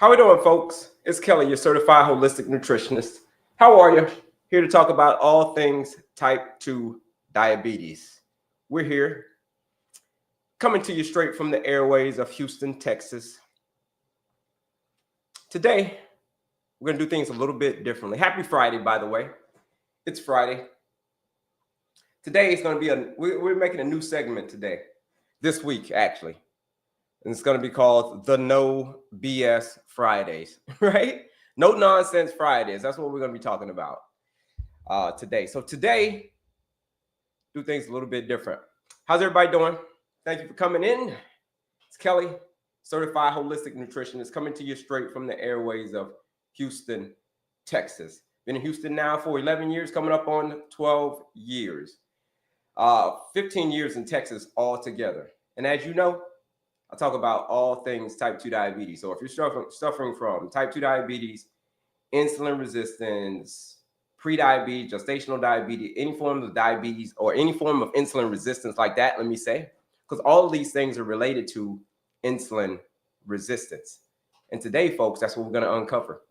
How we doing, folks? It's Kelley, your certified holistic nutritionist. How are you? Here to talk about all things type 2 diabetes. We're here coming to you straight from the airways of Houston, Texas. Today, we're going to do things a little bit differently. Happy Friday, by the way. It's Friday. Today is going to be we're making a new segment today, this week, actually. And it's going to be called the No BS Fridays, right? No nonsense Fridays. That's what we're going to be talking about today. So today, do things a little bit different. How's everybody doing? Thank you for coming in. It's Kelley, certified holistic nutritionist, coming to you straight from the airways of Houston, Texas. Been in Houston now for 11 years, coming up on 12 years. 15 years in Texas altogether. And as you know, I talk about all things type 2 diabetes. So if you're suffering from type 2 diabetes, insulin resistance, pre-diabetes, gestational diabetes, any form of diabetes or any form of insulin resistance like that, let me say, because all of these things are related to insulin resistance. And today, folks, that's what we're going to uncover.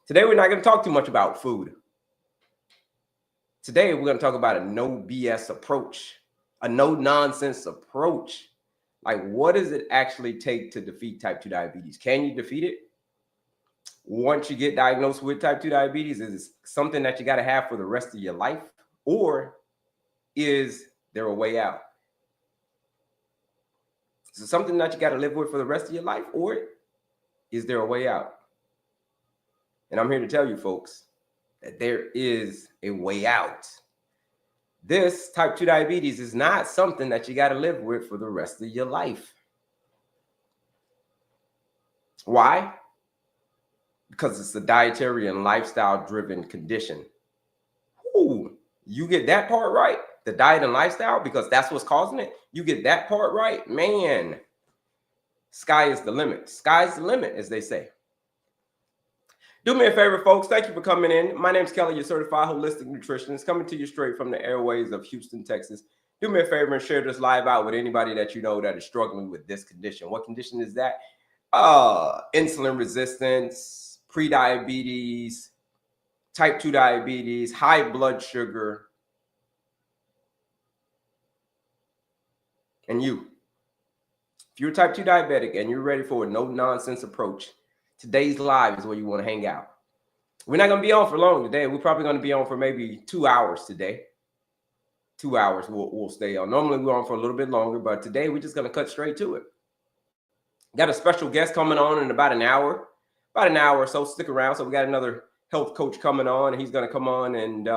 Today, we're not going to talk too much about food. Today, we're going to talk about a no BS approach, a no nonsense approach. Like, what does it actually take to defeat type 2 diabetes? Can you defeat it? Once you get diagnosed with type 2 diabetes, is it something that you got to have for the rest of your life? Or is there a way out? Is it something that you got to live with for the rest of your life? Or is there a way out? And I'm here to tell you, folks, that there is a way out. This type 2 diabetes is not something that you got to live with for the rest of your life. Why? Because it's a dietary and lifestyle driven condition. Ooh, you get that part right, the diet and lifestyle, because that's what's causing it. You get that part right, man, sky is the limit. Sky's the limit, as they say. Do me a favor, folks. Thank you for coming in. My name's Kelley, your certified holistic nutritionist, coming to you straight from the airways of Houston, Texas. Do me a favor and share this live out with anybody that you know that is struggling with this condition. What condition is that? Insulin resistance, pre-diabetes, type 2 diabetes, high blood sugar. And you, if you're type 2 diabetic and you're ready for a no-nonsense approach, today's live is where you want to hang out. We're not going to be on for long today. We're probably going to be on for maybe 2 hours today. 2 hours we'll stay on. Normally we're on for a little bit longer, but today we're just going to cut straight to it. Got a special guest coming on in about an hour or so. Stick around. So we got another health coach coming on, and he's going to come on and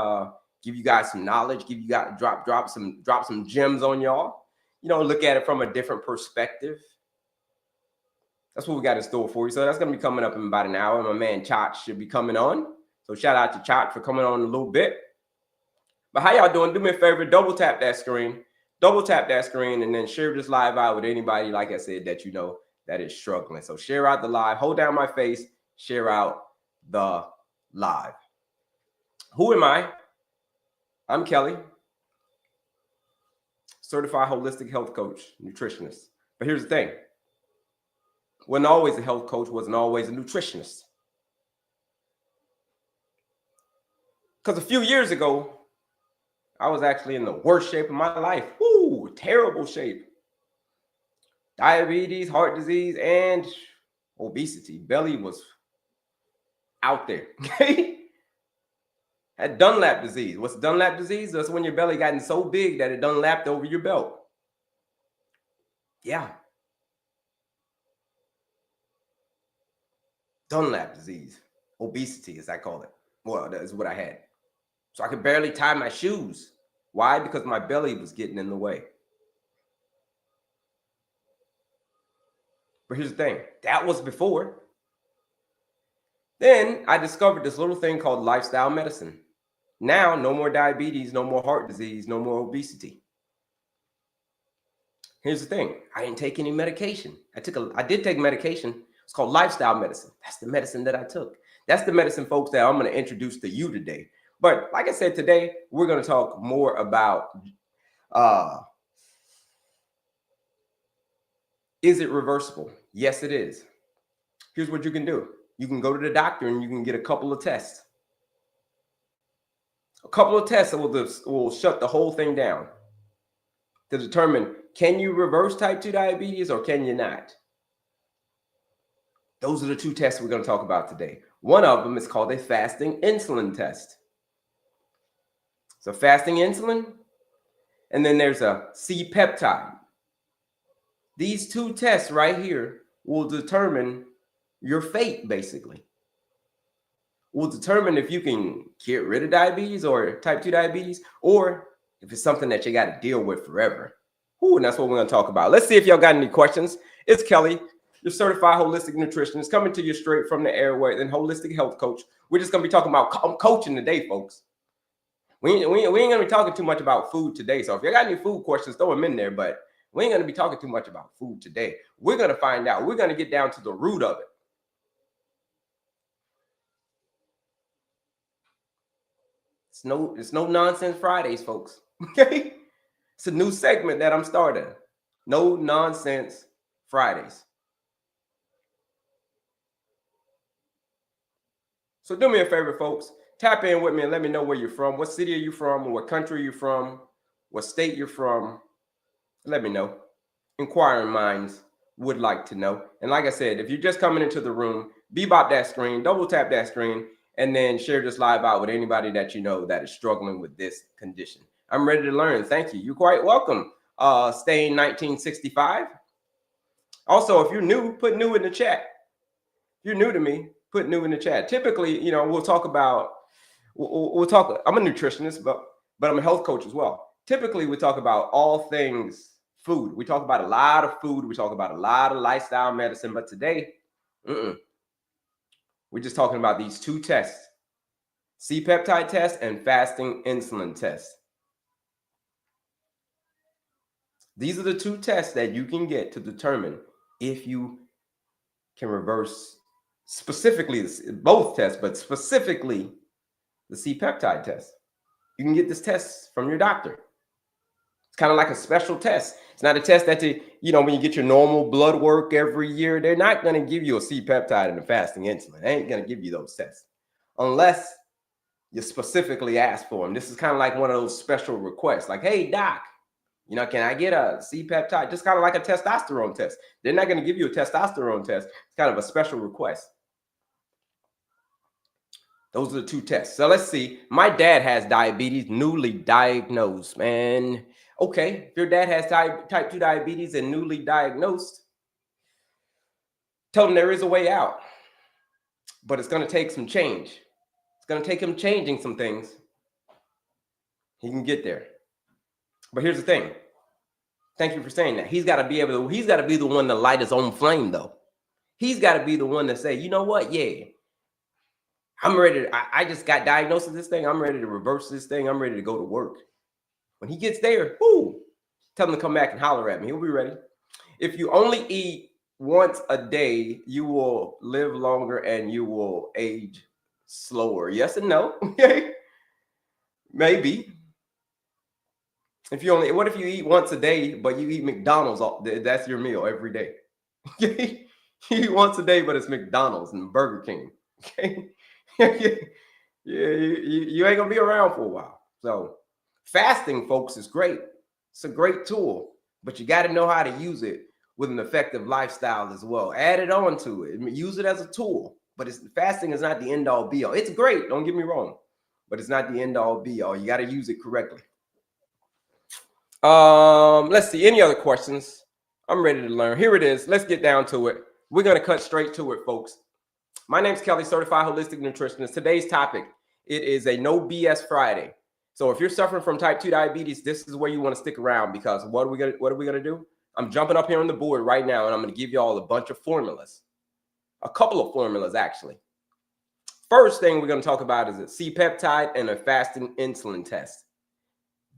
give you guys some knowledge, give you guys drop some gems on y'all. You know, look at it from a different perspective. That's what we got in store for you. So that's going to be coming up in about an hour. My man Chach should be coming on. So shout out to Chach for coming on a little bit. But how y'all doing? Do me a favor, double tap that screen, and then share this live out with anybody, like I said, that you know that is struggling. So share out the live, hold down my face, share out the live. Who am I? I'm Kelley, certified holistic health coach, nutritionist. But here's the thing. Wasn't always a health coach, wasn't always a nutritionist. Because a few years ago, I was actually in the worst shape of my life. Woo, terrible shape. Diabetes, heart disease, and obesity. Belly was out there. Okay? Had Dunlap disease. What's Dunlap disease? That's when your belly gotten so big that it Dunlapped over your belt. Yeah. Dunlap disease. Obesity, as I call it. Well, that is what I had. So I could barely tie my shoes. Why? Because my belly was getting in the way. But here's the thing. That was before. Then I discovered this little thing called lifestyle medicine. Now, no more diabetes, no more heart disease, no more obesity. Here's the thing. I didn't take any medication. I did take medication. It's called lifestyle medicine. That's the medicine that I took. That's the medicine, folks, that I'm going to introduce to you today. But like I said, today, we're going to talk more about, is it reversible? Yes, it is. Here's what you can do. You can go to the doctor and you can get a couple of tests. A couple of tests that will shut the whole thing down to determine, can you reverse type 2 diabetes or can you not? Those are the two tests we're going to talk about today. One of them is called a fasting insulin test. So fasting insulin, and then there's a C-peptide. These two tests right here will determine your fate, basically. Will determine if you can get rid of diabetes or type 2 diabetes, or if it's something that you got to deal with forever. Ooh, and that's what we're going to talk about. Let's see if y'all got any questions. It's Kelley, your certified holistic nutritionist, coming to you straight from the airway, and holistic health coach. We're just going to be talking about coaching today, folks. We ain't going to be talking too much about food today. So if you got any food questions, throw them in there. But we ain't going to be talking too much about food today. We're going to find out. We're going to get down to the root of it. It's no nonsense Fridays, folks. Okay? It's a new segment that I'm starting. No nonsense Fridays. So do me a favor, folks. Tap in with me and let me know where you're from. What city are you from? What country you're from? What state you're from? Let me know. Inquiring minds would like to know. And like I said, if you're just coming into the room, bebop that screen, double tap that screen, and then share this live out with anybody that you know that is struggling with this condition. I'm ready to learn. Thank you. You're quite welcome. Staying 1965. Also, if you're new, put new in the chat. If you're new to me, put new in the chat. Typically, we'll talk. I'm a nutritionist, but I'm a health coach as well. Typically, we talk about all things food. We talk about a lot of food. We talk about a lot of lifestyle medicine. But today, we're just talking about these two tests: C-peptide test and fasting insulin test. These are the two tests that you can get to determine if you can reverse, specifically both tests, but specifically the C-peptide test. You can get this test from your doctor. It's kind of like a special test. It's not a test that when you get your normal blood work every year, they're not going to give you a C-peptide and a fasting insulin. They ain't going to give you those tests unless you specifically ask for them. This is kind of like one of those special requests, like, hey, doc, can I get a C-peptide? Just kind of like a testosterone test. They're not going to give you a testosterone test. It's kind of a special request. Those are the two tests. So let's see. My dad has diabetes, newly diagnosed, man. Okay, if your dad has type 2 diabetes and newly diagnosed, tell him there is a way out. But it's going to take some change. It's going to take him changing some things. He can get there. But here's the thing. Thank you for saying that. He's got to be the one to light his own flame, though. He's got to be the one to say, you know what? Yeah, I'm ready. I just got diagnosed with this thing. I'm ready to reverse this thing. I'm ready to go to work. When he gets there, tell him to come back and holler at me. He'll be ready. If you only eat once a day, you will live longer and you will age slower. Yes and no. Okay. Maybe. What if you eat once a day, but you eat McDonald's? That's your meal every day. You eat once a day, but it's McDonald's and Burger King. Okay. You ain't gonna be around for a while. So fasting, folks, is great. It's a great tool, but you got to know how to use it with an effective lifestyle as well. Add it on to it. Use it as a tool, but fasting is not the end all be all. It's great, don't get me wrong, but it's not the end all be all. You got to use it correctly. Let's see. Any other questions? I'm ready to learn. Here it is. Let's get down to it. We're going to cut straight to it, folks. My name's Kelley, Certified Holistic Nutritionist. Today's topic, it is a no BS Friday. So if you're suffering from type 2 diabetes, this is where you want to stick around, because what are we gonna do? I'm jumping up here on the board right now, and I'm going to give you all a bunch of formulas. A couple of formulas, actually. First thing we're going to talk about is a C-peptide and a fasting insulin test.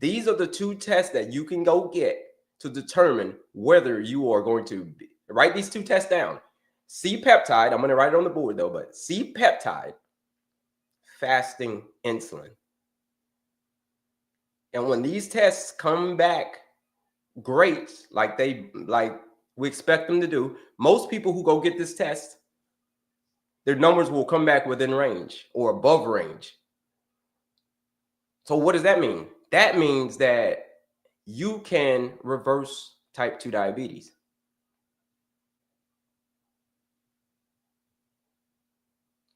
These are the two tests that you can go get to determine whether you are going to write these two tests down. C-peptide, I'm going to write it on the board though, but C-peptide, fasting insulin. And when these tests come back great, like we expect them to do, most people who go get this test their numbers will come back within range or above range. So what does that mean? That means that you can reverse type 2 diabetes.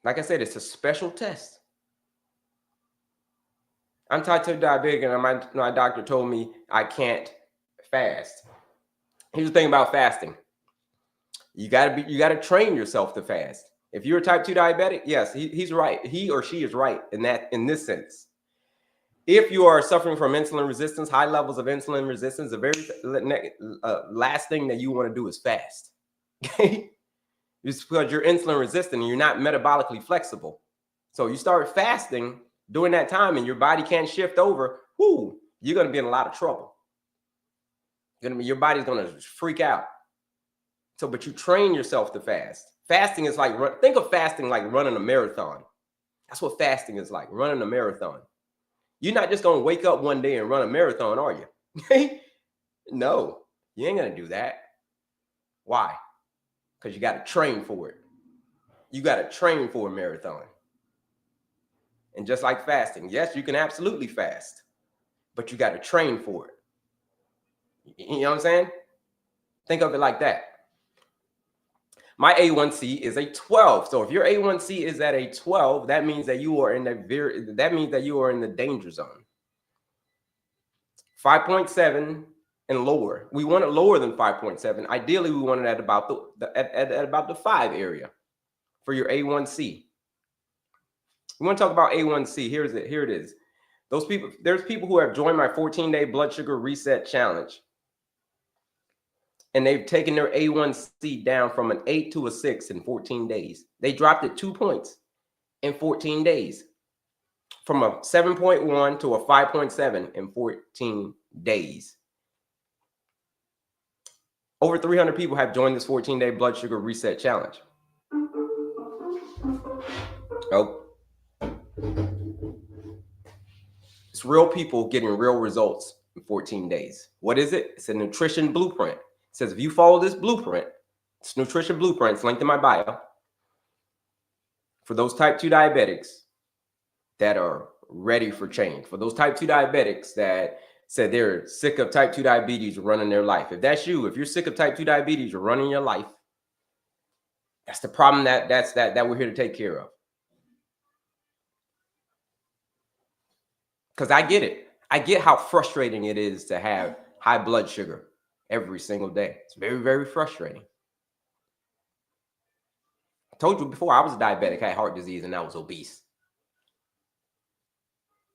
Like I said, it's a special test. I'm type 2 diabetic, and my doctor told me I can't fast. Here's the thing about fasting. You gotta train yourself to fast. If you're a type 2 diabetic, yes, he's right. He or she is right in this sense. If you are suffering from insulin resistance, high levels of insulin resistance, the very last thing that you want to do is fast. Okay? It's because you're insulin resistant and you're not metabolically flexible. So you start fasting during that time and your body can't shift over, you're going to be in a lot of trouble. Your body's going to freak out. So, but you train yourself to fast. Fasting is like, think of fasting like running a marathon. That's what fasting is like, running a marathon. You're not just going to wake up one day and run a marathon, are you? No, you ain't going to do that. Why? Because you got to train for it. You got to train for a marathon. And just like fasting, yes, you can absolutely fast, but you got to train for it. You know what I'm saying? Think of it like that. My A1C is a 12. So if your A1C is at a 12, that means that you are in the danger zone. 5.7 and lower. We want it lower than 5.7. Ideally, we want it at about the 5 area for your A1C. We want to talk about A1C. Here it is. There's people who have joined my 14-day blood sugar reset challenge, and they've taken their A1C down from an 8 to a 6 in 14 days. They dropped it 2 points in 14 days, from a 7.1 to a 5.7 in 14 days. Over 300 people have joined this 14-day blood sugar reset challenge. Oh. It's real people getting real results in 14 days. What is it? It's a nutrition blueprint. It says if you follow this blueprint, it's nutrition blueprint, it's linked in my bio, for those type 2 diabetics that are ready for change, for those type 2 diabetics that said they're sick of type 2 diabetes running their life. If that's you, if you're sick of type 2 diabetes running your life, that's the problem that we're here to take care of. Because I get it. I get how frustrating it is to have high blood sugar every single day. It's very, very frustrating. I told you before, I was a diabetic, I had heart disease, and I was obese.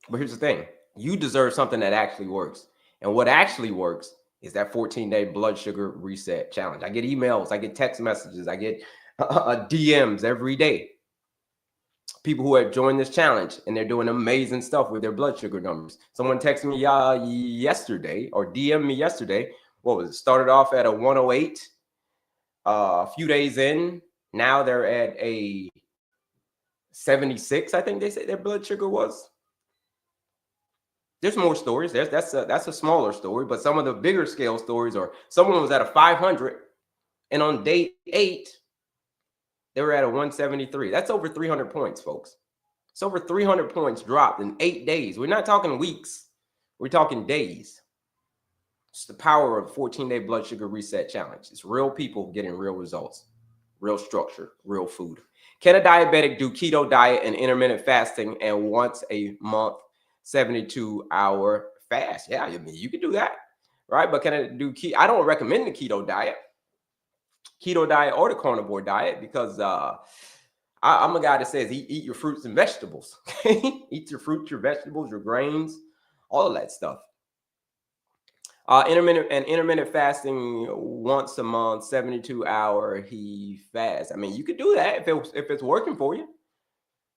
But here's the thing. You deserve something that actually works. And what actually works is that 14-day blood sugar reset challenge. I get emails, I get text messages, I get DMs every day. People who have joined this challenge and they're doing amazing stuff with their blood sugar numbers. Someone texted me yesterday or DM'd me yesterday. What was it? Started off at a 108. A few days in, now they're at a 76. I think they said their blood sugar was. There's more stories. That's a smaller story, but some of the bigger scale stories are someone was at a 500, and on day 8. They were at a 173. That's over 300 points, folks. It's over 300 points dropped in 8 days. We're not talking weeks. We're talking days. It's the power of 14-day blood sugar reset challenge. It's real people getting real results, real structure, real food. Can a diabetic do keto diet and intermittent fasting and once a month 72-hour fast? Yeah, I mean, you can do that, right? But can I do keto? I don't recommend the keto diet or the carnivore diet, because I'm a guy that says eat your fruits and vegetables. Eat your fruits, your vegetables, your grains, all of that stuff. Intermittent fasting once a month, 72-hour he fast. I mean, you could do that if it's working for you.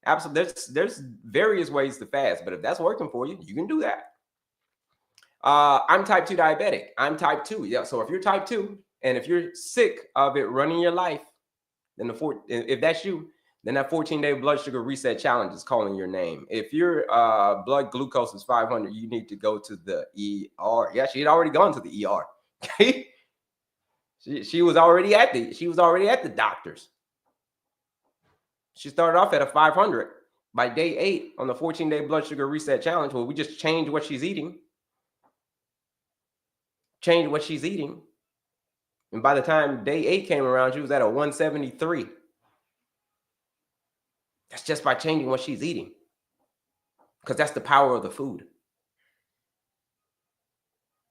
Absolutely, there's various ways to fast, but if that's working for you, you can do that. I'm type 2 diabetic. I'm type 2. Yeah. So if you're type 2 and if you're sick of it running your life, then if that's you, then that 14-day blood sugar reset challenge is calling your name. If your blood glucose is 500, you need to go to the ER. Yeah, she had already gone to the ER. Okay. She was already at the doctor's. She started off at a 500. By day 8 on the 14-day blood sugar reset challenge, well, we just changed what she's eating. And by the time day 8 came around, she was at a 173. That's just by changing what she's eating. Because that's the power of the food.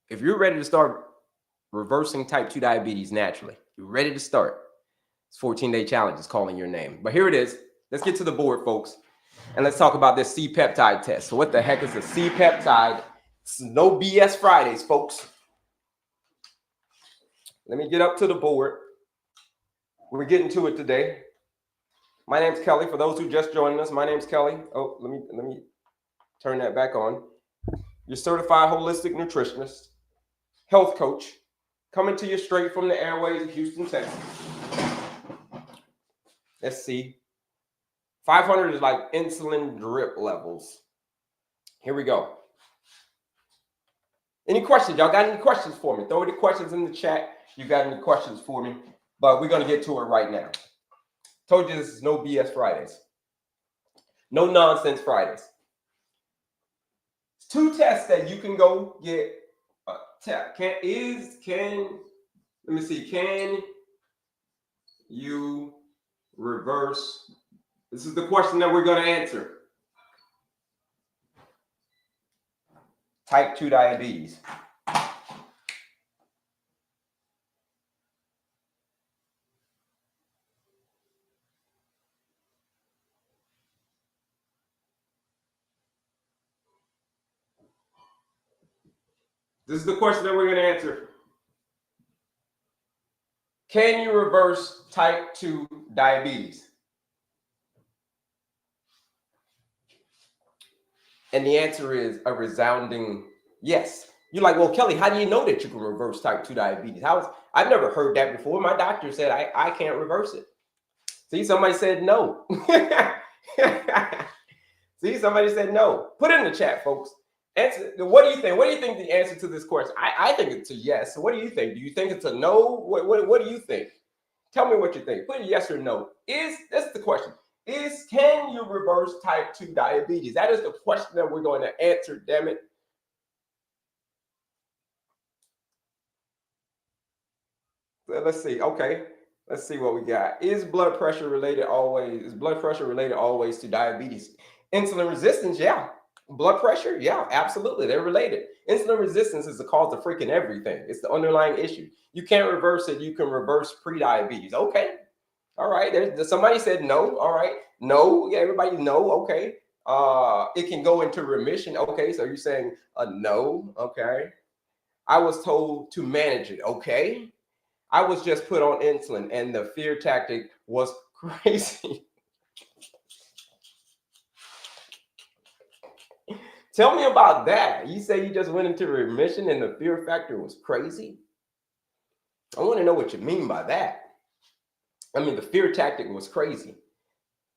If you're ready to start reversing type 2 diabetes naturally, you're ready to start, this 14-day challenge is calling your name. But here it is. Let's get to the board, folks. And let's talk about this C-peptide test. So what the heck is a C-peptide? It's no BS Fridays, folks. Let me get up to the board. We're getting to it today. My name's Kelley. For those who just joined us, my name's Kelley. Oh, let me turn that back on. You're certified holistic nutritionist, health coach, coming to you straight from the airways of Houston, Texas. Let's see. 500 is like insulin drip levels. Here we go. Any questions? Y'all got any questions for me? Throw the questions in the chat. You got any questions for me? But we're going to get to it right now. Told you this is no BS Fridays. No nonsense Fridays. It's 2 tests that you can go get. Can you reverse? This is the question that we're going to answer. Type 2 diabetes. This is the question that we're going to answer. Can you reverse type 2 diabetes? And the answer is a resounding yes. You're like, well, Kelley, how do you know that you can reverse type 2 diabetes? I've never heard that before. My doctor said I can't reverse it. See, somebody said no. See, somebody said no. Put it in the chat, folks. Answer. What do you think? What do you think the answer to this question? I think it's a yes. So what do you think? Do you think it's a no? What do you think? Tell me what you think. Put a yes or no. That's the question. Can you reverse type 2 diabetes? That is the question that we're going to answer, damn it. Let's see. Okay. Let's see what we got. Is blood pressure related always to diabetes? Insulin resistance, yeah. Blood pressure, yeah, absolutely. They're related. Insulin resistance is the cause of freaking everything. It's the underlying issue. You can't reverse it. You can reverse pre-diabetes. Okay. All right. Somebody said no. All right. No. Yeah, everybody no. Okay. It can go into remission. Okay. So you're saying a no. Okay. I was told to manage it. Okay. I was just put on insulin and the fear tactic was crazy. Tell me about that. You say you just went into remission and the fear factor was crazy? I want to know what you mean by that. I mean, the fear tactic was crazy.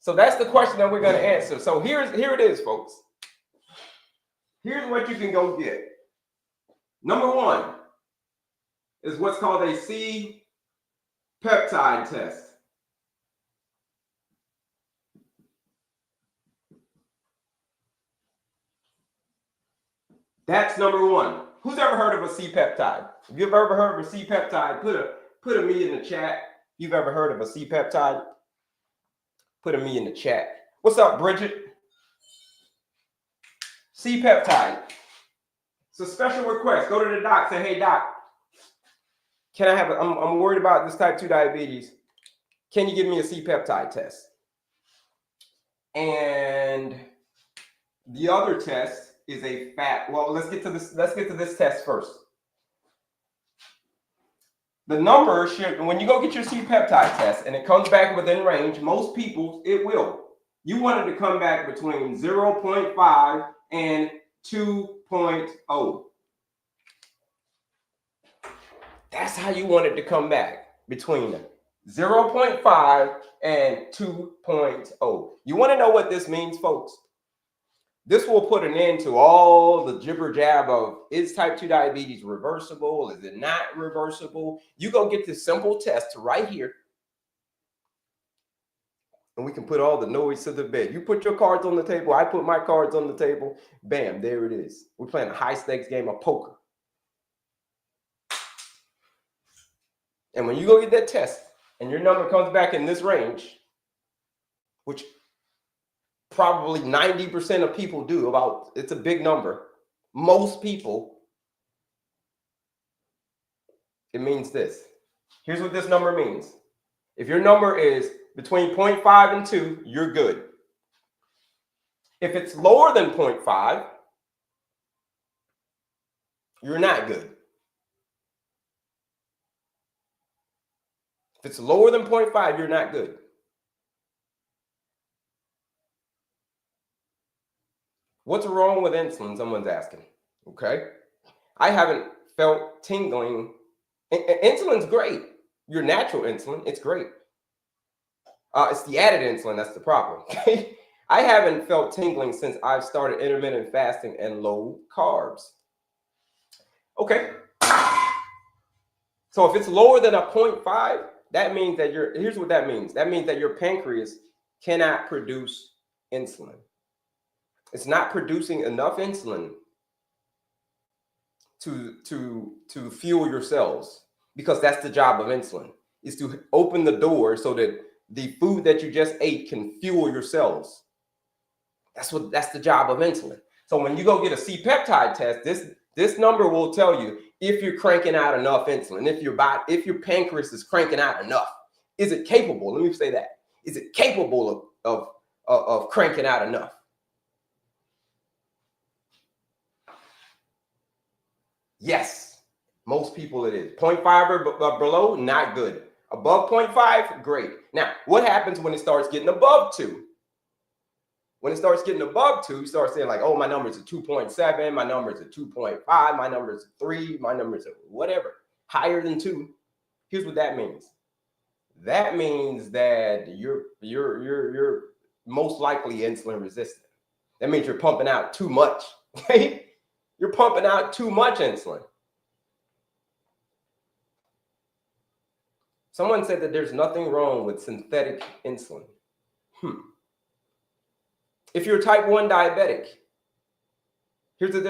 So that's the question that we're going to answer. So here it is, folks. Here's what you can go get. Number 1 is what's called a C-peptide test. That's number 1. Who's ever heard of a C-peptide? If you've ever heard of a C-peptide, put a me in the chat. If you've ever heard of a C-peptide, put a me in the chat. What's up, Bridget? C-peptide. It's a special request. Go to the doc. Say, hey, doc, can I have I'm worried about this type 2 diabetes. Can you give me a C-peptide test? And the other test is a fat. Well, let's get to this test first. The number should, when you go get your C-peptide test and it comes back within range, most people, it will. You want it to come back between 0.5 and 2.0. That's how you want it to come back, between 0.5 and 2.0. You want to know what this means, folks? This will put an end to all the jibber jab of, is type 2 diabetes reversible? Is it not reversible? You go get this simple test right here. And we can put all the noise to the bed. You put your cards on the table. I put my cards on the table. Bam, there it is. We're playing a high stakes game of poker. And when you go get that test and your number comes back in this range, which probably 90% of people do, it's a big number. Most people, it means this. Here's what this number means. If your number is between 0.5 and 2, you're good. If it's lower than 0.5, you're not good. If it's lower than 0.5, you're not good. What's wrong with insulin? Someone's asking. Okay. I haven't felt tingling. Insulin's great. Your natural insulin, it's great. It's the added insulin that's the problem. Okay. I haven't felt tingling since I've started intermittent fasting and low carbs. Okay. So if it's lower than a 0.5, that means that here's what that means. That means that your pancreas cannot produce insulin. It's not producing enough insulin to fuel your cells, because that's the job of insulin, is to open the door so that the food that you just ate can fuel your cells. That's the job of insulin. So when you go get a C-peptide test, this number will tell you if you're cranking out enough insulin, if your pancreas is cranking out enough. Is it capable? Let me say that. Is it capable of cranking out enough? Yes, most people it is. 0.5 or below, not good. Above 0.5, great. Now, what happens when it starts getting above 2? When it starts getting above 2, you start saying like, oh, my number's at 2.7, my number's at 2.5, my number's at 3, my number's at whatever. Higher than 2. Here's what that means. That means that you're most likely insulin resistant. That means you're pumping out too much. Okay? You're pumping out too much insulin. Someone said that there's nothing wrong with synthetic insulin. If you're type 1 diabetic, here's the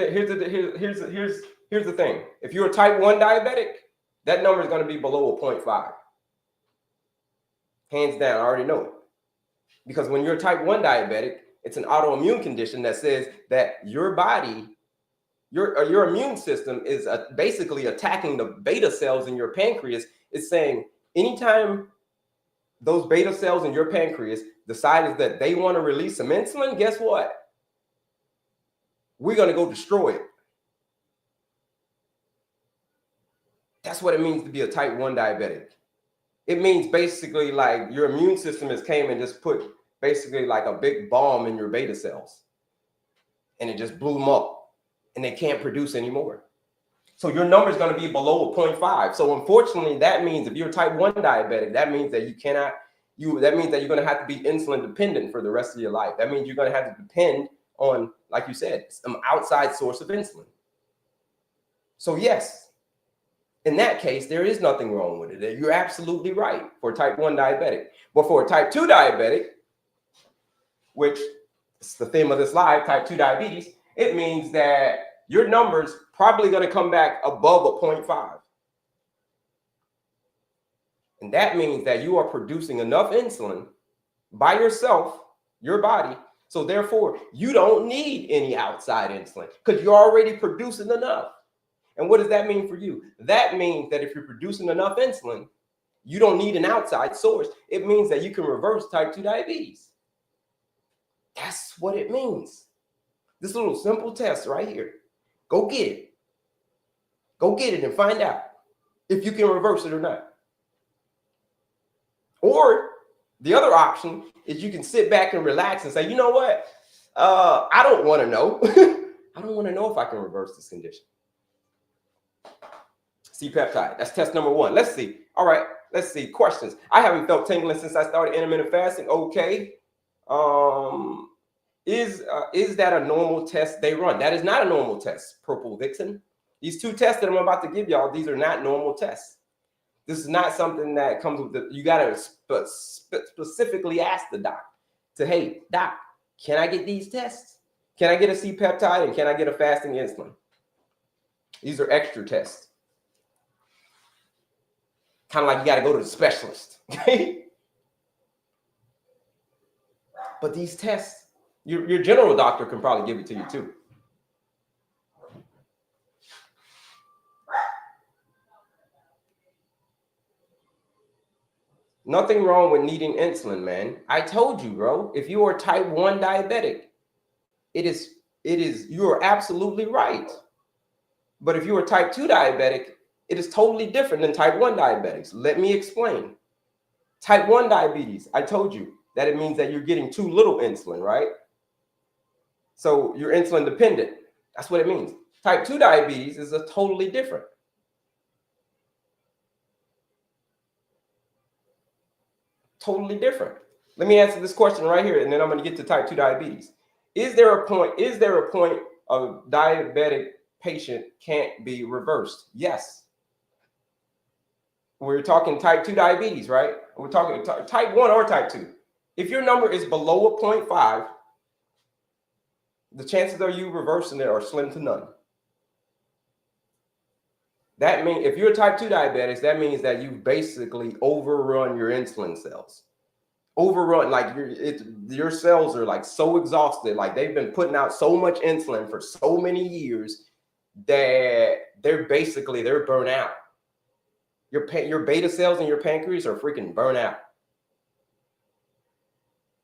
thing. If you're a type 1 diabetic, that number is going to be below a 0.5. Hands down, I already know it. Because when you're a type 1 diabetic, it's an autoimmune condition that says that your body, your immune system is basically attacking the beta cells in your pancreas. It's saying anytime those beta cells in your pancreas decide that they want to release some insulin, guess what? We're going to go destroy it. That's what it means to be a type 1 diabetic. It means basically like your immune system has came and just put basically like a big bomb in your beta cells. And it just blew them up. And they can't produce anymore. So your number is going to be below a 0.5. So unfortunately, that means if you're a type 1 diabetic, that means that that means that you're going to have to be insulin dependent for the rest of your life. That means you're going to have to depend on, like you said, some outside source of insulin. So yes, in that case, there is nothing wrong with it. You're absolutely right for a type 1 diabetic. But for a type 2 diabetic, which is the theme of this live, type 2 diabetes, it means that your number's probably going to come back above a 0.5. And that means that you are producing enough insulin by yourself, your body. So therefore, you don't need any outside insulin because you're already producing enough. And what does that mean for you? That means that if you're producing enough insulin, you don't need an outside source. It means that you can reverse type 2 diabetes. That's what it means. This little simple test right here. Go get it. Go get it and find out if you can reverse it or not. Or the other option is you can sit back and relax and say, you know what? I don't want to know. I don't want to know if I can reverse this condition. C-peptide. That's test number 1. Let's see. All right. Let's see. Questions. I haven't felt tingling since I started intermittent fasting. Okay. Is that a normal test they run? That is not a normal test, Purple Vixen. These 2 tests that I'm about to give y'all, these are not normal tests. This is not something that comes with the, you got to specifically ask the doc to, hey, doc, can I get these tests? Can I get a C-peptide and can I get a fasting insulin? These are extra tests. Kind of like you got to go to the specialist. Okay? But these tests, your general doctor can probably give it to you too. Nothing wrong with needing insulin, man. I told you, bro. If you are type 1 diabetic, you are absolutely right. But if you are type 2 diabetic, it is totally different than type 1 diabetics. Let me explain. Type 1 diabetes, I told you that it means that you're getting too little insulin, right? So you're insulin dependent. That's what it means. Type 2 diabetes is a totally different. Totally different. Let me answer this question right here, and then I'm going to get to type 2 diabetes. Is there a point a diabetic patient can't be reversed? Yes. We're talking type 2 diabetes, right? We're talking type 1 or type 2. If your number is below a 0.5, the chances of you reversing it are slim to none. That means if you're type 2 diabetics, that means that you basically overrun your insulin cells. Overrun, like your cells are like so exhausted, like they've been putting out so much insulin for so many years that they're burnt out. Your beta cells in your pancreas are freaking burnt out.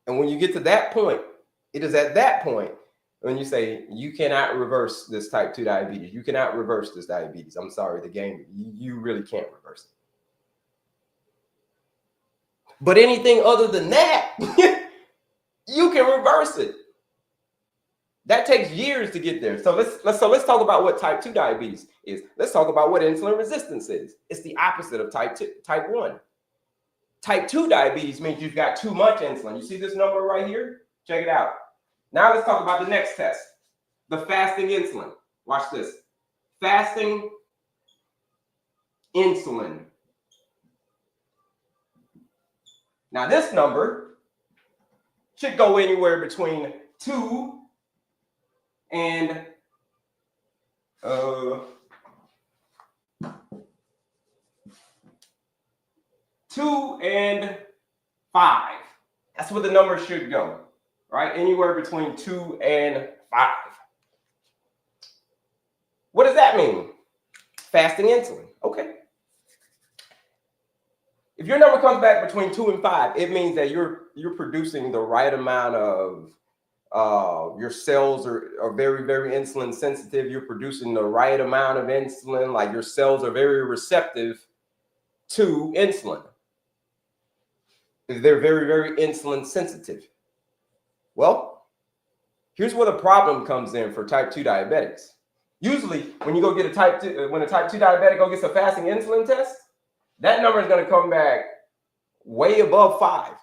And when you get to that point, it is at that point when you say you cannot reverse this type 2 diabetes. You cannot reverse this diabetes. I'm sorry, you really can't reverse it. But anything other than that, you can reverse it. That takes years to get there. So let's talk about what type 2 diabetes is. Let's talk about what insulin resistance is. It's the opposite of type 1. Type 2 diabetes means you've got too much insulin. You see this number right here? Check it out. Now let's talk about the next test, the fasting insulin. Watch this. Fasting insulin. Now this number should go anywhere between 2 and 2 and 5. That's what the number should go, right? Anywhere between 2 and 5. What does that mean? Fasting insulin. Okay. If your number comes back between 2 and 5, it means that you're producing the right amount of your cells are very, very insulin sensitive. You're producing the right amount of insulin. Like your cells are very receptive to insulin. They're very, very insulin sensitive. Well, here's where the problem comes in for type 2 diabetics. Usually, when you go get a type 2 diabetic go gets a fasting insulin test, that number is going to come back way above 5.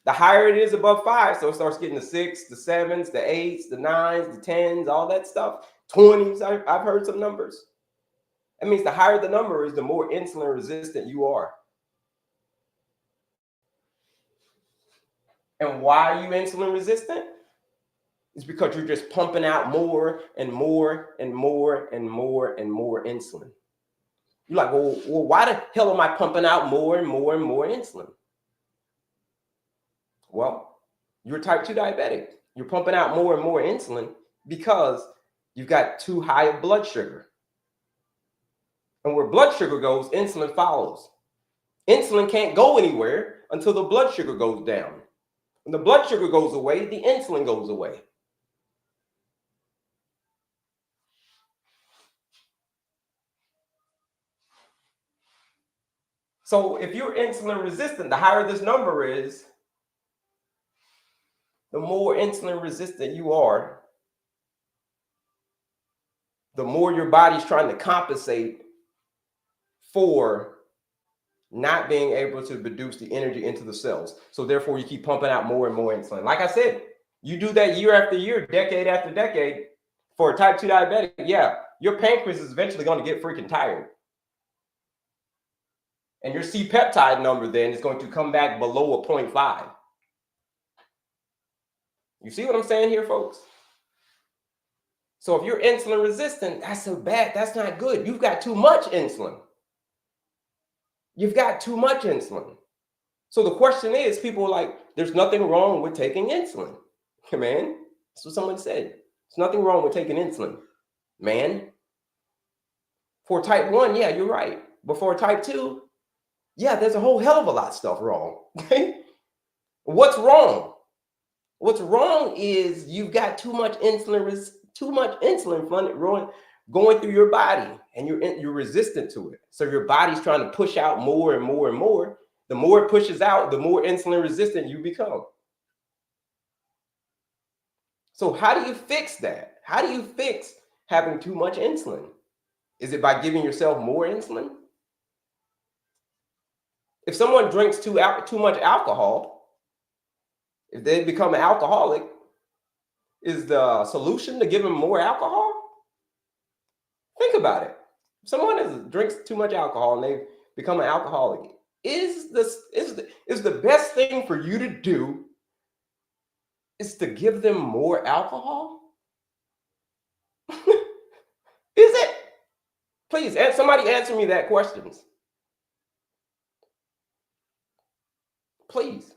The higher it is above 5, so it starts getting the 6, the 7s, the 8s, the 9s, the 10s, all that stuff. 20s, I've heard some numbers. That means the higher the number is, the more insulin resistant you are. And why are you insulin resistant? It's because you're just pumping out more and more and more and more and more insulin. You're like, well, why the hell am I pumping out more and more and more insulin? Well, you're type 2 diabetic. You're pumping out more and more insulin because you've got too high of blood sugar. And where blood sugar goes, insulin follows. Insulin can't go anywhere until the blood sugar goes down. When the blood sugar goes away, the insulin goes away. So if you're insulin resistant, the higher this number is, the more insulin resistant you are, the more your body's trying to compensate for not being able to produce the energy into the cells. So therefore, you keep pumping out more and more insulin. Like I said, you do that year after year, decade after decade, for a type 2 diabetic, yeah, your pancreas is eventually going to get freaking tired. And your C-peptide number then is going to come back below a 0.5. You see what I'm saying here, folks? So if you're insulin resistant, that's not good. You've got too much insulin. You've got too much insulin. So the question is, people are like, there's nothing wrong with taking insulin. Man, that's what someone said. There's nothing wrong with taking insulin. Man, for type 1, yeah, you're right. But for type 2, yeah, there's a whole hell of a lot of stuff wrong. What's wrong? What's wrong is you've got too much insulin going through your body, and you're resistant to it. So your body's trying to push out more and more and more. The more it pushes out, the more insulin resistant you become. So how do you fix that? How do you fix having too much insulin? Is it by giving yourself more insulin? If someone drinks too much alcohol, if they become an alcoholic, is the solution to give them more alcohol? Think about it. If someone drinks too much alcohol and they become an alcoholic, is the best thing for you to do is to give them more alcohol? Is it? Please, somebody answer me that question. Please.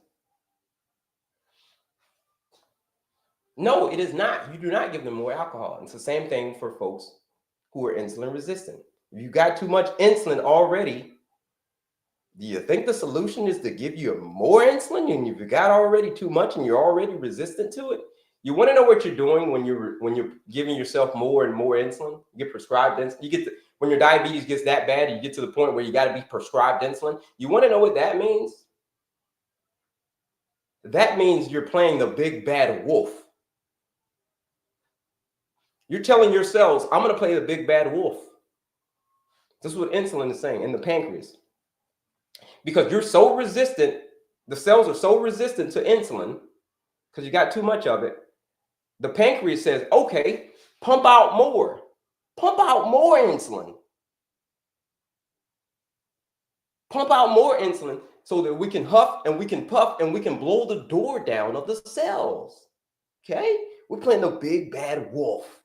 No, it is not. You do not give them more alcohol. It's the same thing for folks who are insulin resistant. If you got too much insulin already, do you think the solution is to give you more insulin? And if you got already too much and you're already resistant to it, you want to know what you're doing when you're giving yourself more and more insulin. You get prescribed insulin. When your diabetes gets that bad, you get to the point where you got to be prescribed insulin. You want to know what that means? That means you're playing the big bad wolf. You're telling your cells, I'm going to play the big bad wolf. This is what insulin is saying in the pancreas. Because you're so resistant, the cells are so resistant to insulin because you got too much of it. The pancreas says, okay, pump out more. Pump out more insulin. Pump out more insulin so that we can huff and we can puff and we can blow the door down of the cells. Okay? We're playing the big bad wolf.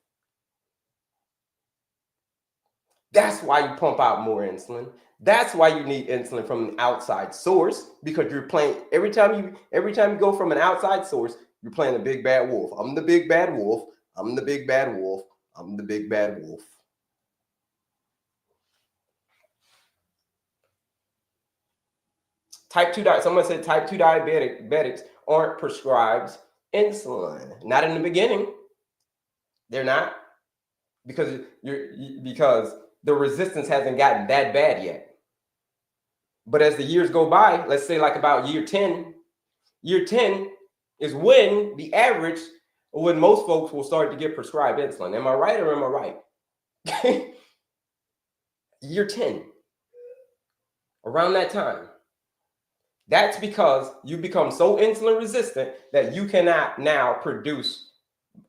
That's why you pump out more insulin. That's why you need insulin from an outside source, because you're playing every time you go from an outside source, you're playing the big bad wolf. I'm the big bad wolf. I'm the big bad wolf. I'm the big bad wolf. Type 2 someone said type 2 diabetics aren't prescribed insulin. Not in the beginning. They're not, because the resistance hasn't gotten that bad yet. But as the years go by, let's say like about year 10 is when the average, or when most folks will start to get prescribed insulin. Am I right or am I right? Year 10, around that time. That's because you become so insulin resistant that you cannot now produce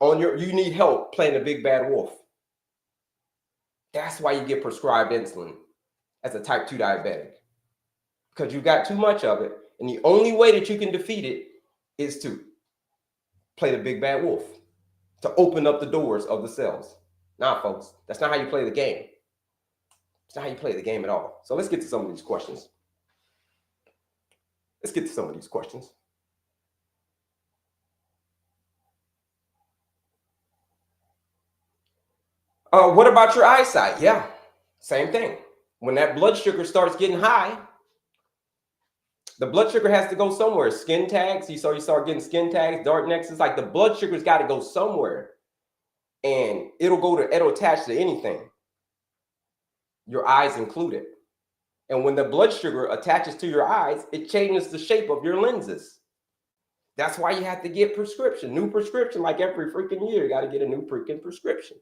you need help playing the big bad wolf. That's why you get prescribed insulin as a type 2 diabetic. Because you got too much of it, and the only way that you can defeat it is to play the big bad wolf, to open up the doors of the cells. Nah, folks, that's not how you play the game. It's not how you play the game at all. So let's get to some of these questions. What about your eyesight? Yeah, same thing. When that blood sugar starts getting high, the blood sugar has to go somewhere. Skin tags, you start getting skin tags, dark nexus. Like the blood sugar's got to go somewhere, and it'll attach to anything, your eyes included. And when the blood sugar attaches to your eyes, it changes the shape of your lenses. That's why you have to get new prescription, like every freaking year. You got to get a new freaking prescription.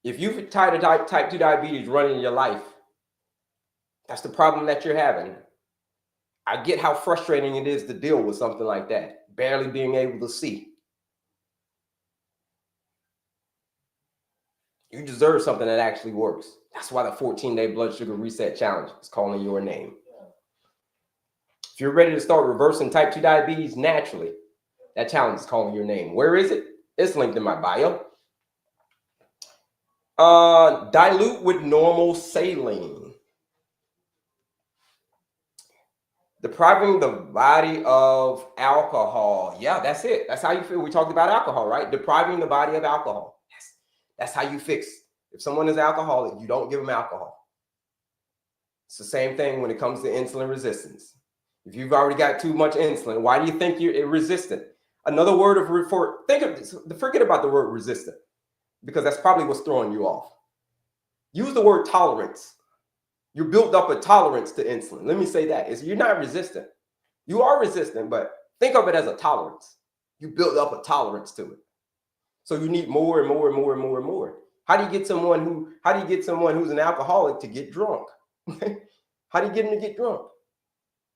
If you've tied a type 2 diabetes running your life, that's the problem that you're having. I get how frustrating it is to deal with something like that, barely being able to see. You deserve something that actually works. That's why the 14-day blood sugar reset challenge is calling your name. If you're ready to start reversing type 2 diabetes naturally, that challenge is calling your name. Where is it? It's linked in my bio. Dilute with normal saline. Depriving the body of alcohol. Yeah, that's it. That's how you feel. We talked about alcohol, right? Depriving the body of alcohol. Yes. That's how you fix. If someone is alcoholic, you don't give them alcohol. It's the same thing when it comes to insulin resistance. If you've already got too much insulin, why do you think you're resistant? Another word forget about the word resistant, because that's probably what's throwing you off. Use the word tolerance. You're built up a tolerance to insulin. Let me say that. You're not resistant. You are resistant, but think of it as a tolerance. You build up a tolerance to it. So you need more and more and more and more and more. How do you get someone who's an alcoholic to get drunk? How do you get them to get drunk?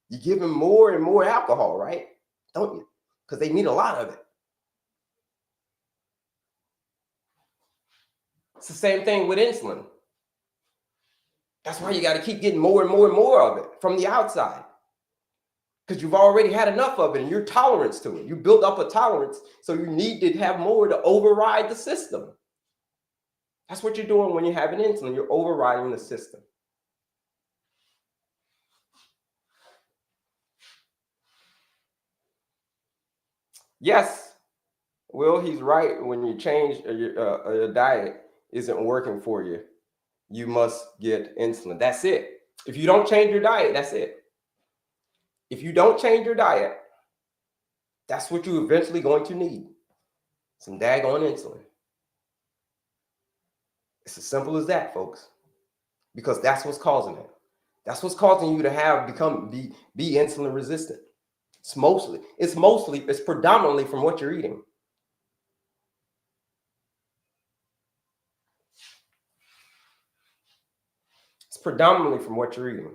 You give them more and more alcohol, right? Don't you? Because they need a lot of it. It's the same thing with insulin. That's why you got to keep getting more and more and more of it from the outside, because you've already had enough of it and your tolerance to it. You built up a tolerance, so you need to have more to override the system. That's what you're doing when you're having insulin. You're overriding the system. Yes, Will, he's right. When you change your diet isn't working for you, you must get insulin. That's it. If you don't change your diet, that's it. If you don't change your diet, that's what you're eventually going to need. Some daggone insulin. It's as simple as that, folks. Because that's what's causing it. That's what's causing you to be insulin resistant. It's predominantly from what you're eating. It's predominantly from what you're eating.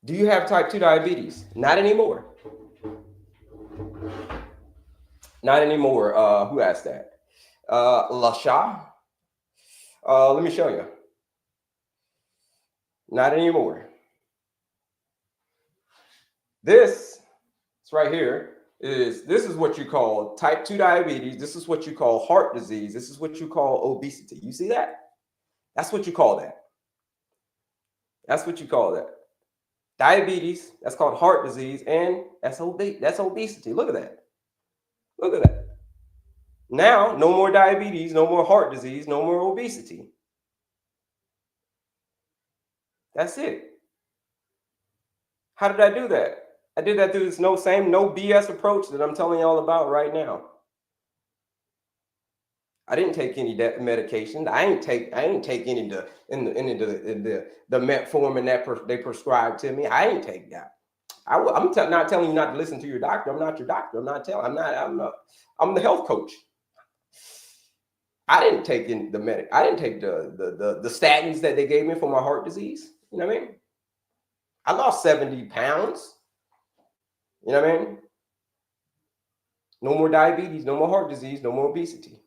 Do you have type 2 diabetes? Not anymore. Not anymore. Who asked that? Lasha. Let me show you. Not anymore. This right here this is what you call type 2 diabetes. This is what you call heart disease. This is what you call obesity. You see that? That's what you call that. That's what you call that. Diabetes, that's called heart disease, and that's obesity. Look at that. Look at that. Now, no more diabetes, no more heart disease, no more obesity. That's it. How did I do that? I did that through this no BS approach that I'm telling y'all about right now. I didn't take any medication. I ain't take any the metformin that they prescribed to me. I ain't take that. I'm not telling you not to listen to your doctor. I'm not your doctor. I'm the health coach. I didn't take I didn't take the statins that they gave me for my heart disease. You know what I mean? I lost 70 pounds. You know what I mean? No more diabetes, no more heart disease, no more obesity.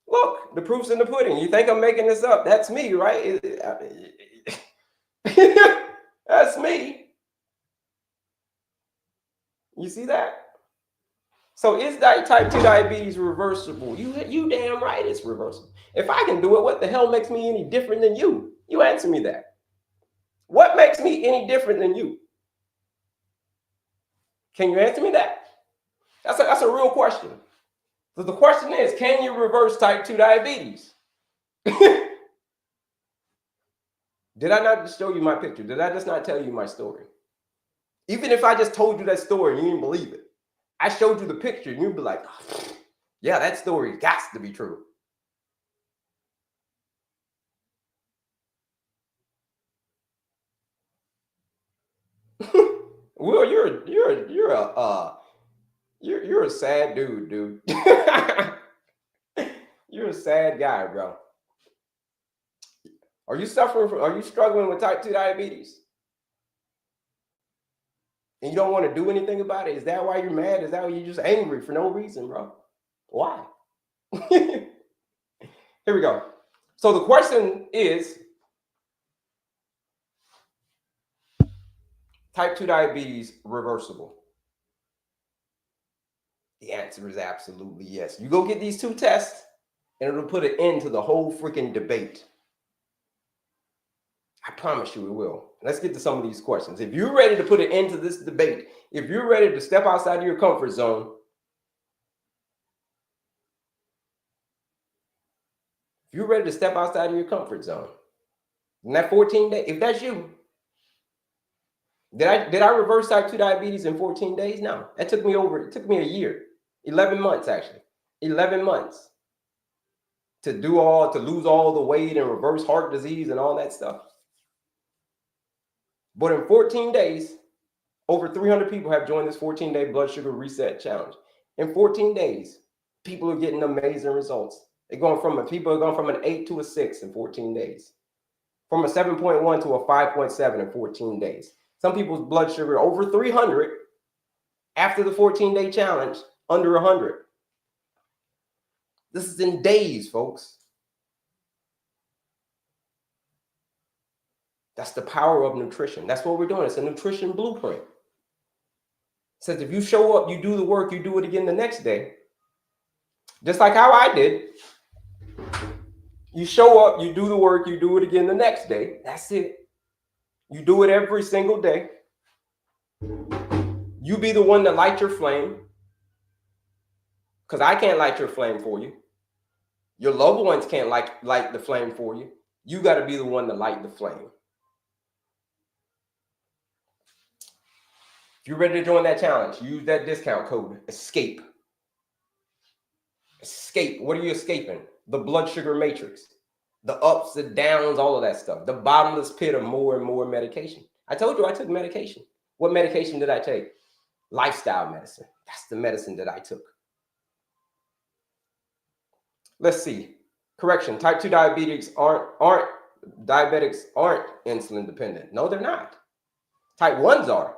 Look, the proof's in the pudding. You think I'm making this up? That's me, right? That's me. You see that? So is type 2 diabetes reversible? You damn right it's reversible. If I can do it, what the hell makes me any different than you? You answer me that. What makes me any different than you? Can you answer me that? That's a real question. So the question is, can you reverse type 2 diabetes? Did I not show you my picture? Did I just not tell you my story? Even if I just told you that story and you didn't believe it, I showed you the picture and you'd be like, oh, yeah, that story got to be true. Will, you're a sad dude. You're a sad guy, bro. Are you struggling with type 2 diabetes? And you don't want to do anything about it? Is that why you're mad? Is that why you're just angry for no reason, bro? Why? Here we go. So the question is, type 2 diabetes reversible? The answer is absolutely yes. You go get these 2 tests, and it'll put an end to the whole freaking debate. I promise you it will. Let's get to some of these questions. If you're ready to put an end to this debate, if you're ready to step outside of your comfort zone, and that 14 days, if that's you, did I reverse type 2 diabetes in 14 days? No. It took me a year. 11 months actually. 11 months to lose all the weight and reverse heart disease and all that stuff. But in 14 days, over 300 people have joined this 14-day blood sugar reset challenge. In 14 days, people are getting amazing results. People are going from an 8 to a 6 in 14 days. From a 7.1 to a 5.7 in 14 days. Some people's blood sugar over 300 after the 14-day challenge, under 100. This is in days, folks. That's the power of nutrition. That's what we're doing. It's a nutrition blueprint. It says if you show up, you do the work, you do it again the next day. Just like how I did. You show up, you do the work, you do it again the next day. That's it. You do it every single day. You be the one to light your flame. Because I can't light your flame for you. Your loved ones can't light the flame for you. You got to be the one to light the flame. If you're ready to join that challenge, use that discount code, ESCAPE. Escape. What are you escaping? The blood sugar matrix. The ups, the downs, all of that stuff. The bottomless pit of more and more medication. I told you I took medication. What medication did I take? Lifestyle medicine. That's the medicine that I took. Let's see. Correction. Type 2 diabetics aren't insulin dependent. No, they're not. Type 1s are.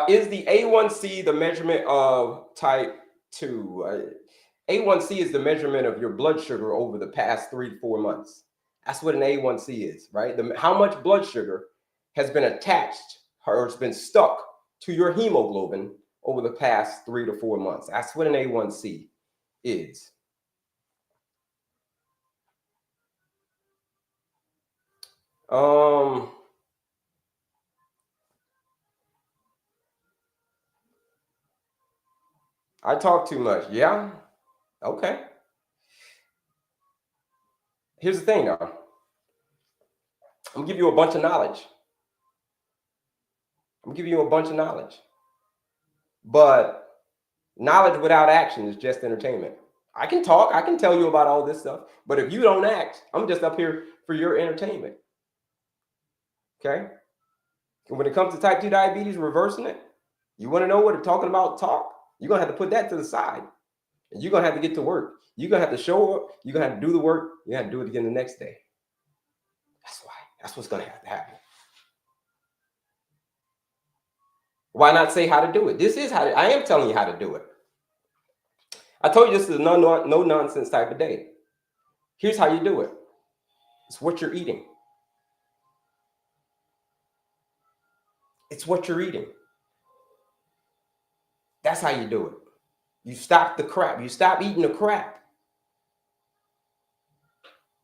Is the A1C the measurement of type 2? A1C is the measurement of your blood sugar over the past 3 to 4 months. That's what an A1C is, right? How much blood sugar has been attached or has been stuck to your hemoglobin over the past 3 to 4 months. That's what an A1C is. I talk too much. Yeah. Okay. Here's the thing, though. I'm gonna give you a bunch of knowledge. But knowledge without action is just entertainment. I can talk, I can tell you about all this stuff, but if you don't act, I'm just up here for your entertainment. Okay? And when it comes to type 2 diabetes, reversing it, you want to know what we're talking about? You're going to have to put that to the side. And you're going to have to get to work. You're going to have to show up. You're going to have to do the work. You're going to have to do it again the next day. That's why. That's what's going to have to happen. Why not say how to do it? This is how I am telling you how to do it. I told you this is a no nonsense type of day. Here's how you do it. It's what you're eating. It's what you're eating. That's how you do it. You stop the crap. You stop eating the crap.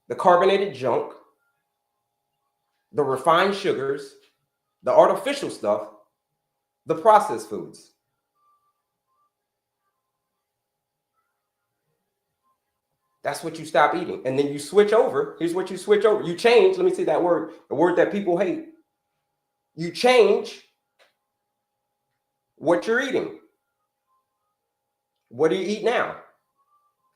The carbonated junk, the refined sugars, the artificial stuff, the processed foods. That's what you stop eating. And then you switch over. Here's what you switch over. You change. Let me see that word. The word that people hate. You change what you're eating. What do you eat now?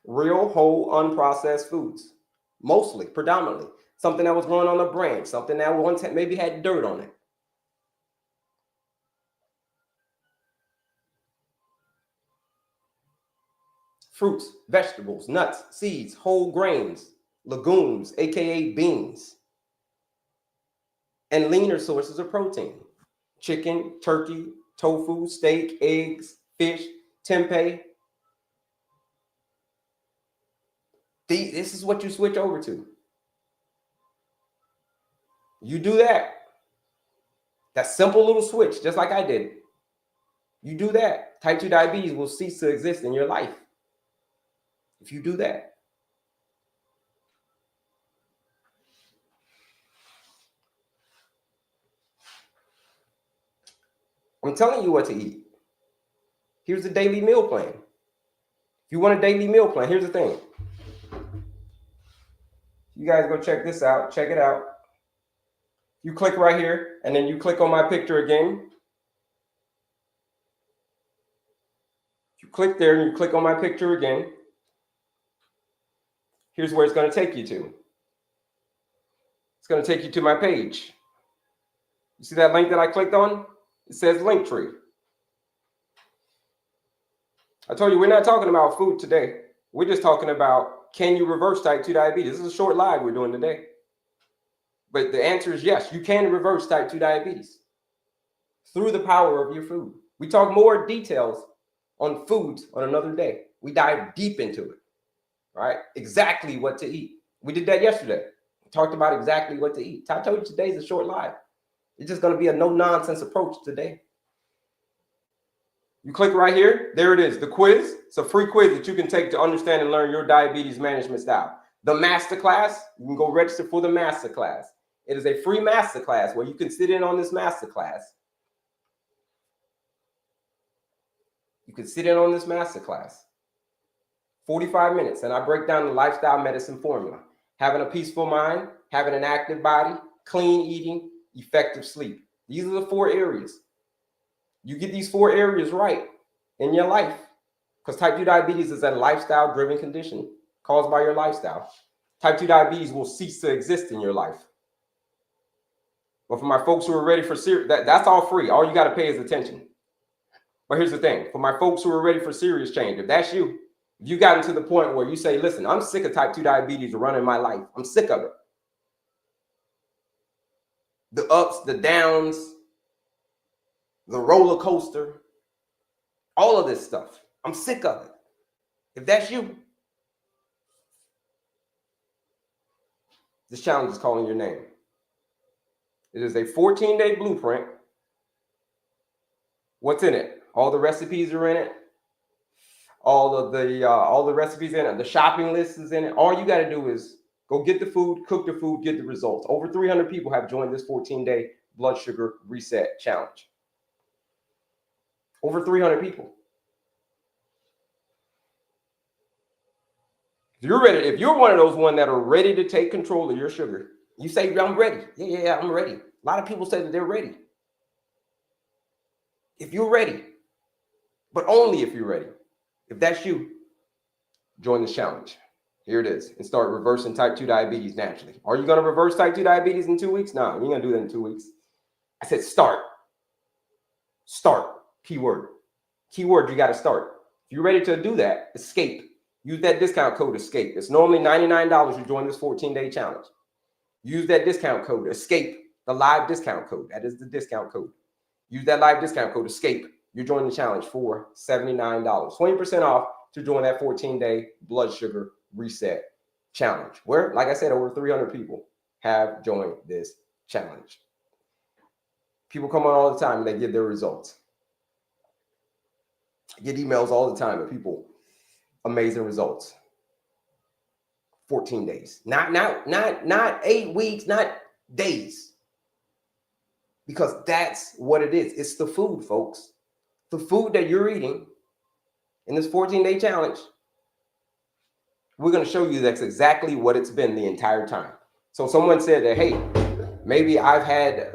Real, whole, unprocessed foods. Mostly, predominantly. Something that was growing on a branch. Something that once maybe had dirt on it. Fruits, vegetables, nuts, seeds, whole grains, legumes, aka beans, and leaner sources of protein. Chicken, turkey, tofu, steak, eggs, fish, tempeh. This is what you switch over to. You do that. That simple little switch, just like I did. You do that. Type 2 diabetes will cease to exist in your life if you do that. I'm telling you what to eat. Here's the daily meal plan. If you want a daily meal plan, here's the thing. You guys go check this out. Check it out. You click right here, and then you click on my picture again. You click there, and you click on my picture again. Here's where it's going to take you to. It's going to take you to my page. You see that link that I clicked on? It says Linktree. I told you we're not talking about food today. We're just talking about, can you reverse type 2 diabetes? This is a short live we're doing today. But the answer is yes, you can reverse type 2 diabetes through the power of your food. We talk more details on foods on another day. We dive deep into it, right? Exactly what to eat. We did that yesterday. We talked about exactly what to eat. I told you today's a short live. It's just going to be a no-nonsense approach today. You click right here. There it is, the quiz. It's a free quiz that you can take to understand and learn your diabetes management style. The masterclass, you can go register for the masterclass. It is a free masterclass where you can sit in on this masterclass. You can sit in on this masterclass. 45 minutes, and I break down the lifestyle medicine formula. Having a peaceful mind, having an active body, clean eating, effective sleep. These are the 4 areas. You get these 4 areas right in your life, because type 2 diabetes is a lifestyle-driven condition caused by your lifestyle. Type 2 diabetes will cease to exist in your life. But for my folks who are ready for serious, that's all free. All you got to pay is attention. But here's the thing. For my folks who are ready for serious change, if that's you, if you gotten to the point where you say, listen, I'm sick of type 2 diabetes running my life. I'm sick of it. The ups, the downs, the roller coaster, all of this stuff. I'm sick of it. If that's you, this challenge is calling your name. It is a 14-day blueprint. What's in it? All the recipes are in it. All the recipes in it. The shopping list is in it. All you got to do is go get the food, cook the food, get the results. Over 300 people have joined this 14-day blood sugar reset challenge. Over 300 people. If you're ready, if you're one of those that are ready to take control of your sugar, you say, I'm ready. Yeah, I'm ready. A lot of people say that they're ready. If you're ready, but only if you're ready. If that's you, join this challenge. Here it is. And start reversing type 2 diabetes naturally. Are you going to reverse type 2 diabetes in 2 weeks? No, you're going to do that in 2 weeks. I said start. Start. Keyword. Keyword, you got to start. If you're ready to do that, escape. Use that discount code ESCAPE. It's normally $99 to join this 14-day challenge. Use that discount code ESCAPE, the live discount code. That is the discount code. Use that live discount code ESCAPE. You're joining the challenge for $79. 20% off to join that 14-day blood sugar reset challenge. Where, like I said, over 300 people have joined this challenge. People come on all the time and they give their results. I get emails all the time of people, amazing results. 14 days. Not 8 weeks, not days. Because that's what it is. It's the food, folks. The food that you're eating in this 14-day challenge, we're going to show you that's exactly what it's been the entire time. So someone said that, hey, maybe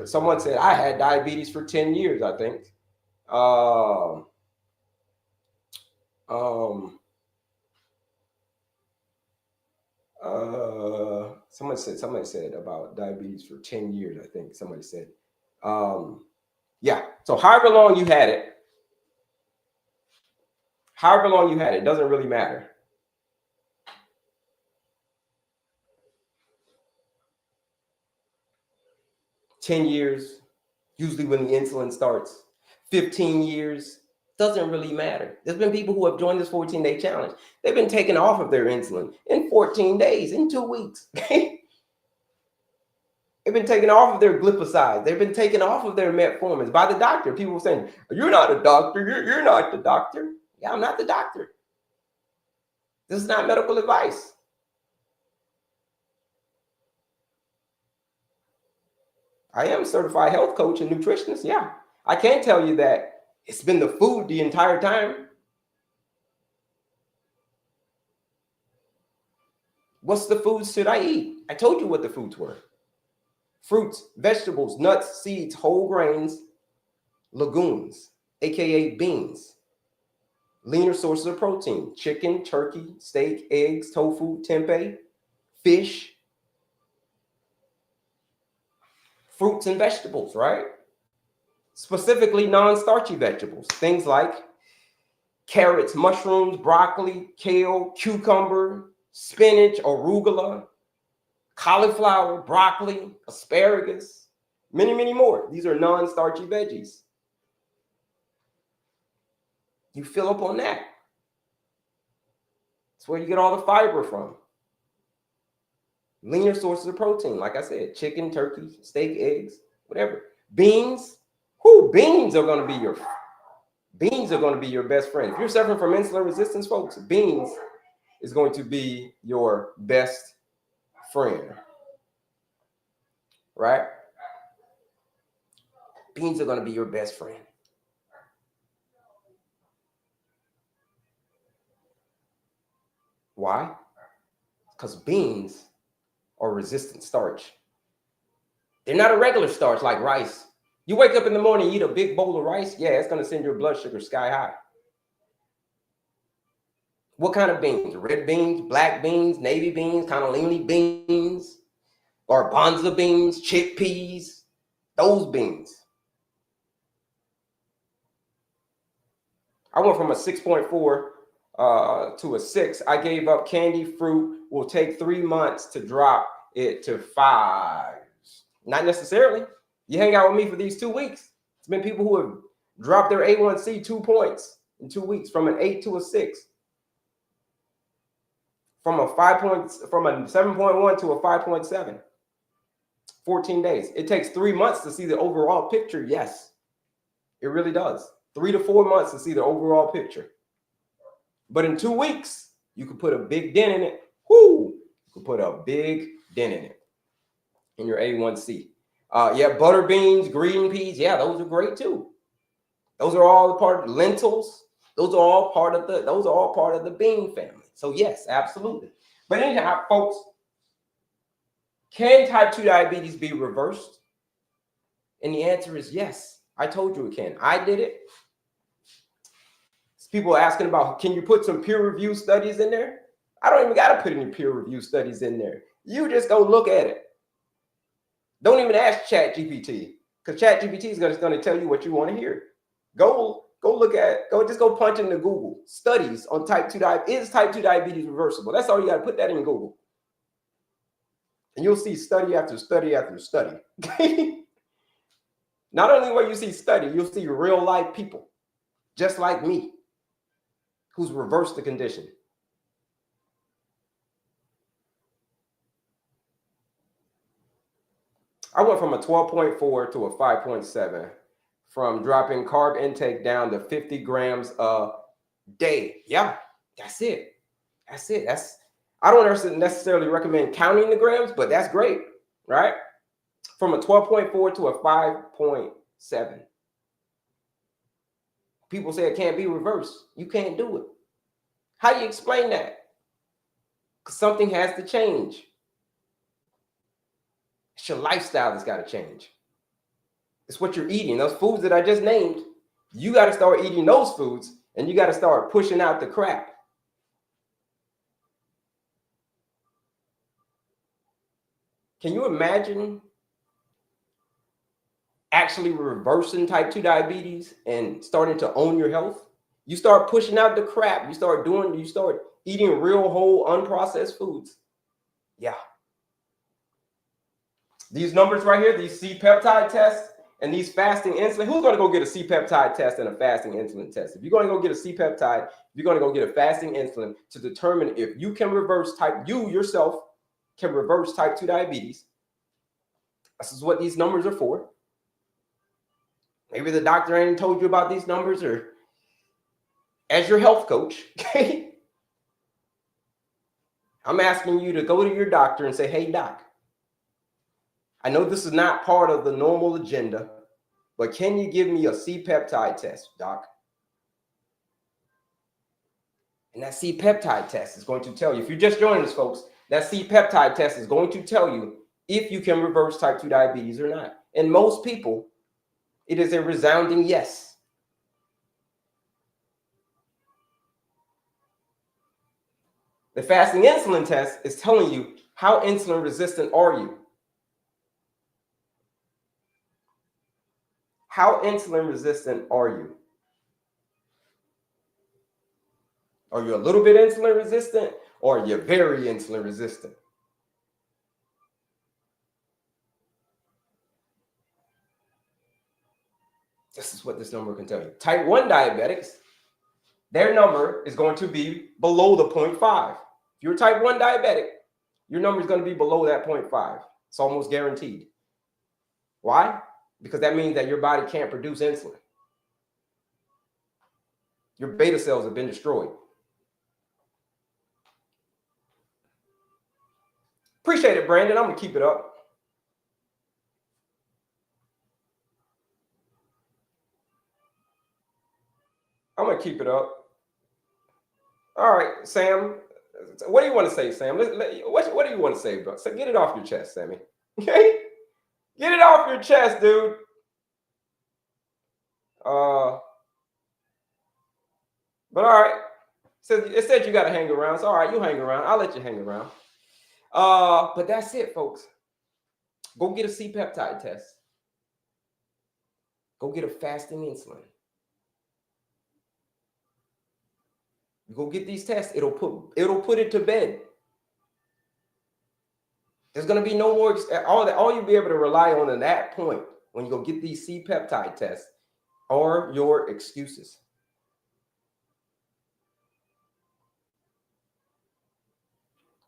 someone said I had diabetes for 10 years, I think. Somebody said about diabetes for 10 years, I think somebody said. Yeah, so however long you had it, doesn't really matter. $10 years, usually when the insulin starts. 15 years, Doesn't really matter. There's been people who have joined this 14-day challenge. They've been taken off of their insulin in 14 days, in 2 weeks. They've been taken off of their glipizide. They've been taken off of their metformins by the doctor. People saying, you're not a doctor. You're not the doctor. Yeah, I'm not the doctor. This is not medical advice. I am a certified health coach and nutritionist. Yeah, I can tell you that it's been the food the entire time. What's the foods should I eat? I told you what the foods were. Fruits, vegetables, nuts, seeds, whole grains, legumes, aka beans, leaner sources of protein, chicken, turkey, steak, eggs, tofu, tempeh, fish, fruits and vegetables, right? Specifically non-starchy vegetables, things like carrots, mushrooms, broccoli, kale, cucumber, spinach, arugula, cauliflower, broccoli, asparagus, many, many more. These are non-starchy veggies. You fill up on that. That's where you get all the fiber from. Leaner sources of protein, like I said, chicken, turkey, steak, eggs, whatever. Beans, beans are going to be your best friend. If you're suffering from insulin resistance, folks, beans is going to be your best friend. Right? Beans are going to be your best friend. Why? Because beans are resistant starch. They're not a regular starch like rice. You wake up in the morning, eat a big bowl of rice, yeah, it's going to send your blood sugar sky high. What kind of beans? Red beans, black beans, navy beans, cannellini beans, garbanzo beans, chickpeas, those beans. I went from a 6.4 to a 6. I gave up candy, fruit. Will take 3 months to drop it to 5. Not necessarily. You hang out with me for these 2 weeks. It's been people who have dropped their A1C 2 points in 2 weeks, from an 8 to a 6. From a 7.1 to a 5.7. 14 days. It takes 3 months to see the overall picture. Yes, it really does. 3 to 4 months to see the overall picture. But in 2 weeks, you can put a big dent in it. You can put a big dent in it, in your A1C. Yeah, butter beans, green peas. Yeah, those are great too. Those are all part of lentils. Those are all part of the bean family. So yes, absolutely. But anyhow, folks, can type 2 diabetes be reversed? And the answer is yes. I told you it can. I did it. People are asking about, can you put some peer-reviewed studies in there? I don't even got to put any peer-reviewed studies in there. You just go look at it. Don't even ask ChatGPT, because ChatGPT is going to tell you what you want to hear. Go punch into Google studies on type 2 diabetes. Is type 2 diabetes reversible? That's all you got to put that in Google. And you'll see study after study after study. Not only will you see study, you'll see real life people just like me who's reversed the condition. I went from a 12.4 to a 5.7, from dropping carb intake down to 50 grams a day. Yeah, that's it. I don't necessarily recommend counting the grams, but that's great, right? From a 12.4 to a 5.7. People say it can't be reversed. You can't do it. How do you explain that? Because something has to change. It's your lifestyle that's got to change. It's what you're eating. Those foods that I just named, you got to start eating those foods, and you got to start pushing out the crap. Can you imagine actually reversing type 2 diabetes and starting to own your health? You start pushing out the crap. You start eating real, whole, unprocessed foods. Yeah. These numbers right here, these C-peptide tests And these fasting insulin, who's going to go get a C-peptide test and a fasting insulin test? If you're going to go get a C-peptide, you're going to go get a fasting insulin to determine if you can reverse you yourself can reverse type 2 diabetes. This is what these numbers are for. Maybe the doctor ain't told you about these numbers, or as your health coach, okay? I'm asking you to go to your doctor and say, hey, doc, I know this is not part of the normal agenda, but can you give me a C-peptide test, doc? And that C-peptide test is going to tell you, if you're just joining us, folks, that C-peptide test is going to tell you if you can reverse type 2 diabetes or not. And most people, it is a resounding yes. The fasting insulin test is telling you how insulin resistant are you? How insulin resistant are you? Are you a little bit insulin resistant, or are you very insulin resistant? This is what this number can tell you. Type 1 diabetics, their number is going to be below the 0.5. If you're type 1 diabetic, your number is going to be below that 0.5. It's almost guaranteed. Why? Because that means that your body can't produce insulin. Your beta cells have been destroyed. Appreciate it, Brandon. I'm going to keep it up. I'm going to keep it up. All right, Sam. What do you want to say, Sam? What do you want to say, bro? So get it off your chest, Sammy. Okay? Get it off your chest, dude. But all right. It said you got to hang around. So all right, you hang around. I'll let you hang around. But that's it, folks. Go get a C-peptide test. Go get a fasting insulin. You go get these tests. It'll put it to bed. There's going to be no more. All you'll be able to rely on at that point when you go get these C-peptide tests are your excuses.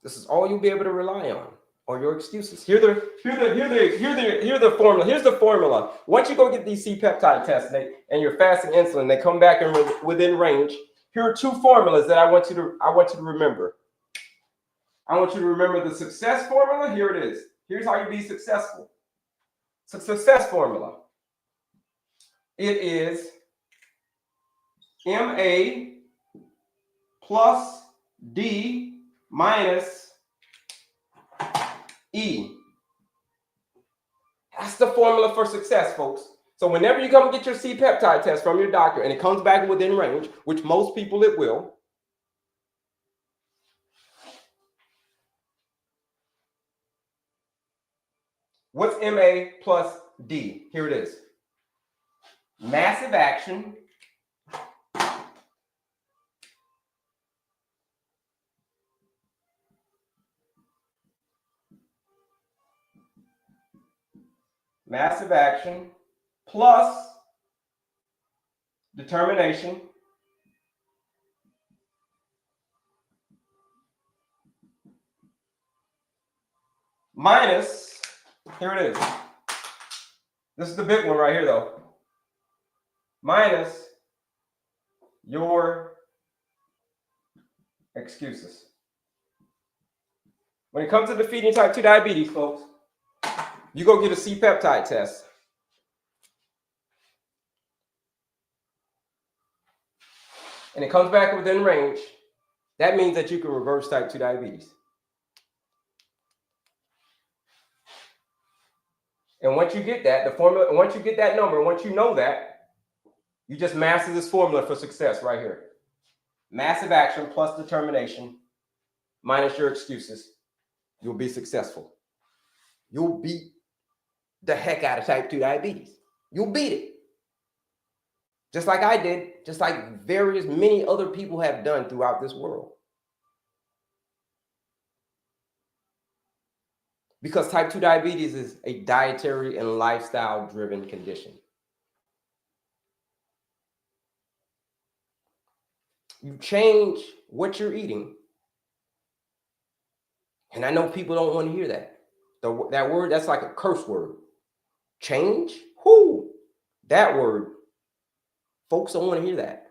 This is all you'll be able to rely on, or your excuses. Here's the formula. Here's the formula. Once you go get these C-peptide tests and your fasting insulin, they come back within range. Here are two formulas that I want you to remember. I want you to remember the success formula. Here it is. Here's how you be successful. It's a success formula. It is MA plus D minus E. That's the formula for success, folks. So whenever you come get your C-peptide test from your doctor and it comes back within range, which most people it will, what's MA plus D? Here it is. Massive action plus determination minus, here it is. This is the big one right here, though. Minus your excuses. When it comes to defeating type 2 diabetes, folks, you go get a C-peptide test. And it comes back within range. That means that you can reverse type 2 diabetes. And once you get that, the formula, once you get that number, once you know that, you just master this formula for success right here. Massive action plus determination minus your excuses. You'll be successful. You'll beat the heck out of type 2 diabetes. You'll beat it. Just like I did, just like many other people have done throughout this world. Because type 2 diabetes is a dietary and lifestyle driven condition. You change what you're eating. And I know people don't want to hear that. That word, that's like a curse word. Change? Whoo! That word. Folks don't want to hear that.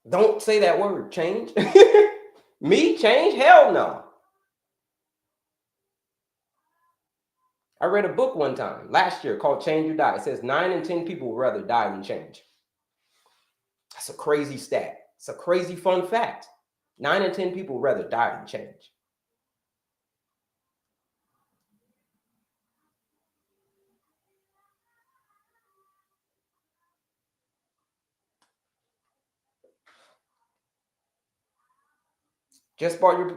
Don't say that word, change. Me, change? Hell no. I read a book one time last year called Change Your Diet. It says 9 in 10 people would rather die than change. That's a crazy stat. It's a crazy fun fact. 9 in 10 people would rather die than change. Just joined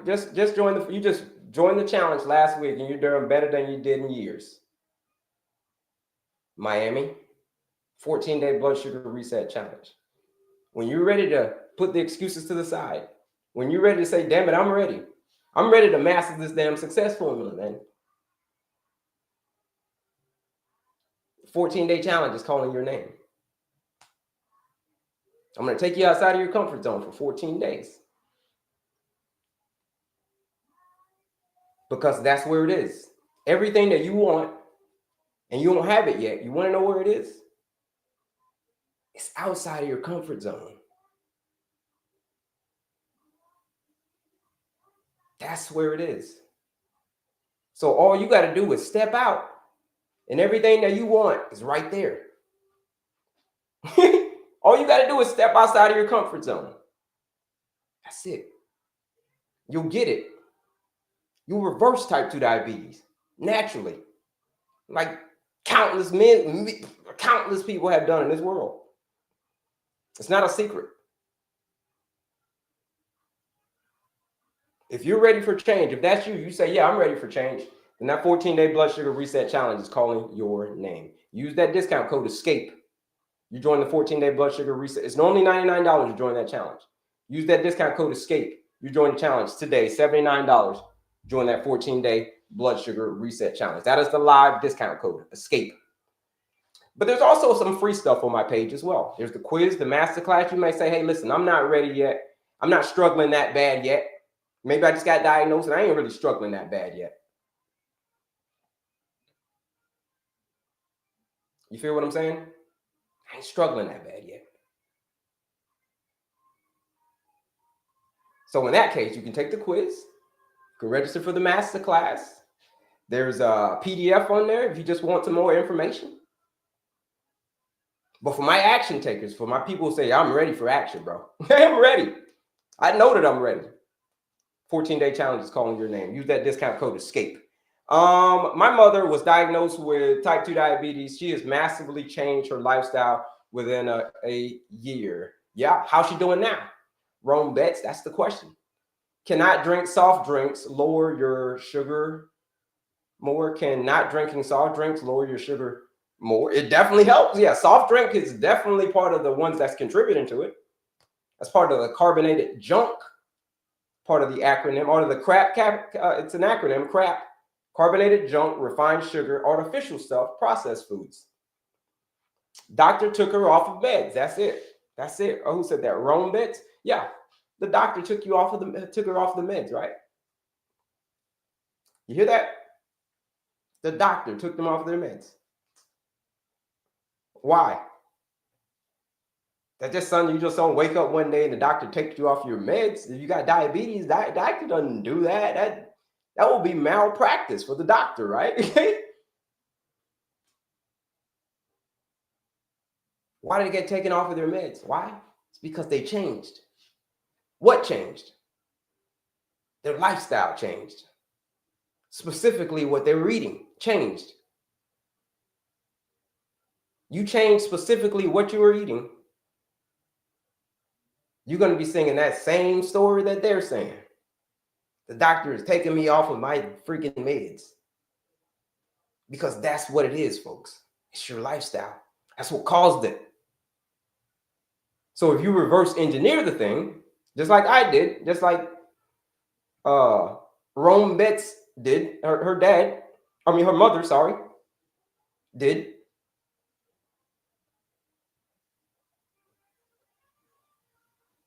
the challenge last week and you're doing better than you did in years. Miami, 14-day blood sugar reset challenge. When you're ready to put the excuses to the side, when you're ready to say, damn it, I'm ready. I'm ready to master this damn success formula, man. 14-day challenge is calling your name. I'm going to take you outside of your comfort zone for 14 days. Because that's where it is. Everything that you want, and you don't have it yet, you want to know where it is? It's outside of your comfort zone. That's where it is. So all you got to do is step out, and everything that you want is right there. All you got to do is step outside of your comfort zone. That's it. You'll get it. You'll reverse type 2 diabetes naturally. Like countless people have done in this world. It's not a secret. If you're ready for change, if that's you, you say, yeah, I'm ready for change, then that 14-day blood sugar reset challenge is calling your name. Use that discount code ESCAPE. You join the 14-day blood sugar reset. It's normally $99 to join that challenge. Use that discount code ESCAPE. You join the challenge today, $79. Join that 14-day blood sugar reset challenge. That is the live discount code, ESCAPE. But there's also some free stuff on my page as well. There's the quiz, the masterclass. You may say, hey, listen, I'm not ready yet. I'm not struggling that bad yet. Maybe I just got diagnosed and I ain't really struggling that bad yet. You feel what I'm saying? I ain't struggling that bad yet. So in that case, you can take the quiz, you can register for the masterclass. There's a PDF on there if you just want some more information. But for my action takers, for my people who say, I'm ready for action, bro. I'm ready. I know that I'm ready. 14-day challenge is calling your name. Use that discount code ESCAPE. My mother was diagnosed with type 2 diabetes. She has massively changed her lifestyle within a year. Yeah, how's she doing now? Rome bets, that's the question. Cannot drink soft drinks lower your sugar more? Can not drinking soft drinks lower your sugar more? It definitely helps. Yeah, soft drink is definitely part of the ones that's contributing to it. That's part of the carbonated junk, part of the acronym, or the CRAP. It's an acronym, CRAP. Carbonated junk, refined sugar, artificial stuff, processed foods. Doctor took her off of meds. That's it. That's it. Oh, who said that? Rome bets? Yeah. The doctor took her off the meds, right? You hear that? The doctor took them off their meds. Why? That just something you just don't wake up one day and the doctor takes you off your meds. If you got diabetes, doctor doesn't do that. That will be malpractice for the doctor, right? Why did they get taken off of their meds? Why? It's because they changed. What changed? Their lifestyle changed. Specifically, what they were eating changed. You change specifically what you were eating, you're going to be singing that same story that they're saying. The doctor is taking me off of my freaking meds. Because that's what it is, folks. It's your lifestyle. That's what caused it. So if you reverse engineer the thing, just like I did, just like Rome Betts did, her mother, sorry, did.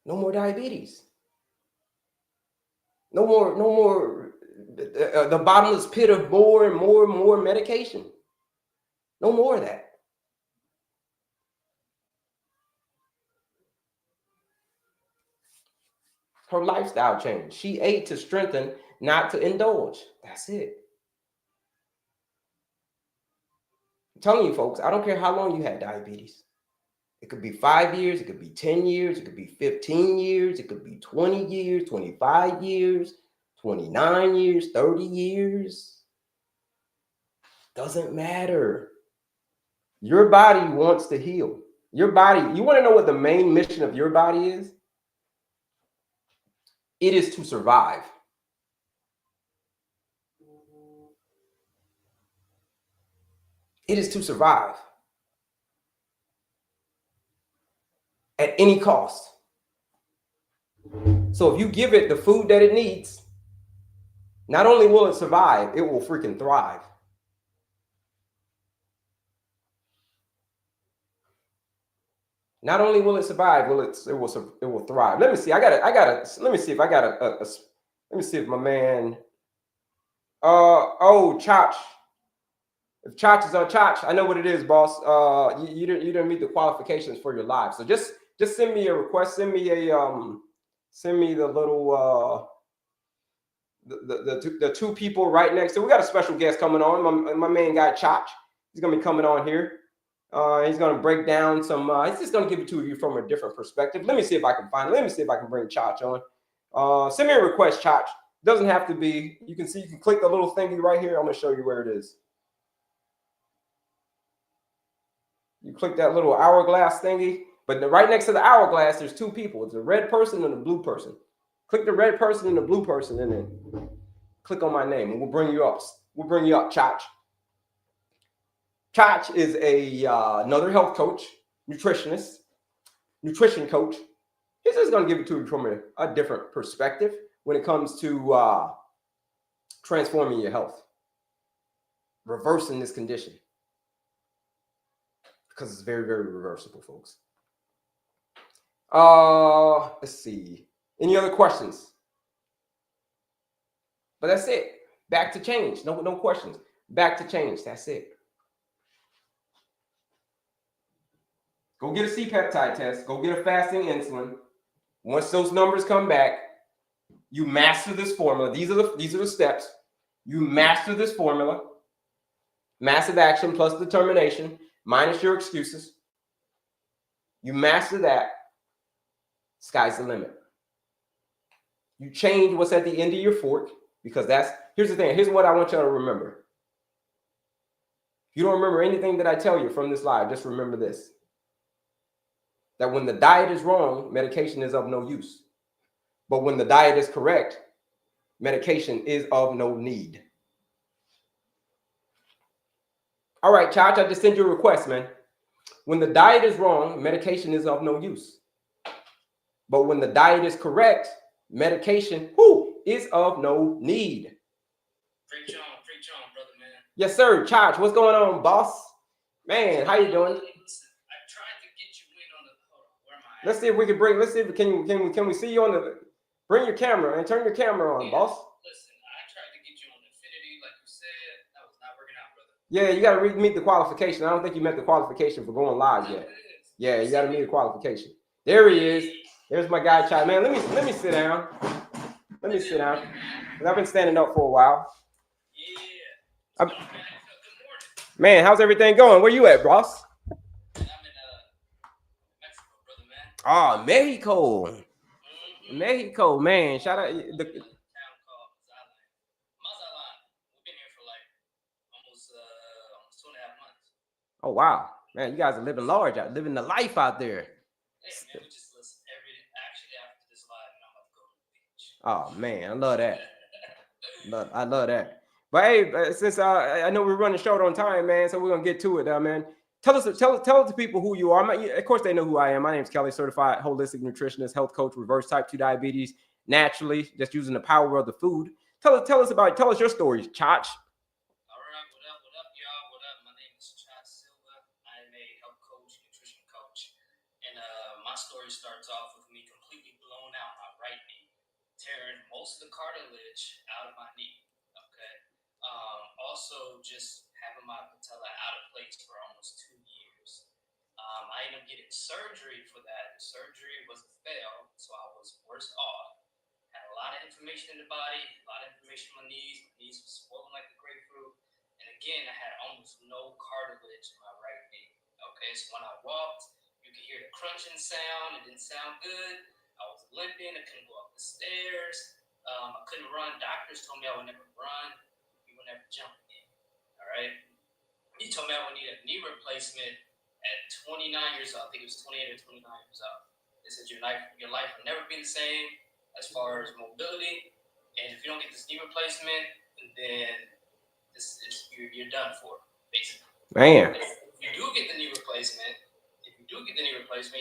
No more diabetes. No more the bottomless pit of more and more medication. No more of that. Her lifestyle changed. She ate to strengthen, not to indulge. That's it. I'm telling you, folks, I don't care how long you had diabetes. It could be 5 years, it could be 10 years, it could be 15 years, it could be 20 years, 25 years, 29 years, 30 years. Doesn't matter. Your body wants to heal. Your body, you want to know what the main mission of your body is? It is to survive. It is to survive at any cost. So if you give it the food that it needs, not only will it survive, it will freaking thrive. Not only will it survive, it will thrive. Let me see. Let me see if I got let me see if my man. Chach. If Chach is on Chach, I know what it is, boss. You didn't meet the qualifications for your live. So just send me a request. Send me the little the two people right next to. We got a special guest coming on. My main guy Chach. He's gonna be coming on here. He's going to break down some, he's just going to give it to you from a different perspective. Let me see if I can find it. Let me see if I can bring Chach on. Send me a request, Chach. Doesn't have to be. You can click the little thingy right here. I'm going to show you where it is. You click that little hourglass thingy, but right next to the hourglass, there's two people. It's a red person and a blue person. Click the red person and the blue person, and then click on my name, and we'll bring you up. We'll bring you up, Chach. Chach is another health coach, nutritionist, nutrition coach. He's just going to give it to you from a different perspective when it comes to transforming your health, reversing this condition, because it's very, very reversible, folks. Let's see. Any other questions? But that's it. Back to change. No questions. Back to change. That's it. Go get a C-peptide test. Go get a fasting insulin. Once those numbers come back, you master this formula. These are the steps. You master this formula. Massive action plus determination minus your excuses. You master that. Sky's the limit. You change what's at the end of your fork, because here's the thing. Here's what I want y'all to remember. If you don't remember anything that I tell you from this live, just remember this. That when the diet is wrong, medication is of no use. But when the diet is correct, medication is of no need. All right, Chach, I just sent you a request, man. When the diet is wrong, medication is of no use. But when the diet is correct, medication is of no need. Preach on, brother, man. Yes, sir. Chach, what's going on, boss? Man, how you doing? Let's see if we can bring. Let's see if can we see you on the. Bring your camera and turn your camera on, boss. Listen, I tried to get you on Infinity, like you said. That was not working out, brother. Yeah, you got to meet the qualification. I don't think you met the qualification for going live yet. Yeah, you got to meet the qualification. There he is. There's my guy, Chai. Man, let me sit down. Let me sit down. I've been standing up for a while. Yeah. Good morning. Man, how's everything going? Where you at, boss? Oh, Mexico. Mm-hmm. Mexico, man. Shout out. Town called Mazatlan. We've been here for like almost 2.5 months. Oh, wow. Man, you guys are living large out, living the life out there. Hey, man, we just listen actually after this live, I'm about to go to the beach. Oh, man, I love that. I love that. But hey, since I know we're running short on time, man, so we're going to get to it, man. Tell the people who you are. Of course, they know who I am. My name is Kelley, Certified Holistic Nutritionist, Health Coach, reverse type 2 diabetes, naturally, just using the power of the food. Tell us your story, Chach. All right, what up, y'all? What up? My name is Chad Silva. I'm a health coach, nutrition coach, and my story starts off with me completely blowing out my right knee, tearing most of the cartilage out of my knee. Okay. Also, just having my patella out of place for almost 2 years. I ended up getting surgery for that. The surgery was a fail, so I was worse off. Had a lot of inflammation in the body, a lot of inflammation in my knees. My knees were swollen like a grapefruit. And again, I had almost no cartilage in my right knee. Okay, so when I walked, you could hear the crunching sound. It didn't sound good. I was limping. I couldn't go up the stairs. I couldn't run. Doctors told me I would never run. You would never jump again. All right. He told me I would need a knee replacement at 29 years old. I think it was 28 or 29 years old. They said your life will never be the same as far as mobility, and if you don't get this knee replacement, then you're done for, basically. Man. If you do get the knee replacement, you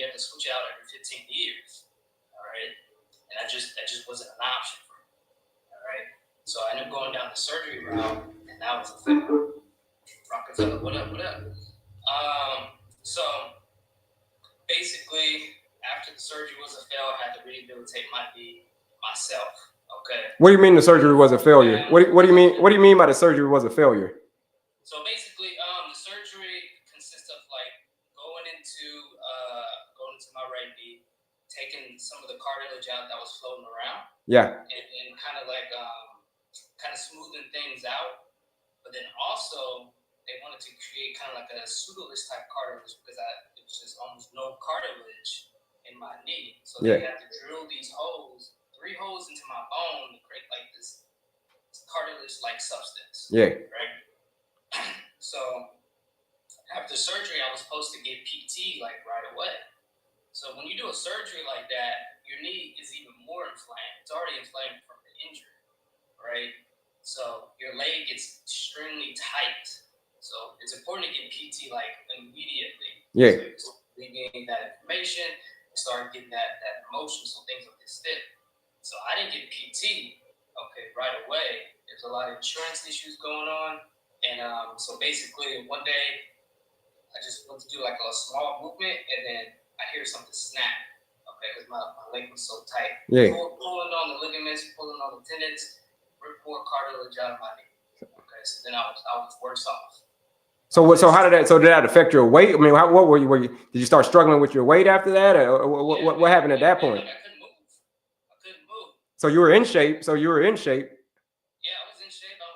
have to switch out every 15 years. All right, and that just wasn't an option for me. All right, so I ended up going down the surgery route, and that was a fail. Rockefeller, what up? So basically, after the surgery was a fail, I had to rehabilitate my knee myself. Okay. What do you mean the surgery was a failure? What do you mean? What do you mean by the surgery was a failure? So basically, the surgery consists of like going into my right knee, taking some of the cartilage out that was floating around. Yeah. And kind of like kind of smoothing things out, but then also they wanted to create kind of like a pseudoless type cartilage because it was just almost no cartilage in my knee. So they had to drill these holes, 3 holes into my bone to create like this cartilage-like substance. Yeah. Right? So after surgery, I was supposed to get PT like right away. So when you do a surgery like that, your knee is even more inflamed. It's already inflamed from the injury, right? So your leg gets extremely tight. So it's important to get PT like immediately. Yeah. So alleviating that inflammation, start getting that motion so things will get stiff. So I didn't get PT right away. There's a lot of insurance issues going on. And so basically one day I just went to do like a small movement and then I hear something snap. Because my leg was so tight. Yeah. Pulling on the ligaments, pulling on the tendons, rip more cartilage out of my knee. Okay, so then I was worse off. So how did that affect your weight? I mean, what were you? Did you start struggling with your weight after that, or what happened at that point? I couldn't move. So you were in shape. Yeah, I was in shape. I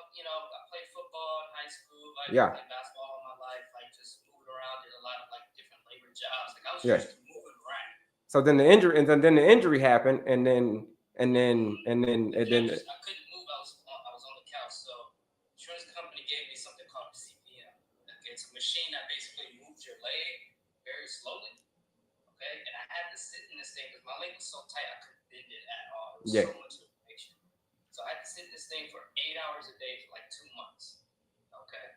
played football in high school. I played basketball all my life. Like just moving around, did a lot of like different labor jobs. Like I was just moving around. So then the injury happened, and then I couldn't move. I was on the couch. So insurance company gave me something called CPM. Okay, it's a machine that basically moves your leg very slowly. Okay, and I had to sit in this thing because my leg was so tight I couldn't bend it at all. It was so much inflammation. So I had to sit in this thing for 8 hours a day for like 2 months. Okay,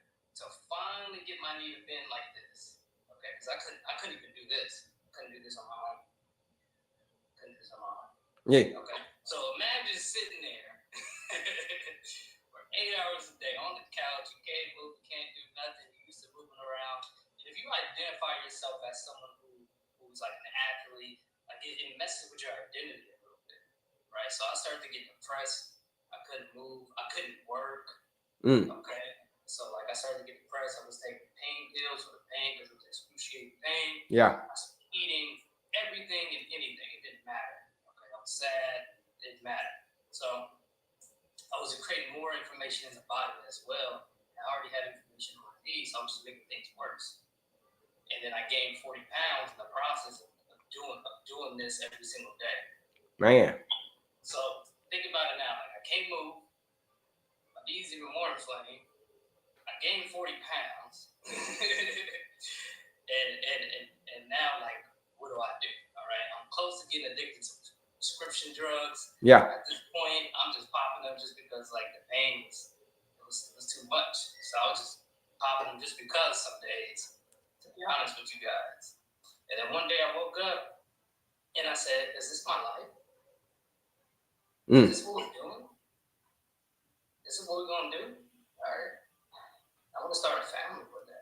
to finally get my knee to bend like this. Okay, because I couldn't even do this. I couldn't do this on my own. Yeah. Okay. So imagine sitting there for 8 hours a day on the couch. You can't move, you can't do nothing. You're used to moving around. And if you identify yourself as someone who's like an athlete, like it messes with your identity a little bit, right? So I started to get depressed. I couldn't move. I couldn't work. Okay. So like I started to get depressed. I was taking pain pills for the pain because it was excruciating pain. Yeah. I was eating everything and anything. It didn't matter. Okay. I was sad. It didn't matter. So I was creating more inflammation in the body as well. I already had inflammation on my knees, so I was just making things worse. And then I gained 40 pounds in the process of doing this every single day. Man. So think about it now. Like I can't move. My knees even more inflamed. I gained 40 pounds. and now like what do I do? All right. I'm close to getting addicted to prescription drugs. Yeah. At this point, I'm just popping them just because like the pain was too much. So I was just popping them just because some days to be honest with you guys. And then one day I woke up and I said, is this my life? Is this what we're doing? This is what we're gonna do? All right. I'm gonna start a family with that.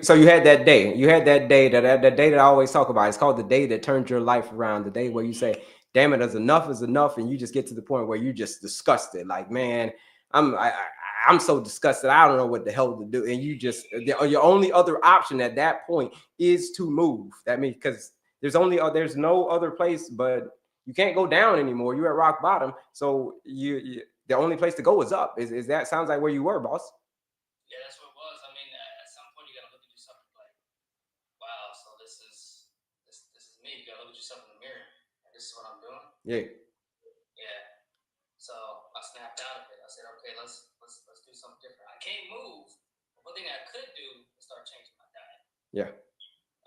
So you had that day. You had that day that day that I always talk about. It's called the day that turns your life around. The day where you say, "Damn it, enough is enough," and you just get to the point where you just disgusted. Like, man, I'm so disgusted. I don't know what the hell to do. And you just your only other option at that point is to move. That means because there's no other place, but you can't go down anymore. You're at rock bottom. So you the only place to go is up. Is that sounds like where you were, boss? Yeah, that's what it was. I mean, at some point you gotta look at yourself and be like, wow, so this is me. You gotta look at yourself in the mirror. And this is what I'm doing. Yeah. Yeah. So I snapped out of it. I said, okay, let's do something different. I can't move. One thing I could do is start changing my diet. Yeah.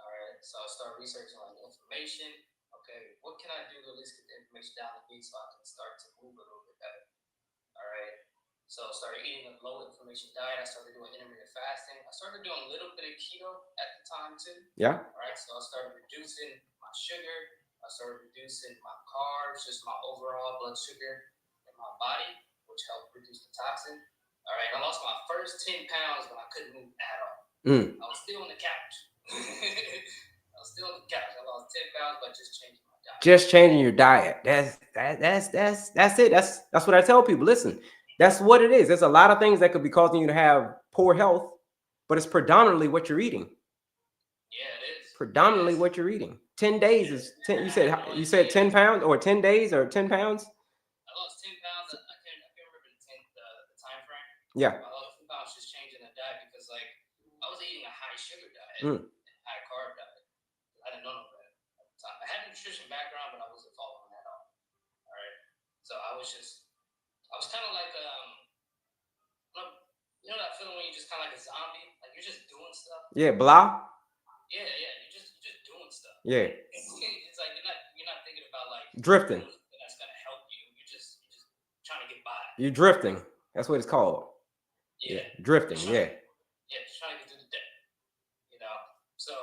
All right. So I started researching on the information. Okay, what can I do to at least get the information down to me so I can start to move a little bit better? All right. So I started eating a low inflammation diet. I started doing intermittent fasting. I started doing a little bit of keto at the time too. Yeah. All right. So I started reducing my sugar. I started reducing my carbs, just my overall blood sugar in my body, which helped reduce the toxin. All right. I lost my first 10 pounds when I couldn't move at all. I was still on the couch. I was still on the couch. I lost 10 pounds by just changing my diet. Just changing your diet. That's it. That's what I tell people. Listen, that's what it is. There's a lot of things that could be causing you to have poor health, but it's predominantly what you're eating. Yeah, it is. Predominantly what you're eating. 10 days is 10. You said 10 pounds or 10 days or 10 pounds? I lost 10 pounds. I can't remember the time frame. Yeah. I lost 10 pounds just changing the diet because like I was eating a high sugar diet and high carb diet. I didn't know no better at the time. I had a nutrition background, but I wasn't following that all. All right. So I was kind of like you know that feeling when you're just kind of like a zombie, like you're just doing stuff. Yeah, blah. Yeah, you're just doing stuff. Yeah. It's like you're not thinking about like drifting. That's gonna help you. You're just trying to get by. You're drifting. That's what it's called. Yeah. Drifting. Yeah. Yeah, just trying to get through the day. You know. So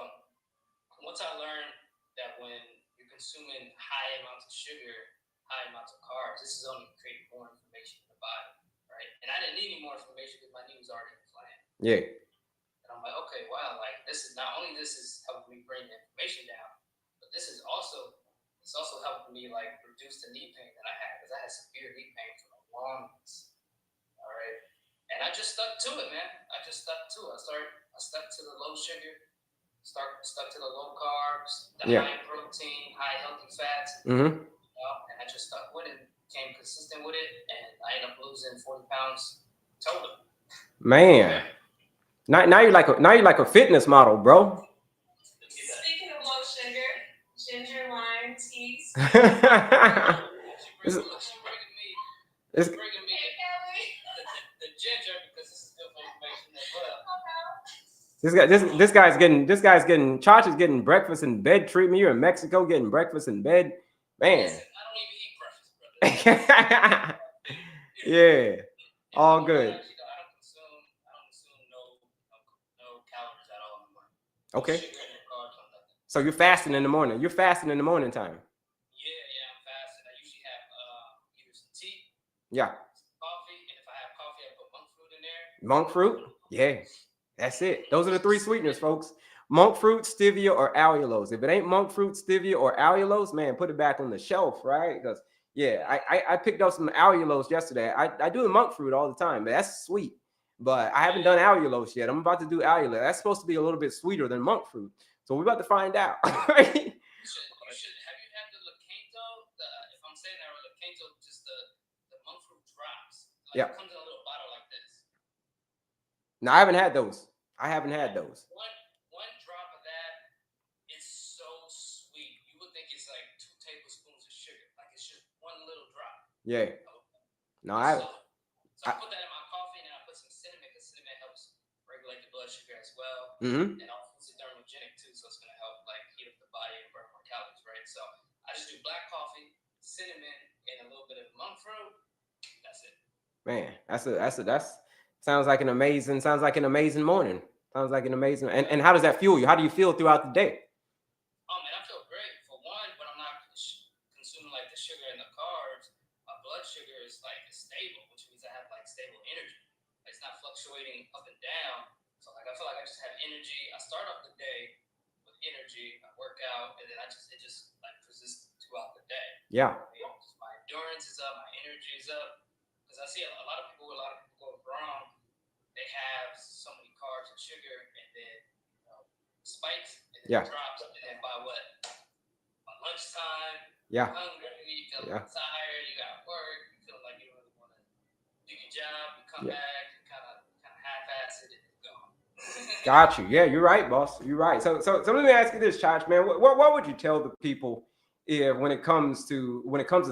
once I learned that when you're consuming high amounts of sugar, high amounts of carbs, this is only creating more inflammation in the body, right? And I didn't need any more inflammation because my knee was already inflamed. Yeah. And I'm like, okay, wow, like this is not only this is helping me bring the inflammation down, but this is also helping me like reduce the knee pain that I had because I had severe knee pain for the longest. All right. And I just stuck to it, man. I just stuck to it. I stuck to the low sugar, stuck to the low carbs, the high protein, high healthy fats. Mm-hmm. And I just stuck with it, became consistent with it, and I ended up losing 40 pounds total. Man. Now you're like a fitness model, bro. Speaking of low sugar, ginger, lime, teas. She's bringing me the ginger because this is good for information as well. This guy's getting Chach is getting breakfast in bed treatment. You're in Mexico getting breakfast in bed. Man. Listen, I don't even eat breakfast, brother. Yeah. All good. I don't consume no calories at all in the morning. Okay. Sugar and carbs or nothing. So you're fasting in the morning. You're fasting in the morning time. Yeah, I'm fasting. I usually have either some tea. Yeah. Coffee, and if I have coffee, I put monk fruit in there. Monk fruit? Yeah. That's it. Those are the three sweeteners, folks. Monk fruit, stevia, or allulose. If it ain't monk fruit, stevia, or allulose, man, put it back on the shelf, right? Because I picked up some allulose yesterday. I do the monk fruit all the time, but that's sweet. But I haven't done allulose yet. I'm about to do allulose. That's supposed to be a little bit sweeter than monk fruit. So we're about to find out. You should. Have you had the Lakanto? If I'm saying that, Lakanto, just the monk fruit drops. Like it comes in a little bottle like this. No, I haven't had those. One drop of that is so sweet. You would think it's like 2 tablespoons of sugar. Like it's just one little drop. Yeah. No, I haven't. So I put that in my coffee and then I put some cinnamon because cinnamon helps regulate the blood sugar as well. Mm-hmm. And also it's thermogenic too, so it's gonna help like heat up the body and burn more calories, right? So I just do black coffee, cinnamon, and a little bit of monk fruit. That's it. Man, that's sounds like an amazing morning. Sounds like an amazing. And how does that fuel you? How do you feel throughout the day? Oh man, I feel great. For one, when I'm not consuming like the sugar and the carbs, my blood sugar is like stable, which means I have like stable energy. Like, it's not fluctuating up and down. So like I feel like I just have energy. I start off the day with energy. I work out, and then it just like persists throughout the day. Yeah. My endurance is up. My energy is up. Because I see a lot of people go wrong. They have so many carbs and sugar, and then spikes, and then drops, and then by what? By lunchtime, you're hungry, you feel tired, you got work, you feel like you don't really want to do your job, you come back, you kind of half-ass it, and it's gone. Got you. Yeah, you're right, boss. You're right. So let me ask you this, Chach, man. What would you tell the people when it comes to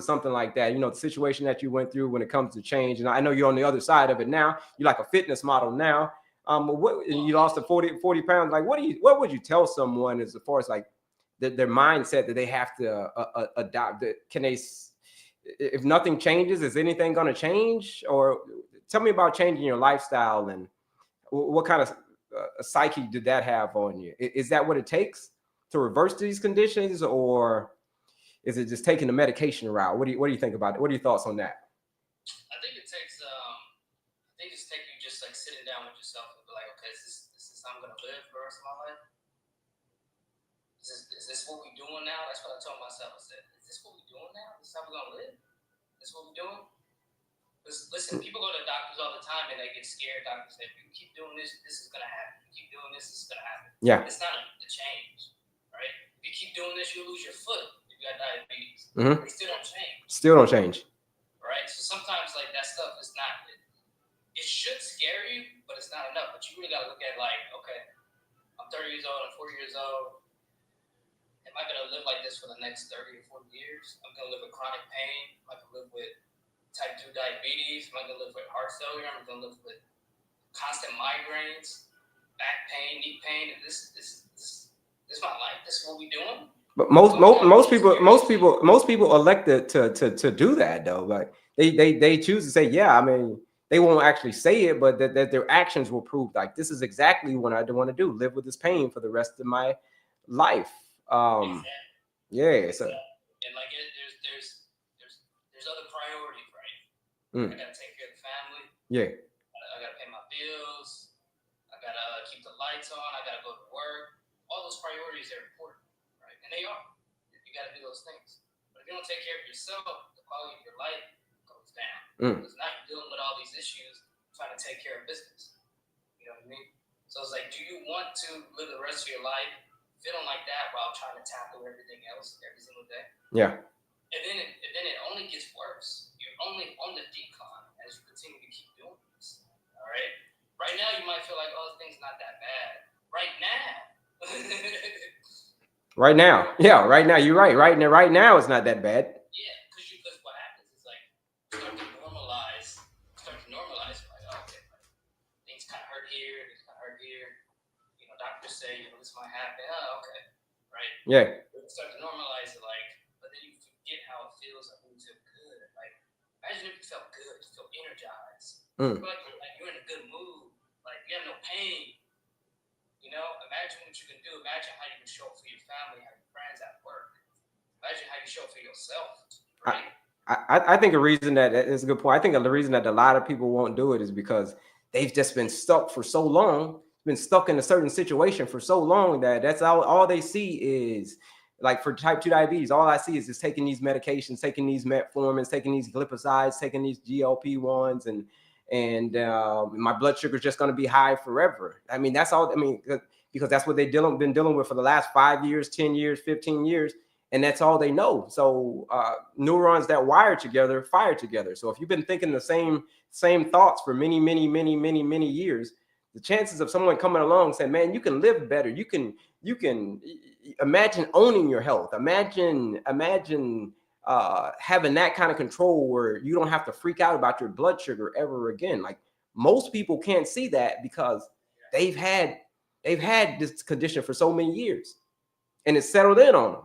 something like that? You know, the situation that you went through when it comes to change. And I know you're on the other side of it now. You're like a fitness model now. You lost 40 pounds. Like, what would you tell someone as far as like their mindset that they have to adopt? Can they, if nothing changes, is anything going to change? Or tell me about changing your lifestyle and what kind of psyche did that have on you? Is that what it takes to reverse these conditions, or is it just taking the medication route? What do you think about it? What are your thoughts on that? I think it takes you just like sitting down with yourself and be like, okay, is this how I'm gonna live for the rest of my life? Is this what we doing now? That's what I told myself. I said, is this what we doing now? This is how we're gonna live? This is what we're doing? Listen, people go to doctors all the time and they get scared. Doctors say, if you keep doing this, this is gonna happen. If you keep doing this, this is gonna happen. Yeah. It's not the change, right? If you keep doing this, you'll lose your foot if you got diabetes. Mm-hmm. They still don't change. Still don't change. Right? So sometimes like that stuff is not, it should scare you, but it's not enough. But you really gotta look at like, okay, I'm 30 years old, I'm 40 years old. Am I gonna live like this for the next 30 or 40 years? I'm gonna live with chronic pain. I'm gonna live with type 2 diabetes. I'm gonna live with heart failure. I'm gonna live with constant migraines, back pain, knee pain. And this is my life. This is what we doing. But most people elect to do that though. Like they choose to say, yeah. I mean, they won't actually say it, but that their actions will prove like this is exactly what I want to do. Live with this pain for the rest of my life. Exactly. Yeah. So. And like there's other priorities, right? I gotta take care of the family. Yeah. I gotta pay my bills. I gotta keep the lights on. I gotta go to work. All those priorities are important, right? And they are. You gotta do those things. But if you don't take care of yourself, the quality of your life goes down. Because now you're dealing with all these issues, trying to take care of business. You know what I mean? So it's like, do you want to live the rest of your life feeling like that while trying to tackle everything else every single day? Yeah. And then it only gets worse. You're only on the decline as you continue to keep doing this. All right. Right now, you might feel like, oh, this thing's not that bad. Right now. Right now. Yeah. Right now. You're right. Right now, it's not that bad. Yeah, because what happens is like start to normalize. Like, oh, okay, like, things kind of hurt here. Things kind of hurt here. You know, doctors say, this might happen. Oh, okay. Right. Yeah. Start to normalize it, like, but then you forget how it feels like when you feel good. Like, imagine if you felt good, you feel energized. You feel like you're in a good mood. Like, you have no pain. You know, imagine what you can do. Imagine how you can show up for your family, how your friends at work. Imagine how you show up for yourself. Right? I think a reason that is a good point. I think the reason that a lot of people won't do it is because they've just been stuck for so long, been stuck in a certain situation for so long that that's all they see is like for type 2 diabetes. All I see is just taking these medications, taking these metformins, taking these glipizide, taking these GLP-1s, and my blood sugar is just going to be high forever. I mean, that's all. I mean, because that's what they've been dealing with for the last 5 years, 10 years, 15 years. And that's all they know. So neurons that wire together, fire together. So if you've been thinking the same thoughts for many years, the chances of someone coming along saying, man, you can live better. You can imagine owning your health. Imagine having that kind of control where you don't have to freak out about your blood sugar ever again. Like most people can't see that because they've had this condition for so many years and it's settled in on them.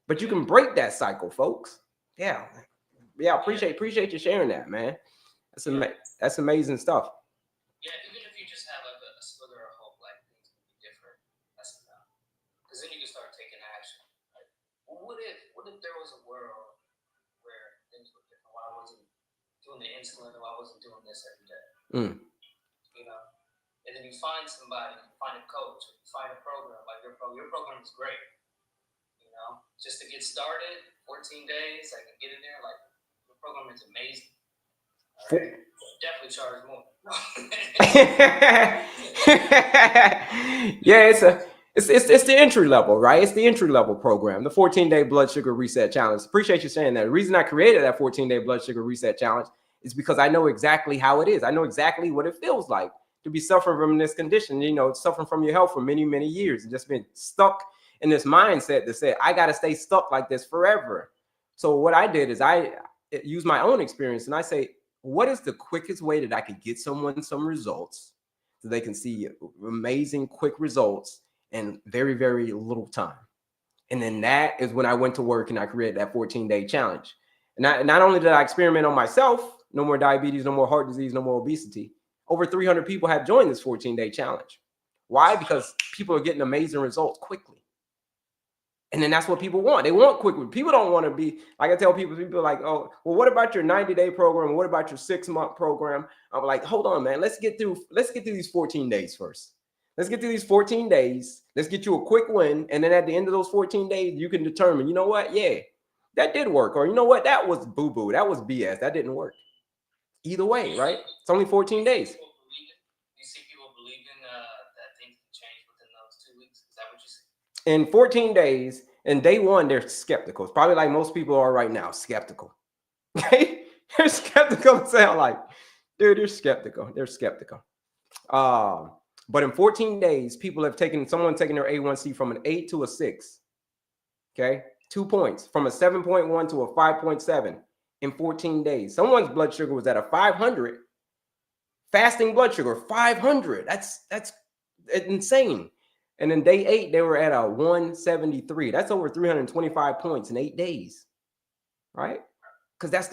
But you can break that cycle, folks. Yeah. Appreciate you sharing that, man. That's amazing stuff. Yeah, even if you just have like a slither of hope, like doing the insulin or I wasn't doing this every day. You know, and then you find somebody, you find a coach, you find a program like your program is great. You know, just to get started, 14 days, I can get in there. Like your program is amazing. Right. Definitely charge more. Yeah, it's the entry level, right? It's the entry level program, the 14-day blood sugar reset challenge. Appreciate you saying that. The reason I created that 14-day blood sugar reset challenge is because I know exactly how it is. I know exactly what it feels like to be suffering from this condition, you know, suffering from your health for many, many years and just been stuck in this mindset that said, I got to stay stuck like this forever. So what I did is I use my own experience and I say, what is the quickest way that I could get someone some results so they can see amazing quick results in very, very little time? And then that is when I went to work and I created that 14-day challenge. And not only did I experiment on myself, no more diabetes, no more heart disease, no more obesity, over 300 people have joined this 14-day challenge. Why? Because people are getting amazing results quickly. And then that's what people want. They want quick. People don't want to be, like I tell people are like, oh, well, what about your 90-day program? What about your 6-month program? I'm like, hold on, man. Let's get through these 14 days first. Let's get through these 14 days. Let's get you a quick win. And then at the end of those 14 days, you can determine, you know what? Yeah, that did work. Or you know what? That was boo-boo. That was BS. That didn't work. Either way, right? It's only 14 days. You see people believing that things can change within those 2 weeks? Is that what you see? In 14 days, and day one, they're skeptical. It's probably like most people are right now, skeptical. Okay? They're skeptical. Sound like, dude, they're skeptical. They're skeptical. But in 14 days, people have someone taken their A1C from an 8 to a 6. Okay? 2 points from a 7.1 to a 5.7 in 14 days. Someone's blood sugar was at a 500. Fasting blood sugar, 500. That's insane. And then day 8, they were at a 173. That's over 325 points in 8 days, right? Because that's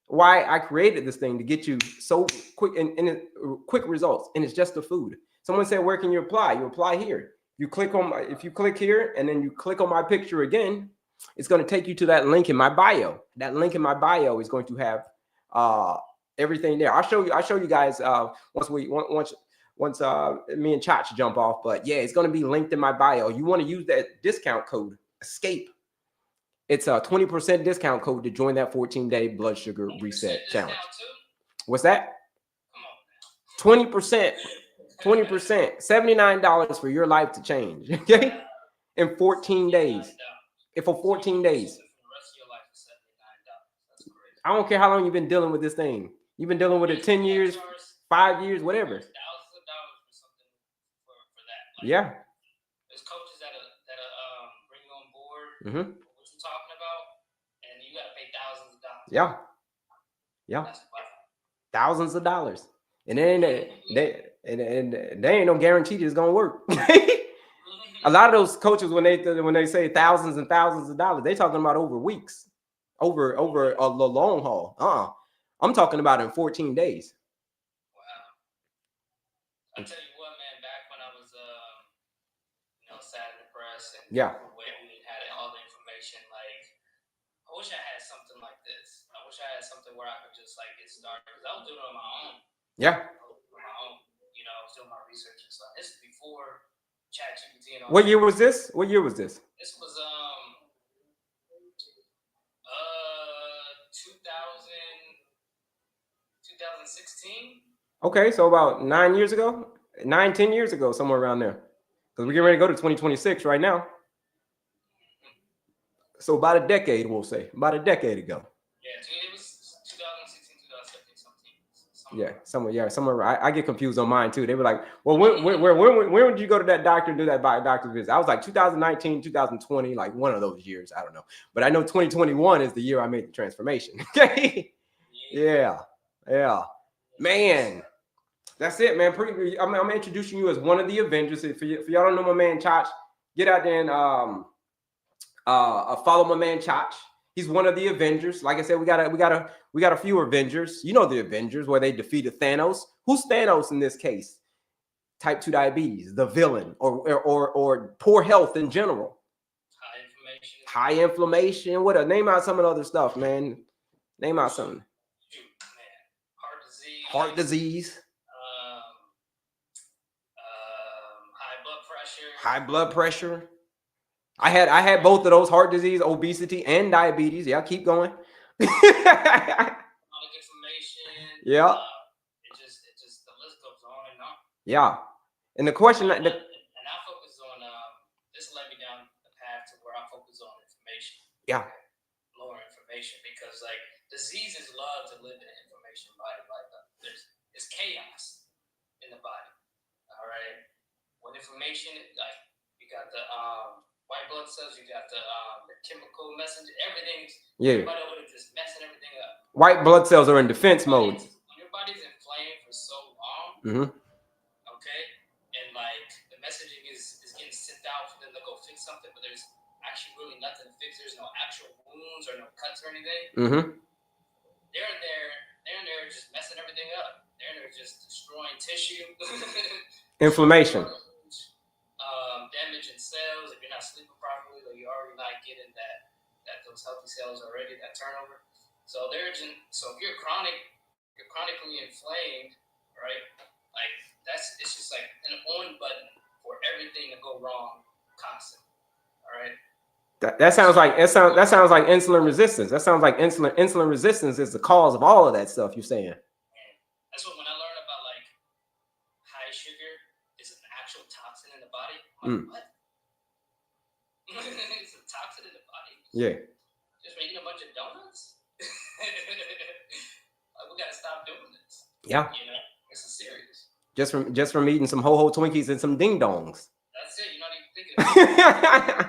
why I created this thing, to get you so quick and quick results. And it's just the food. Someone said, where can you apply? You apply here. If you click here and then you click on my picture again, it's going to take you to that link in my bio. That link in my bio is going to have everything there. I'll show you guys once me and Chach jump off. But yeah, it's going to be linked in my bio. You want to use that discount code ESCAPE. It's a 20% discount code to join that 14-day blood sugar reset challenge. What's that? 20%, $79 for your life to change. Okay, in 14 days. If for 14 days. I don't care how long you've been dealing with this thing. You've been dealing with it 10 years, 5 years, whatever. Yeah. There's coaches that bring you on board, Mm-hmm. what you're talking about, and you got to pay thousands of dollars. Yeah. Yeah. Thousands of dollars. And then they ain't no guarantee that it's gonna work. A lot of those coaches, when they say thousands and thousands of dollars, they talking about over weeks, over a long haul. I'm talking about in 14 days. Wow. I tell you what, man, back when I was sad and depressed and we had all the information, like I wish I had something like this. I wish I had something where I could just like get started, because I was doing it on my own. Yeah. I was doing my research and stuff. This is before ChatGPT and all. What year was this? This was 2016. Okay, so about 9 years ago, 10 years ago, somewhere around there. Because we're getting ready to go to 2026 right now. So about a decade, we'll say. About a decade ago. Yeah, it was 2016, 2017, something. Yeah, somewhere. I get confused on mine too. They were like, well, when would you go to that doctor and do that doctor's visit? I was like 2019, 2020, like one of those years. I don't know. But I know 2021 is the year I made the transformation. Okay. Yeah. Man. That's it, man. I'm introducing you as one of the Avengers. If y'all don't know my man Chach, get out there and follow my man Chach. He's one of the Avengers. Like I said, we got a few Avengers. You know the Avengers, where they defeated Thanos. Who's Thanos in this case? Type 2 diabetes, the villain, or poor health in general. High inflammation. Name out some of the other stuff, man. Name out something. Shoot, man. Heart disease. Heart disease. High blood pressure. High blood pressure. I had both of those: heart disease, obesity, and diabetes. Yeah, keep going. Chronic inflammation. Yeah. It just the list goes on and on. Yeah. And the question and I focus on this led me down the path to where I focus on information. Yeah. Lower information, because like diseases love to live in an information body. Like there's chaos in the body. All right. When information, like you got the white blood cells, you got the chemical messenger, everything's everybody over there just messing everything up. White blood cells are in defense mode. When your body's inflamed for so long, okay, and like the messaging is getting sent out for them to go fix something, but there's actually really nothing to fix. There's no actual wounds or no cuts or anything. They're in there just messing everything up. They're in there just destroying tissue. Inflammation. Damaging cells. If you're not sleeping properly, like you're already not getting that those healthy cells already, that turnover. So if you're chronically inflamed, right? Like it's just like an on button for everything to go wrong constantly. All right. That sounds like insulin resistance. That sounds like insulin resistance is the cause of all of that stuff you're saying. That's when I learned about like high sugar is an actual toxin in the body. I'm like, what? It's a toxin in the body. Yeah. Just making a bunch of donuts. Like, we gotta stop doing this. Yeah. You know, this is serious. Just from eating some ho-ho Twinkies and some ding dongs. That's it. You're not even thinking about it.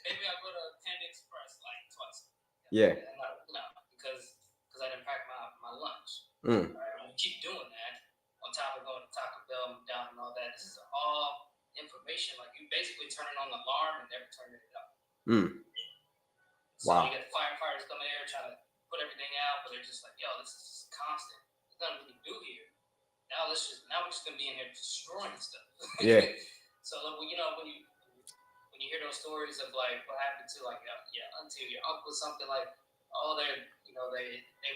Maybe I go to Panda Express like twice. Yeah. Because I didn't pack my lunch. Right, when you keep doing that, on top of going to Taco Bell, McDonald's, and all that, this is all information. Like you basically turning on the alarm and never turning it up. So wow. you get the firefighters coming here trying to put everything out, but they're just like, yo, this is just constant. There's nothing we can do here. Now we're just gonna be in here destroying stuff. Yeah. So when you hear those stories of like what happened to like until your uncle something like, oh, they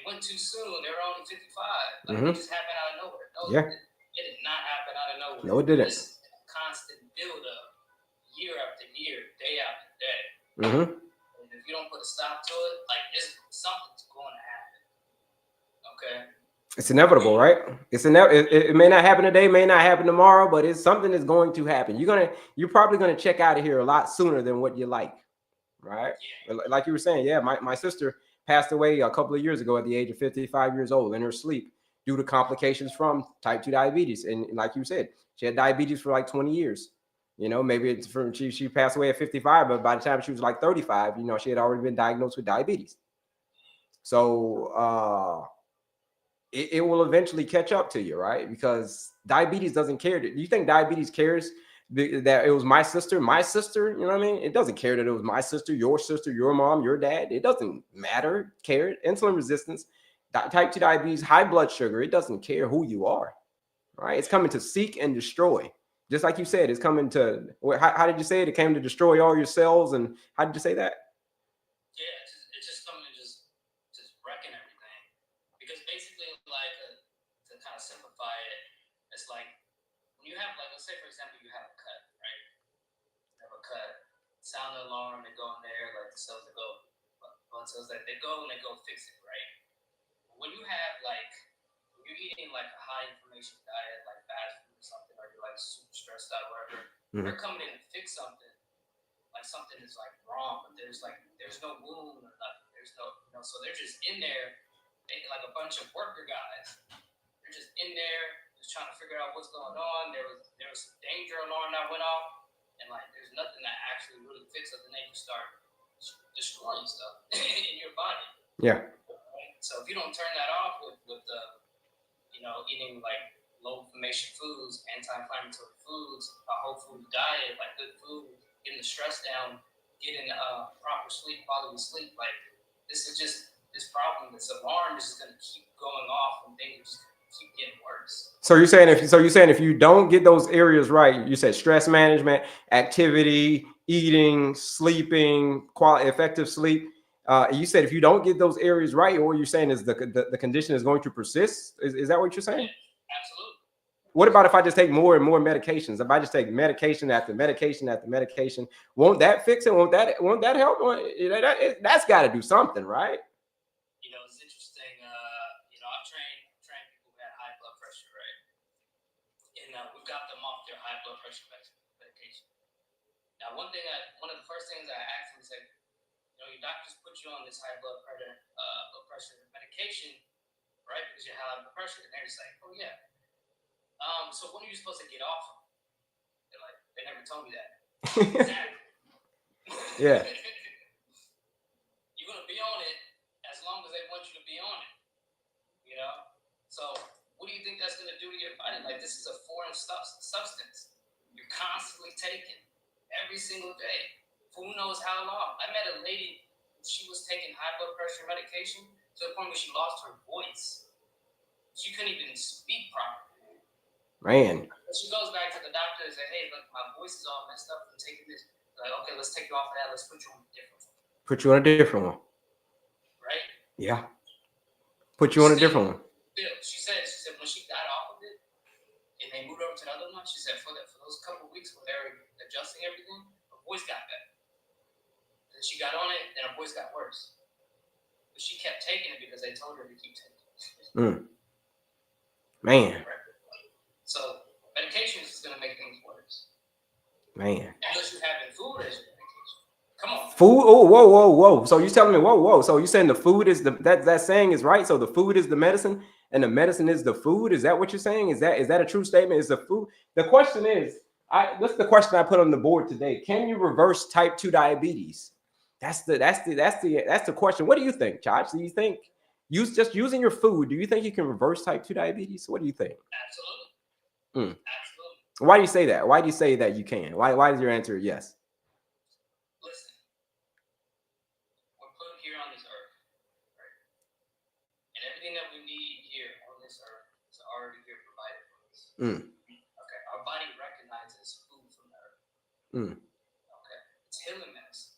went too soon. They were only 55. Like it just happened out of nowhere. No, it did not happen out of nowhere. No, it didn't. This is a constant build up, year after year, day after day. And if you don't put a stop to it, like something's going to happen. Okay. It's inevitable, right? It may not happen today, may not happen tomorrow, but it's something that's going to happen. You're probably gonna check out of here a lot sooner than what you like, right? Yeah. Like you were saying, yeah, my sister passed away a couple of years ago at the age of 55 years old in her sleep due to complications from type 2 diabetes. And like you said, she had diabetes for like 20 years. You know, maybe it's from she passed away at 55, but by the time she was like 35, you know, she had already been diagnosed with diabetes. So it will eventually catch up to you, right? Because diabetes doesn't care. Do you think diabetes cares that it was my sister? You know what I mean? It doesn't care that it was my sister, your mom, your dad. It doesn't matter. Care. Insulin resistance, type 2 diabetes, high blood sugar. It doesn't care who you are, right? It's coming to seek and destroy. Just like you said, it's coming to, how did you say it? It came to destroy all your cells. And how did you say that? Yeah, it's just coming to just wrecking everything. Because basically, like, to kind of simplify it, it's like, when you have, like, let's say, for example, you have a cut, right? You have a cut, sound the alarm, they go in there, like, the cells that go, blood cells, like, they go and they go fix it, right? When you have, like, when you're eating, like, a high inflammation diet, like fast food or something, or you're, like, super stressed out, whatever, they're coming in to fix something, like, something is, like, wrong, but there's no wound or nothing. There's no, you know, so they're just in there, like a bunch of worker guys. They're just in there, just trying to figure out what's going on. There was some danger alarm that went off, and like there's nothing that actually really fixes it. Then they can start destroying stuff in your body. Yeah. Right? So if you don't turn that off with you know, eating like low inflammation foods, anti-inflammatory foods, a whole food diet, like good food, getting the stress down, getting proper sleep, quality sleep, like this is just. This problem, this alarm is just going to keep going off and things just keep getting worse. So you're saying if you don't get those areas right, you said stress management, activity, eating, sleeping, effective sleep, You said if you don't get those areas right, or you're saying is the condition is going to persist. Is that what you're saying? Absolutely. What about if I just take more and more medications? If I just take medication after medication after medication, won't that fix it? Won't that help? That's got to do something, right? You know, it's interesting. I've trained people who had high blood pressure, right? And we've got them off their high blood pressure medication. Now, one of the first things I asked them is like, your doctors put you on this high blood pressure medication, right? Because you have high blood pressure, and they're just like, oh yeah. So when are you supposed to get off? They're like, they never told me that. Exactly. Yeah. You're gonna be on it as long as they want you to be on it. So what do you think that's gonna do to your body? Like, this is a foreign substance. You're constantly taking every single day. For who knows how long. I met a lady, she was taking high blood pressure medication to the point where she lost her voice. She couldn't even speak properly. Man. She goes back to the doctor and says, hey, look, my voice is all messed up. I'm taking this. Like, okay, let's take you off of that. Let's put you on a different one. Put you on a different one. Right? Yeah. Put you on a different one. She said when she got off of it and they moved over to the other one, she said for those couple of weeks where they were adjusting everything, her voice got better. And she got on it, then her voice got worse. But she kept taking it because they told her to keep taking it. Man. Right? So medication is going to make things worse. Man. Unless you're having food as your medication. Come on. Food. Oh, whoa. So you're telling me, whoa. So you're saying the food is that saying is right. So the food is the medicine, and the medicine is the food. Is that what you're saying? Is that a true statement? Is the food? The question is, that's the question I put on the board today. Can you reverse type 2 diabetes? That's the question. What do you think, Chach? Do you think just using your food? Do you think you can reverse type 2 diabetes? What do you think? Absolutely. Absolutely. Why do you say that? Why do you say that you can? Why is your answer yes? Listen, we're put here on this earth, right? And everything that we need here on this earth is already here provided for us. Okay, our body recognizes food from the earth. Okay, it's healing medicine.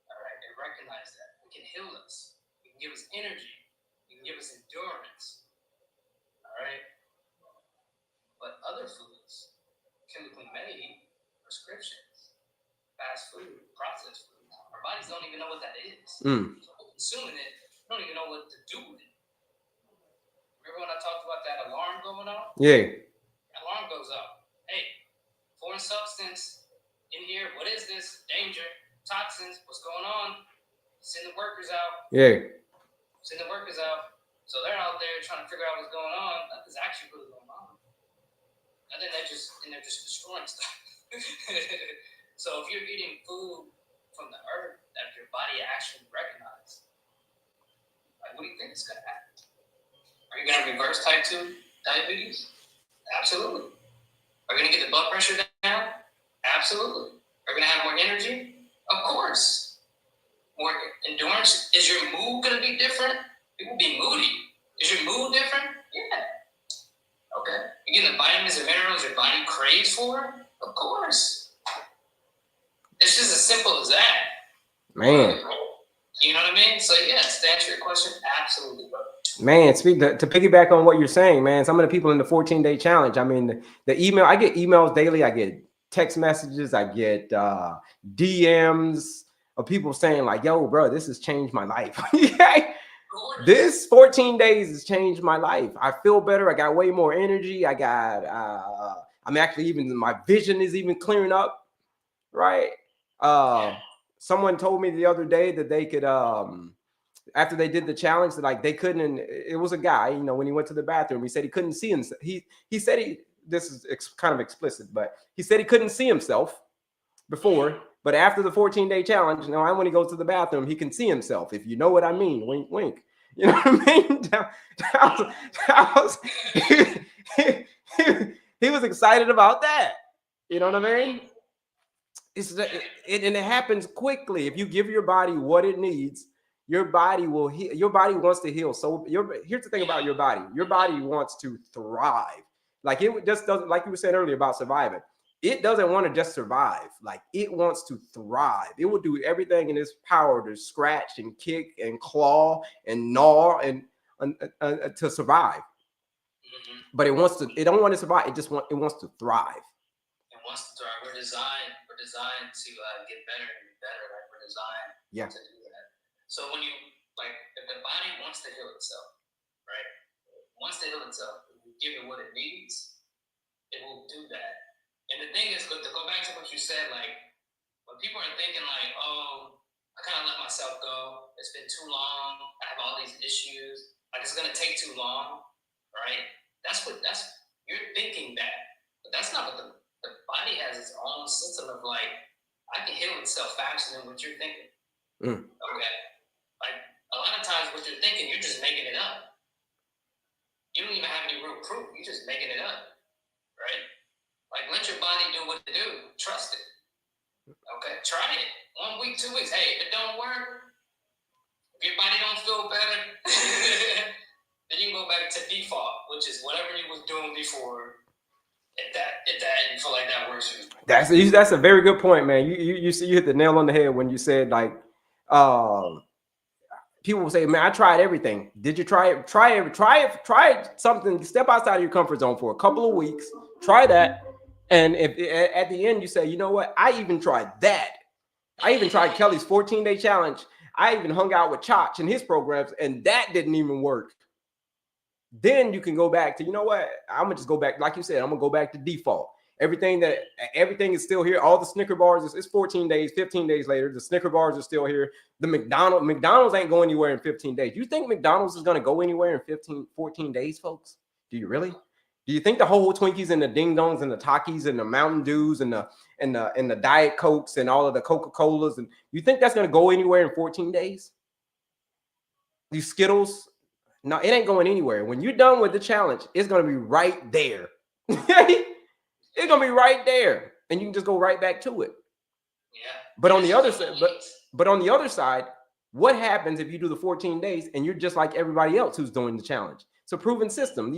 All right, it recognizes that. It can heal us. It can give us energy. It can give us endurance. All right. But other foods, chemically made, prescriptions, fast food, processed food, our bodies don't even know what that is. So we're consuming it, we don't even know what to do with it. Remember when I talked about that alarm going off? Yeah. That alarm goes off. Hey, foreign substance in here. What is this? Danger, toxins. What's going on? Send the workers out. Yeah. Send the workers out. So they're out there trying to figure out what's going on. Nothing's actually really going on. And then they're just destroying stuff. So if you're eating food from the earth that your body actually recognizes, like, what do you think is going to happen? Are you going to reverse type 2 diabetes? Absolutely. Are you going to get the blood pressure down? Absolutely. Are you going to have more energy? Of course. More endurance? Is your mood going to be different? People be moody. Is your mood different? Yeah. Okay. You getting the vitamins and minerals your body craves for? Of course. It's just as simple as that. Man. You know what I mean? So yes, to answer your question, absolutely. Man, to piggyback on what you're saying, man, some of the people in the 14-day challenge, I mean, the email, I get emails daily, I get text messages, I get DMs of people saying like, yo, bro, this has changed my life. This 14 days has changed my life. I feel better. I got way more energy. I'm actually even, my vision is even clearing up, right? Someone told me the other day that they could, after they did the challenge, that like they couldn't, it was a guy, when he went to the bathroom, he said he couldn't see himself. He said this is kind of explicit, but he said he couldn't see himself before, but after the 14-day challenge, when he goes to the bathroom, he can see himself, if you know what I mean. Wink, wink. You know what I mean? He was excited about that. You know what I mean? And it happens quickly. If you give your body what it needs, your body will heal. Your body wants to heal. So here's the thing about your body. Your body wants to thrive. Like it just doesn't, like you were saying earlier about surviving. it doesn't want to just survive. Like, it wants to thrive. It will do everything in its power to scratch and kick and claw and gnaw and to survive. Mm-hmm. But it don't want to survive. It wants to thrive. It wants to thrive. We're designed to get better and be better. Like, we're designed to do that. So when you, like, if the body wants to heal itself, right? Wants to heal itself, if you give it what it needs, it will do that. And the thing is, to go back to what you said, like, when people are thinking like, oh, I kind of let myself go. It's been too long. I have all these issues. Like, it's going to take too long, right? You're thinking that. But that's not what the body has its own system of, like, I can heal itself faster than what you're thinking. Okay? Like, a lot of times what you're thinking, you're just making it up. You don't even have any real proof. You're just making it up, right? Like, let your body do what it do. Trust it. Okay? Try it. 1 week, 2 weeks. Hey, if it don't work, if your body don't feel better, then you can go back to default, which is whatever you was doing before. If you feel like that works for you. That's a very good point, man. You hit the nail on the head when you said, like, people will say, man, I tried everything. Did you try it? Try something. Step outside of your comfort zone for a couple of weeks. Try that. And if at the end you say, you know what? I even tried that. I even tried Kelley's 14-day challenge. I even hung out with Chach in his programs, and that didn't even work. Then you can go back to, you know what? I'm gonna just go back, like you said, I'm gonna go back to default. Everything is still here. All the Snicker bars, it's 14 days, 15 days later. The Snicker bars are still here. The McDonald's ain't going anywhere in 15 days. You think McDonald's is gonna go anywhere in 14 days, folks? Do you really? Do you think the whole Twinkies and the Ding Dongs and the Takis and the Mountain Dews and the Diet Cokes and all of the Coca-Colas, and you think that's gonna go anywhere in 14 days? These Skittles, no, it ain't going anywhere. When you're done with the challenge, it's gonna be right there. It's gonna be right there, and you can just go right back to it. Yeah. But on the other side, but on the other side, what happens if you do the 14 days and you're just like everybody else who's doing the challenge? It's a proven system.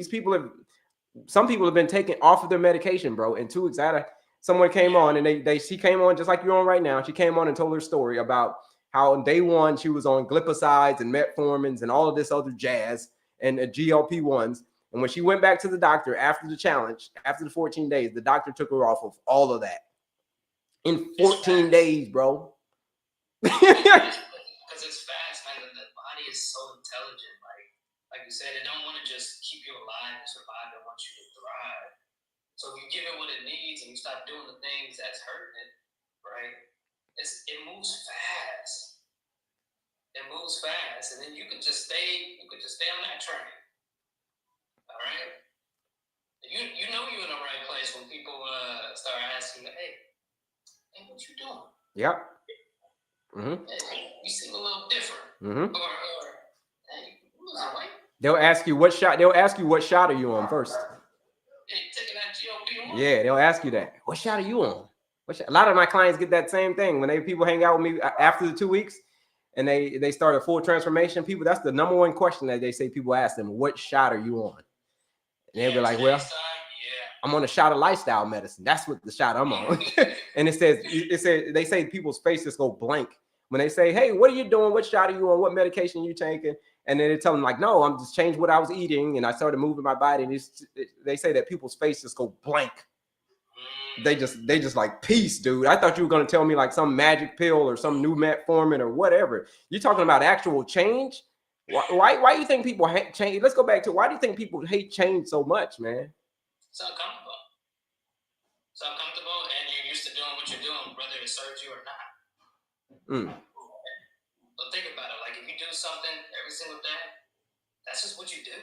Some people have been taken off of their medication, bro. And 2 weeks out, someone came on and she came on just like you're on right now. She came on and told her story about how on day 1 she was on glipizide and metformins and all of this other jazz and GLP-1s. And when she went back to the doctor after the challenge, after the 14 days, the doctor took her off of all of that in 14 days, bro. Because it's fast, man. The body is so intelligent. Like you said, it don't want to just keep you alive and survive. It wants you to thrive. So if you give it what it needs and you stop doing the things that's hurting it, right? It moves fast. It moves fast, and then you could just stay on that train. All right. You know you're in the right place when people start asking, hey, what you doing? Yep. Mm-hmm. Hey, you seem a little different. Mm-hmm. Or hey, you losing weight? They'll ask you what shot are you on first. Hey, taking that GLP-1? Yeah, they'll ask you that. What shot are you on? A lot of my clients get that same thing when people hang out with me after the 2 weeks. And they start a full transformation. People, that's the number 1 question that they say people ask them, what shot are you on? And they'll be like, well, I'm on a shot of lifestyle medicine. That's what the shot I'm on. And they say people's faces go blank when they say, hey, what are you doing? What shot are you on? What medication are you taking? And then they tell them like, no, I'm just changed what I was eating. And I started moving my body. And they say that people's faces go blank. They just like, peace, dude. I thought you were going to tell me like some magic pill or some new metformin or whatever. You're talking about actual change. Why do you think people hate change? Let's go back to, why do you think people hate change so much, man? It's uncomfortable. And you're used to doing what you're doing, whether it serves you or not. But think about it. Like, if you do something every single day, that's just what you do.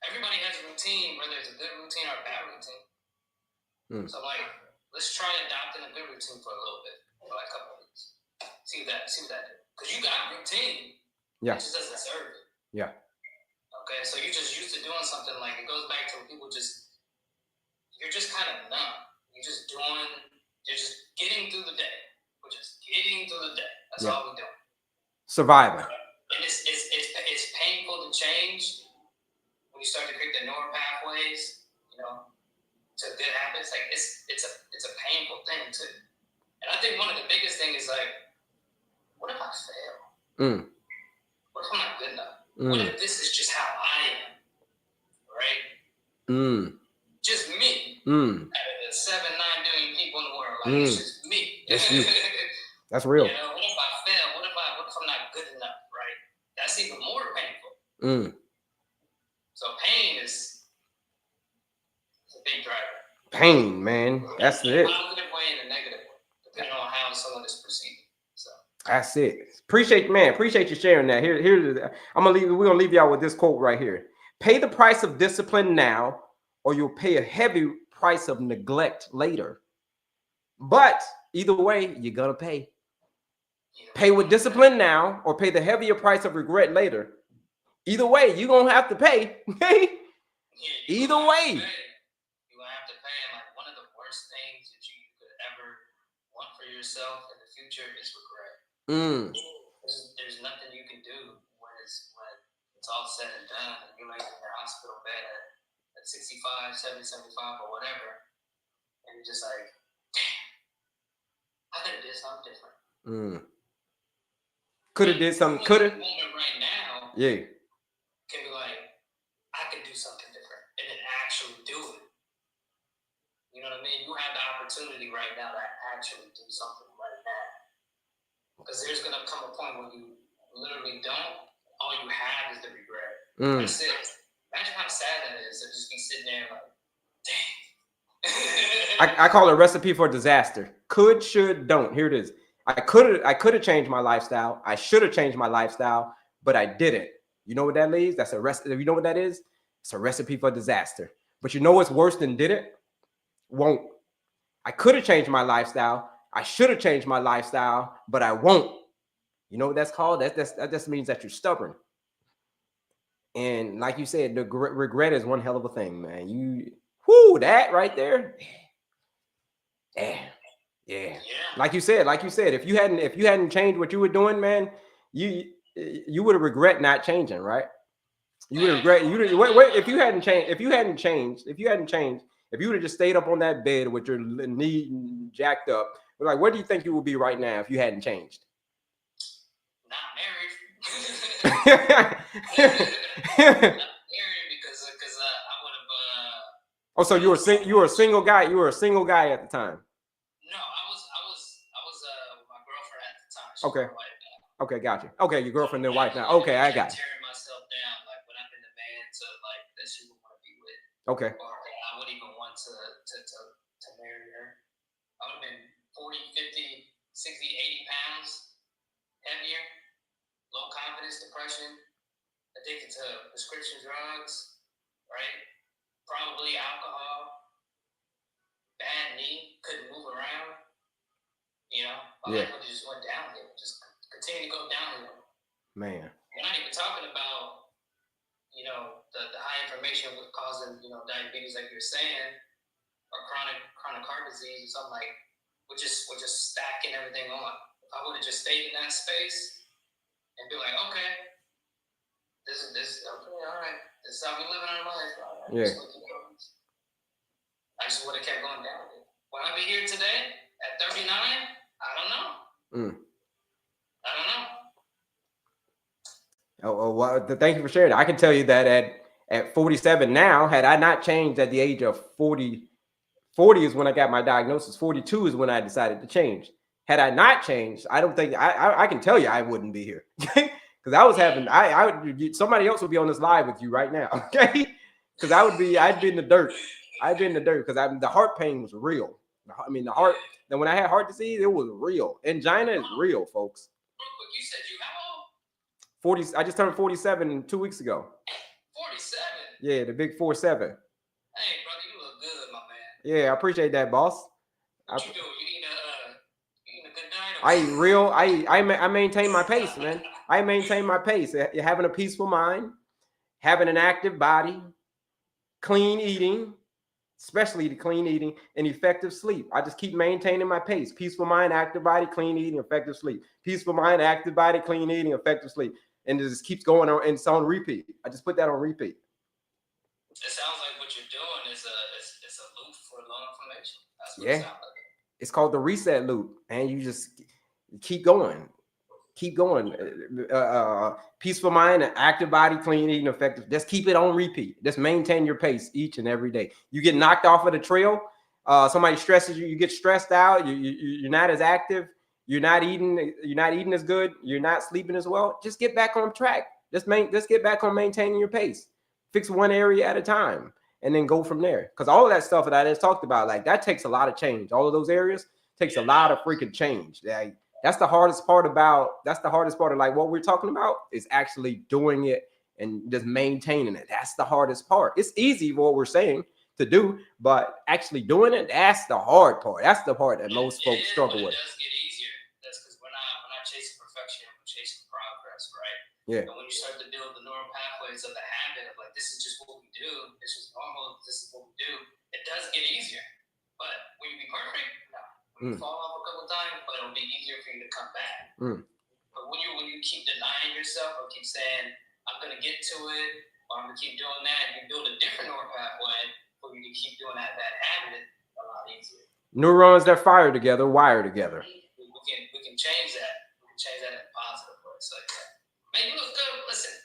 Everybody has a routine, whether it's a good routine or a bad routine. So, like, let's try adopting a good routine for a little bit, for like a couple of weeks. See what that do. Because you got a routine. Yeah. It just doesn't serve you. Yeah. Okay, so you're just used to doing something. Like, it goes back to when people you're just kind of numb. You're just getting through the day. We're just getting through the day. That's all we're doing. Surviving. And it's painful to change when you start to create the neural pathways, to good habits. Like, it's a painful thing too. And I think one of the biggest things is like, what if I fail? What if I'm not good enough? What if this is just how I am? Right? Just me. Out of the 7-9 billion people in the world, like it's just me. It's you. That's real. You know, what if I fail? What if I'm not good enough? Right? That's even more painful. So pain is a big driver. Pain, man. That's it. Positive way and a negative way, depending on how someone is perceived. So that's it. Appreciate you sharing that. We're gonna leave y'all with this quote right here. Pay the price of discipline now, or you'll pay a heavy price of neglect later. But either way, you're gonna pay. Pay with discipline now, or pay the heavier price of regret later. Either way, you're gonna have to pay. Either way. You're gonna have to pay. And like one of the worst things that you could ever want for yourself in the future is regret. There's nothing you can do when it's all said and done, and you're laying in your hospital bed at 65, 70, 75, or whatever, and you're just like, damn, I could have did something different. Could have did something. Could have. Moment right now. Yeah. Can be like, I can do something different, and then actually do it. You know what I mean? You have the opportunity right now to actually do something right now. Because there's going to come a point when you literally don't. All you have is the regret. That's it. Imagine how sad that is to just be sitting there like, dang. I call it a recipe for disaster. Could, should, don't. Here it is. I could have changed my lifestyle. I should have changed my lifestyle, but I didn't. You know what that leaves? That's a recipe. You know what that is? It's a recipe for disaster. But you know what's worse than did it? Won't. I could have changed my lifestyle. I should have changed my lifestyle, but I won't. You know what that's called? That just means that you're stubborn. And like you said, the regret is one hell of a thing, man. That right there. Yeah. Like you said, if you hadn't changed what you were doing, man, you would have regret not changing, right? You would regret. If you hadn't changed, if you would have just stayed up on that bed with your knee jacked up, like, where do you think you would be right now if you hadn't changed? Not married. Not married because I would have. Oh, so you were a single guy. You were a single guy at the time. No, I was with my girlfriend at the time. She Okay. was my wife now. Okay, got you. Okay, your girlfriend and wife now. Okay, I got you. Tearing myself down, like when I've been the man to like that she would want to be with. Okay. Or I would even want to marry her. I would have been 40, 50, 60, 80 pounds heavier, low confidence, depression, addicted to prescription drugs, right? Probably alcohol, bad knee, couldn't move around. You know, my life just went downhill, just continue to go downhill. Man. We're not even talking about, you know, the high information with causing, you know, diabetes like you're saying, or chronic heart disease or something like, we're just stacking everything on. If I would have just stayed in that space and be like, okay, this is okay, all right, this is how we live in our life. Right, yeah. I just would have kept going down. Will I be here today at 39? I don't know. I don't know. Oh, well, thank you for sharing. I can tell you that at 47 now, had I not changed at the age of 40 is when I got my diagnosis. 42 is when I decided to change. Had I not changed, I don't think I can tell you I wouldn't be here. Because I was having somebody else would be on this live with you right now. Okay, because I'd be in the dirt. I'd be in the dirt because the heart pain was real. I mean, the heart. Then when I had heart disease, it was real. Angina is real, folks. You said you how old? 40. I just turned 47 2 weeks ago. 47. Yeah, the big 4-7. Hey, brother, you look good, my man. Yeah, I appreciate that, boss. What you doing? You eating a good diet? I eat real. I maintain my pace, man. I maintain my pace. Having a peaceful mind, having an active body, clean eating, especially the clean eating, and effective sleep. I just keep maintaining my pace. Peaceful mind, active body, clean eating, effective sleep. Peaceful mind, active body, clean eating, effective sleep. And it just keeps going on, and it's on repeat. I just put that on repeat. It sounds like what you're doing is a loop for low inflammation. That's what it sounds like. It's called the reset loop, and you just keep going. Keep going. Peaceful mind, an active body, clean eating, effective. Just keep it on repeat. Just maintain your pace each and every day. You get knocked off of the trail. Somebody stresses you. You get stressed out. You're not as active. You're not eating. You're not eating as good. You're not sleeping as well. Just get back on track. Just get back on maintaining your pace. Fix one area at a time, and then go from there. Because all of that stuff that I just talked about, like that takes a lot of change. All of those areas takes a lot of freaking change. Like, that's the hardest part of like what we're talking about is actually doing it and just maintaining it. That's the hardest part. It's easy what we're saying to do, but actually doing it, that's the hard part. That's the part that most folks struggle with. It does get easier. That's because we're not chasing perfection, we're chasing progress, right? Yeah. And when you start to build the neural pathways of the habit of like, this is just what we do, this is normal, this is what we do, it does get easier. But will you be perfect? No. Will you fall off a couple times, but it'll be easier for you to come back. But when you keep denying yourself or keep saying, I'm going to get to it, or I'm going to keep doing that, you build a different neural pathway for you to keep doing that habit a lot easier. Neurons that fire together, wire together. We can change that. We can change that in a positive way. So, yeah. Man, you look good. Listen,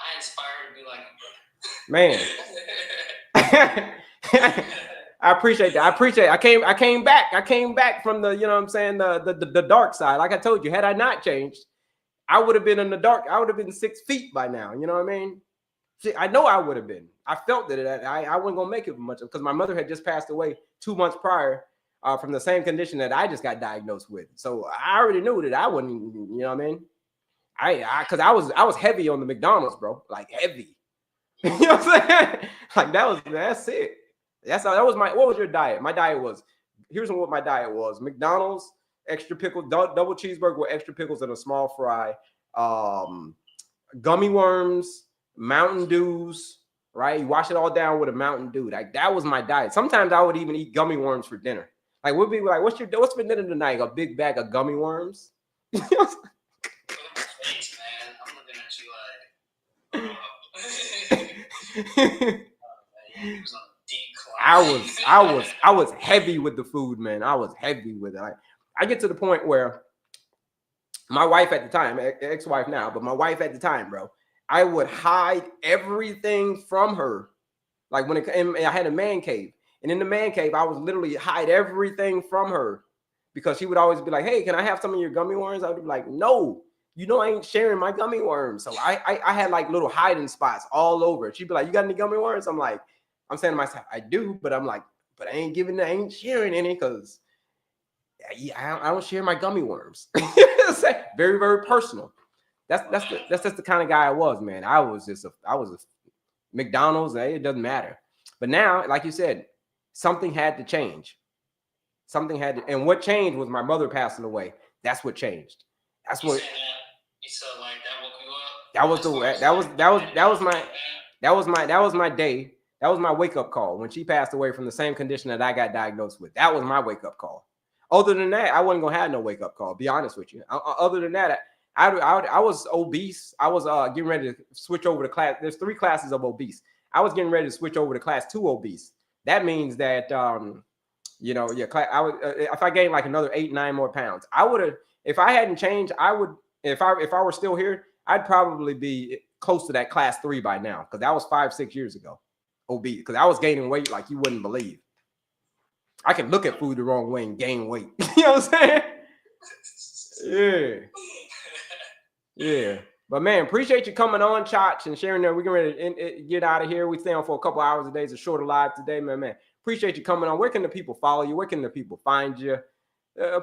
I inspire to be like you, brother. Man. I appreciate that. I came back from the, you know what I'm saying, the dark side. Like I told you, had I not changed, I would have been in the dark. I would have been 6 feet by now. You know what I mean? I know I would have been. I felt that I wasn't gonna make it much because my mother had just passed away 2 months prior from the same condition that I just got diagnosed with. So I already knew that I wouldn't. You know what I mean? Because I was heavy on the McDonald's, bro. Like heavy. You know what I'm saying? Like that's it. That was what was your diet? My diet was, here's what my diet was: McDonald's, extra pickle, double cheeseburger with extra pickles and a small fry, gummy worms, Mountain Dews, right? You wash it all down with a Mountain Dew. Like that was my diet. Sometimes I would even eat gummy worms for dinner. Like we'd be like, what's for dinner tonight? A big bag of gummy worms. Thanks, man. I'm looking at you like, he was on decline. I was heavy with the food, man. I was heavy with it. I get to the point where my wife at the time, ex-wife now, but my wife at the time, bro, I would hide everything from her. Like and I had a man cave, and in the man cave, I would literally hide everything from her because she would always be like, "Hey, can I have some of your gummy worms?" I would be like, "No, you know I ain't sharing my gummy worms." So I had like little hiding spots all over. She'd be like, "You got any gummy worms?" I'm like, I'm saying to myself, I do, but I'm like, but I ain't sharing any because I don't share my gummy worms. Very, very personal. That's just the kind of guy I was, man. I was a McDonald's. It doesn't matter. But now, like you said, something had to change. And what changed was my mother passing away. That's what changed. That's what. You said like that woke you up. That was my day. That was my wake up call when she passed away from the same condition that I got diagnosed with. That was my wake up call. Other than that, I wasn't gonna have no wake up call. Be honest with you. Other than that, I was obese. I was getting ready to switch over to class. There's 3 classes of obese. I was getting ready to switch over to class 2 obese. That means that if I gained like another 8-9 more pounds, I would have. If I hadn't changed, I would. If I were still here, I'd probably be close to that class 3 by now because that was 5-6 years ago. Obese because I was gaining weight like you wouldn't believe. I can look at food the wrong way and gain weight. You know what I'm saying? Yeah. But man, appreciate you coming on, Chach, and sharing that. We're going to get out of here. We stay on for a couple hours a day. It's a shorter live today, man. Appreciate you coming on. Where can the people follow you? Where can the people find you?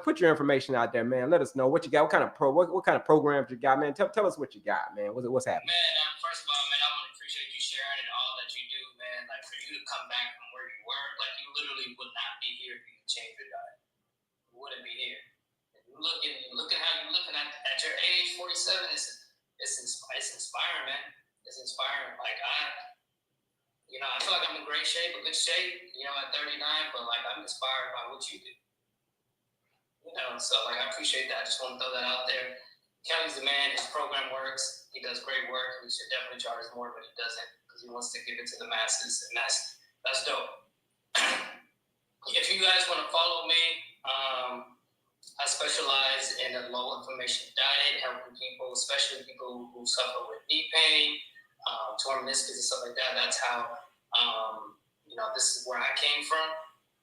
Put your information out there, man. Let us know what you got. What kind of programs you got, man? Tell us what you got, man. What's happening? Man, first of all, man, I want to appreciate you sharing and all that you do, man. Like for you to come back from where you were, like you literally would not be here if you could change your diet. You wouldn't be here. And you look at how you're looking at your age, 47. It's inspiring, man. It's inspiring. Like I feel like I'm in great shape, a good shape. At 39, but like I'm inspired by what you do. So like I appreciate that. I just want to throw that out there. Kelley's the man. His program works. He does great work. He should definitely charge more, but he doesn't because he wants to give it to the masses, and that's dope. If you guys want to follow me, I specialize in a low inflammation diet, helping people, especially people who suffer with knee pain, torn meniscus and stuff like that. That's how, this is where I came from.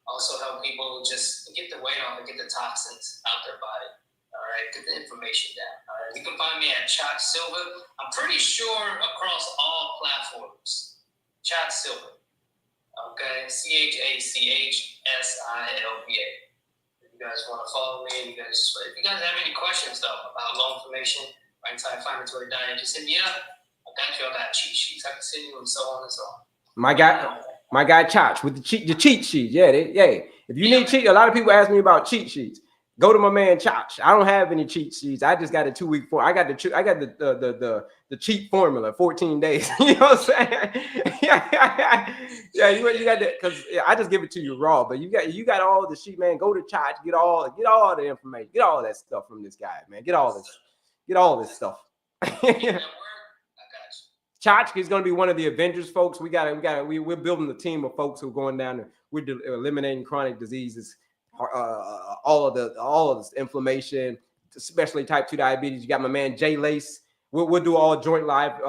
Also help people just get the weight off and get the toxins out their body. All right, get the inflammation down. All right, you can find me at Chach Silva. I'm pretty sure across all platforms. Chach Silva. Okay, CHACHSILVA. If you guys want to follow me, if you guys have any questions though about low inflammation or anti-inflammatory diet, just hit me up. I got cheat sheets I can send you and so on and so on. My guy Chach with the cheat sheets. Yeah. If you need cheat, a lot of people ask me about cheat sheets. Go to my man Chach. I don't have any cheat sheets. I just got a 2-week form. I got the cheat formula, 14 days. You know what I'm saying? Yeah, you got that because I just give it to you raw. But you got all the sheet, man. Go to Chach. Get all the information. Get all that stuff from this guy, man. Get all this stuff. Chach is going to be one of the Avengers, folks. We're building the team of folks who are going down there. We're eliminating chronic diseases, all of this inflammation, especially type 2 diabetes. You got my man Jay Lace. We'll do all joint live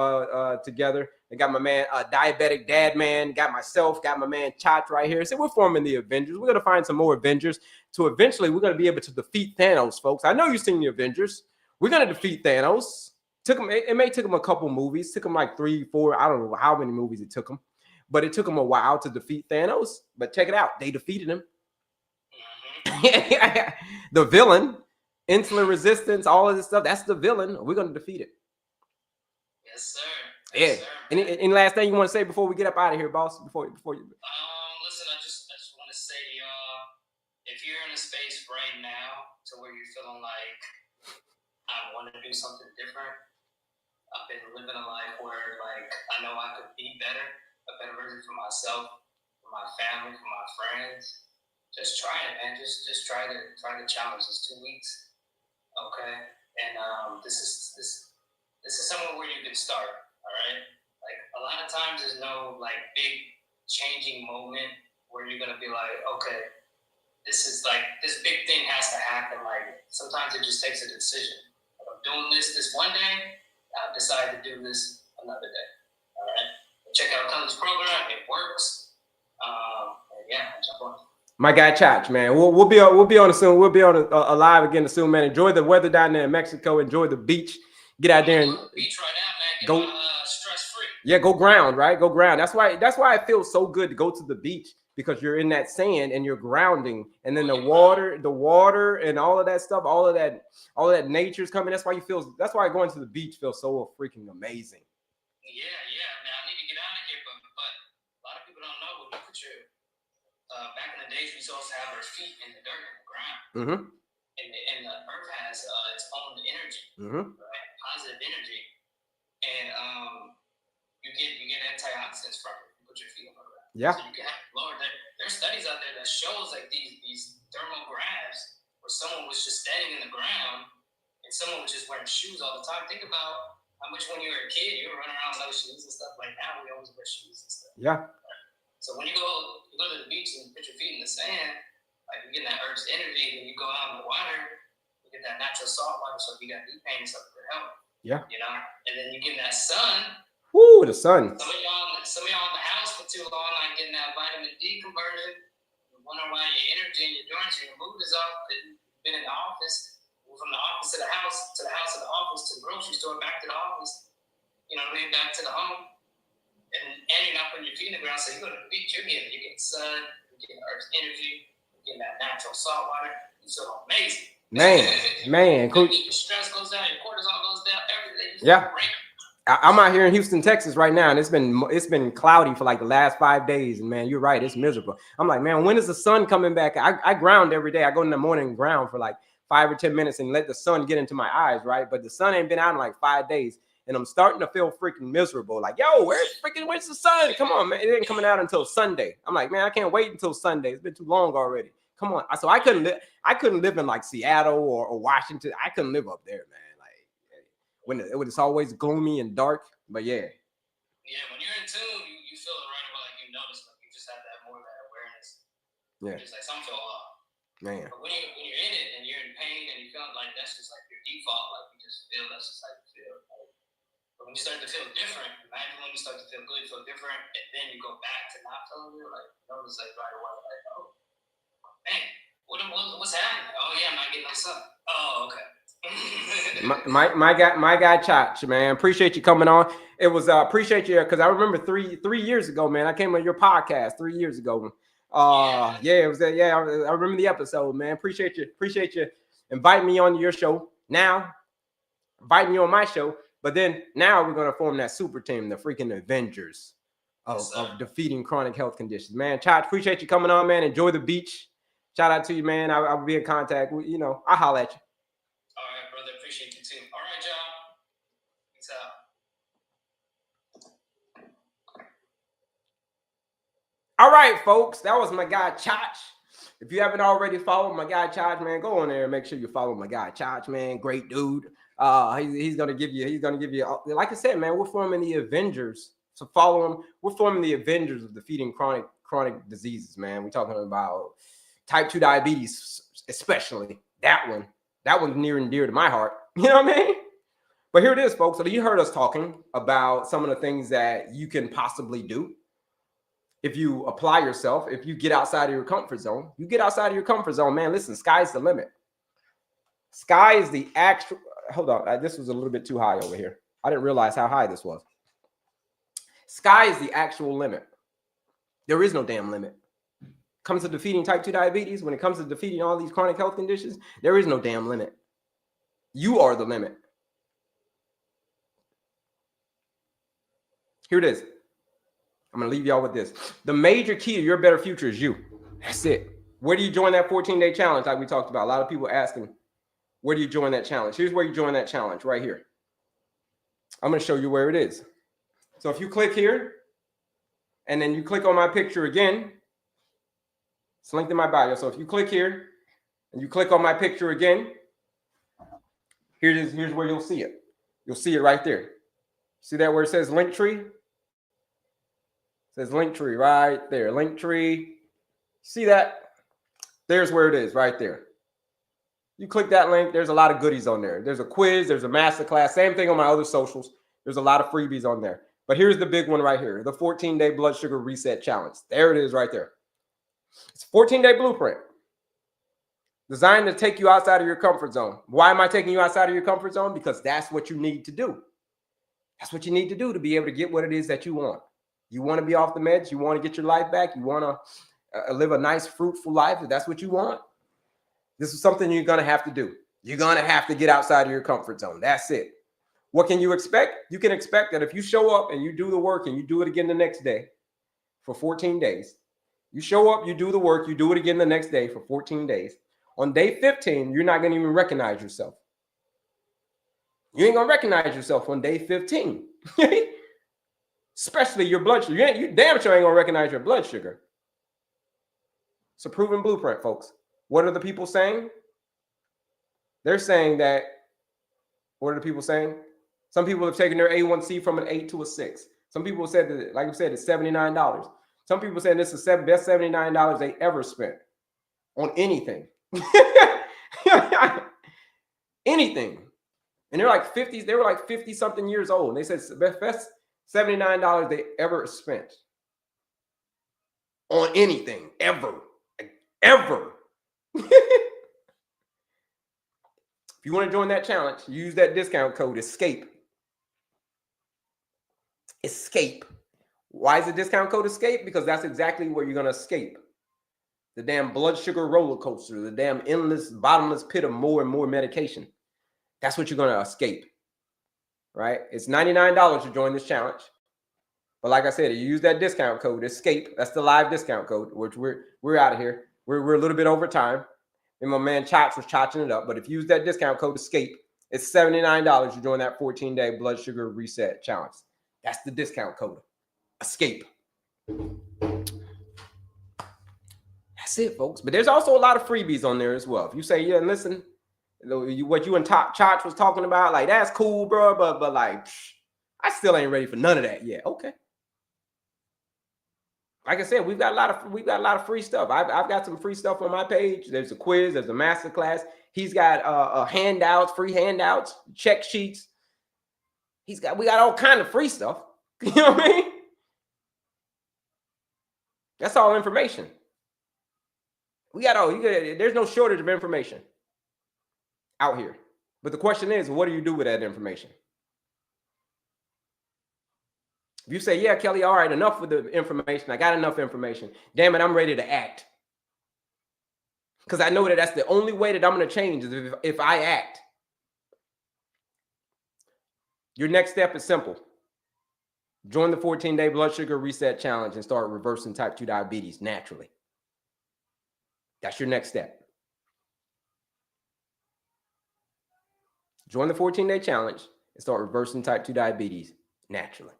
together. I got my man Diabetic Dad Man. Got myself. Got my man Chach right here. So we're forming the Avengers. We're going to find some more Avengers. So eventually we're going to be able to defeat Thanos, folks. I know you've seen the Avengers. We're going to defeat Thanos. It may took him a couple movies. Took him like 3, 4. I don't know how many movies it took him, but it took him a while to defeat Thanos. But check it out, they defeated him. The villain, insulin resistance, all of this stuff. That's the villain. We're gonna defeat it. Yes, sir. Yes, sir. Any last thing you want to say before we get up out of here, boss? Before you. Listen, I just want to say, if you're in a space right now to where you're feeling like I want to do something different. I've been living a life where, like, I know I could be better, a better version for myself, for my family, for my friends. Just try it, man. Just try the challenge. It's 2 weeks, okay? And this is somewhere where you can start. All right. Like a lot of times, there's no like big changing moment where you're gonna be like, okay, this big thing has to happen. Like sometimes it just takes a decision. Like, I'm doing this one day. I've decided to do this another day. All right. Check out Kelley's program. It works. Yeah, jump on. My guy Chach, man. We'll be on it soon. We'll be on a live again soon, man. Enjoy the weather down there in Mexico. Enjoy the beach. Get out there and beach right now, man. Get stress free. Yeah, go ground, right? Go ground. That's why it feels so good to go to the beach because you're in that sand and you're grounding, and then the water and all of that stuff, all of that nature's coming. That's why going to the beach feels so freaking amazing. Yeah, man. I need to get out of here, but a lot of people don't know. But look at you. Back in the days, we supposed to have our feet in the dirt and the ground. Mm-hmm. And the earth has its own energy, right? Positive energy, and you get antioxidants from it. You put your feet on the ground. Yeah. So you can have lower. There's studies out there that shows like these thermal graphs where someone was just standing in the ground and someone was just wearing shoes all the time. Think about how much when you were a kid you were running around with no shoes and stuff. Like now we always wear shoes and stuff. Yeah. So when you go to the beach and put your feet in the sand, like you get that earth's energy, and you go out in the water, you get that natural salt water. So if you got knee pain and stuff, it help. Yeah. You know, and then you get that sun. Woo, the sun. Some of y'all in the house for too long, like getting that vitamin D conversion. You wonder why your energy and your joints and your mood is off. You've been in the office, from the office to the house, to the house to the office, to the grocery store, back to the office. You know what I mean? Back to the home. And you're not putting your feet in the ground, so you go to the beach, you're getting sun, you're getting earth's energy, you're getting that natural salt water. You feel amazing. Man, cool. Your stress goes down, your cortisol goes down, everything. Yeah. I'm out here in Houston, Texas right now, and it's been cloudy for like the last 5 days, and man, you're right, it's miserable. I'm like, man, when is the sun coming back? I ground every day. I go in the morning and ground for like 5 or 10 minutes and let the sun get into my eyes, right? But the sun ain't been out in like 5 days. And I'm starting to feel freaking miserable. Like, yo, where's the sun? Come on, man. It ain't coming out until Sunday. I'm like, man, I can't wait until Sunday. It's been too long already. Come on. So I couldn't live in like Seattle or Washington. I couldn't live up there, man. Like when it's always gloomy and dark. But yeah. Yeah, when you're in tune, you feel it right away. Like you notice, like you just have that more of that awareness. Yeah. Just like something feel off. Man. But when you're in it and you're in pain and you feel like that's just like your default, like you just feel that's just how you feel. But when you start to feel different, imagine when you start to feel good, you feel different, and then you go back to not feeling good, like notice like right away, like, oh, man, what's happening? Oh yeah, I'm not getting this up. Oh, okay. my guy Chach, man, appreciate you coming on. It was appreciate you because I remember three years ago, man. I came on your podcast 3 years ago. It was I remember the episode, man. Appreciate you inviting me on your show. Now inviting you on my show, but then now we're gonna form that super team, the freaking Avengers of defeating chronic health conditions. Man, Chach, appreciate you coming on, man. Enjoy the beach. Shout out to you, man. I'll be in contact. I'll holler at you. All right, brother. Appreciate you too. All right, y'all. Peace out. All right, folks. That was my guy Chach. If you haven't already followed my guy Chach, man, go on there and make sure you follow my guy Chach, man. Great dude. He's gonna give you. Like I said, man, we're forming the Avengers. So follow him. We're forming the Avengers of defeating chronic diseases, man. We're talking about type 2 diabetes, especially that one. That one's near and dear to my heart. You know what I mean? But here it is, folks. So you heard us talking about some of the things that you can possibly do if you apply yourself, if you get outside of your comfort zone. You get outside of your comfort zone, man. Listen, sky's the limit. Sky is the actual. Hold on. This was a little bit too high over here. I didn't realize how high this was. Sky is the actual limit. There is no damn limit. Comes to defeating type 2 diabetes, when it comes to defeating all these chronic health conditions, there is no damn limit. You are the limit. Here it is. I'm going to leave y'all with this. The major key to your better future is you. That's it. Where do you join that 14-day challenge like we talked about? A lot of people asking, where do you join that challenge? Here's where you join that challenge right here. I'm going to show you where it is. So if you click here, and then you click on my picture again, it's linked in my bio. So if you click here and you click on my picture again, here's where you'll see it. You'll see it right there. See that where it says Linktree? It says Linktree right there. Linktree. See that? There's where it is right there. You click that link. There's a lot of goodies on there. There's a quiz. There's a masterclass. Same thing on my other socials. There's a lot of freebies on there. But here's the big one right here. The 14-day blood sugar reset challenge. There it is right there. It's a 14-day blueprint designed to take you outside of your comfort zone. Why am I taking you outside of your comfort zone? Because that's what you need to do. That's what you need to do to be able to get what it is that you want. You want to be off the meds. You want to get your life back. You want to live a nice, fruitful life. If that's what you want, this is something you're going to have to do. You're going to have to get outside of your comfort zone. That's it. What can you expect? You can expect that if you show up and you do the work and you do it again the next day for 14 days, you show up, you do the work, you do it again the next day for 14 days. On day 15, you're not going to even recognize yourself. You ain't going to recognize yourself on day 15. Especially your blood sugar. You damn sure ain't going to recognize your blood sugar. It's a proven blueprint, folks. What are the people saying? They're saying that, what are the people saying? Some people have taken their A1C from an 8 to a 6. Some people said that, like I said, it's $79. Some people said this is the best $79 they ever spent on anything. Anything. And they're like 50s. They were like 50 something years old. And they said the best $79 they ever spent on anything ever. Ever. If you want to join that challenge, use that discount code ESCAPE. ESCAPE. Why is the discount code ESCAPE? Because that's exactly where you're going to escape. The damn blood sugar roller coaster, the damn endless, bottomless pit of more and more medication. That's what you're going to escape. Right? It's $99 to join this challenge. But like I said, you use that discount code ESCAPE. That's the live discount code, which we're out of here. We're a little bit over time. And my man Chops was chotching it up. But if you use that discount code ESCAPE, it's $79 to join that 14-day blood sugar reset challenge. That's the discount code. ESCAPE. That's it, folks. But there's also a lot of freebies on there as well. If you say, yeah, listen, what you and Chotch was talking about, like, that's cool, bro. But like, I still ain't ready for none of that yet. Okay. Like I said, we've got a lot of free stuff. I've got some free stuff on my page. There's a quiz, there's a master class. He's got handouts, free handouts, check sheets. We got all kind of free stuff. You know what I mean? That's all information. There's no shortage of information out here. But the question is, what do you do with that information? If you say, yeah, Kelley, all right, enough with the information. I got enough information. Damn it, I'm ready to act. Because I know that that's the only way that I'm going to change is if I act. Your next step is simple. Join the 14-day blood sugar reset challenge and start reversing type 2 diabetes naturally. That's your next step. Join the 14-day challenge and start reversing type 2 diabetes naturally.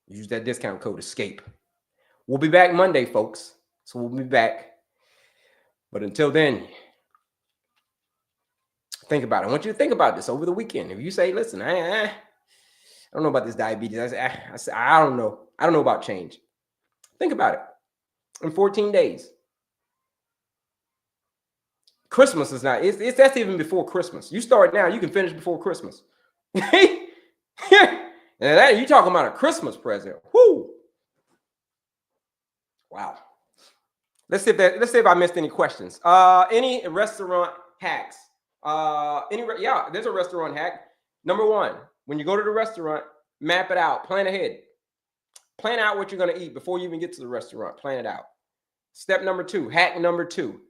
Use that discount code ESCAPE. We'll be back Monday, folks. So we'll be back. But until then, think about it. I want you to think about this over the weekend. If you say, listen, I don't know about this diabetes. I don't know. I don't know about change. Think about it. In 14 days. Christmas is not, that's even before Christmas. You start now, you can finish before Christmas. And that, you talking about a Christmas present. Whoo. Wow. Let's see if I missed any questions. Any restaurant hacks? There's a restaurant hack. Number one, when you go to the restaurant, map it out, plan ahead. Plan out what you're going to eat before you even get to the restaurant. Plan it out. Step number two, hack number two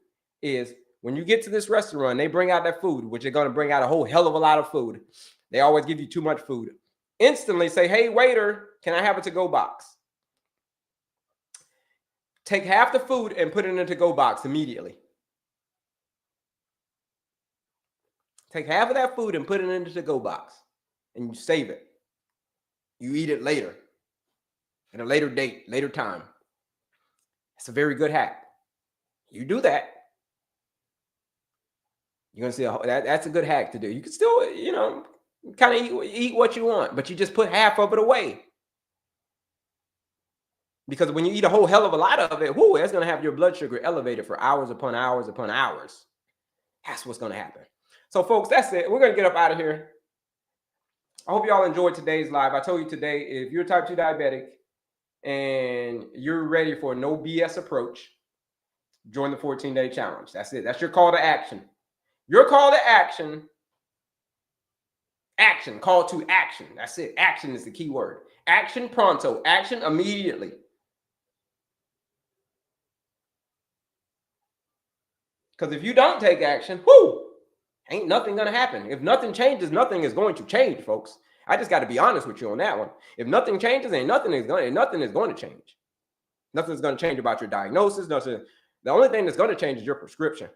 is when you get to this restaurant, they bring out that food, which they're going to bring out a whole hell of a lot of food. They always give you too much food. Instantly say, hey, waiter, can I have a to-go box? Take half the food and put it in a to-go box immediately. Take half of that food and put it in the to-go box. And you save it. You eat it later. At a later date, later time. It's a very good hack. You do that. You're going to see that's a good hack to do. You can still, kind of eat what you want, but you just put half of it away. Because when you eat a whole hell of a lot of it, that's going to have your blood sugar elevated for hours upon hours upon hours. That's what's going to happen. So, folks, that's it. We're going to get up out of here. I hope y'all enjoyed today's live. I told you today, if you're type 2 diabetic and you're ready for a no BS approach, join the 14-day challenge. That's it. That's your call to action. Your call to action. Action. Call to action. That's it. Action is the key word. Action pronto. Action immediately. Because if you don't take action, ain't nothing going to happen. If nothing changes, nothing is going to change, folks. I just got to be honest with you on that one. If nothing changes, nothing is going to change. Nothing's going to change about your diagnosis. Nothing. The only thing that's going to change is your prescription.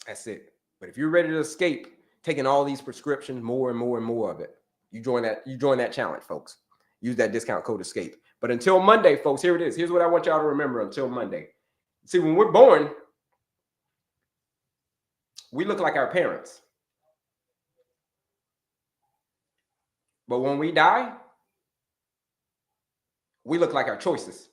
That's it. But if you're ready to escape taking all these prescriptions, more and more and more of it, you join that challenge, folks. Use that discount code ESCAPE. But until Monday, folks, here it is. Here's what I want y'all to remember until Monday. See, when we're born, we look like our parents. But when we die, we look like our choices.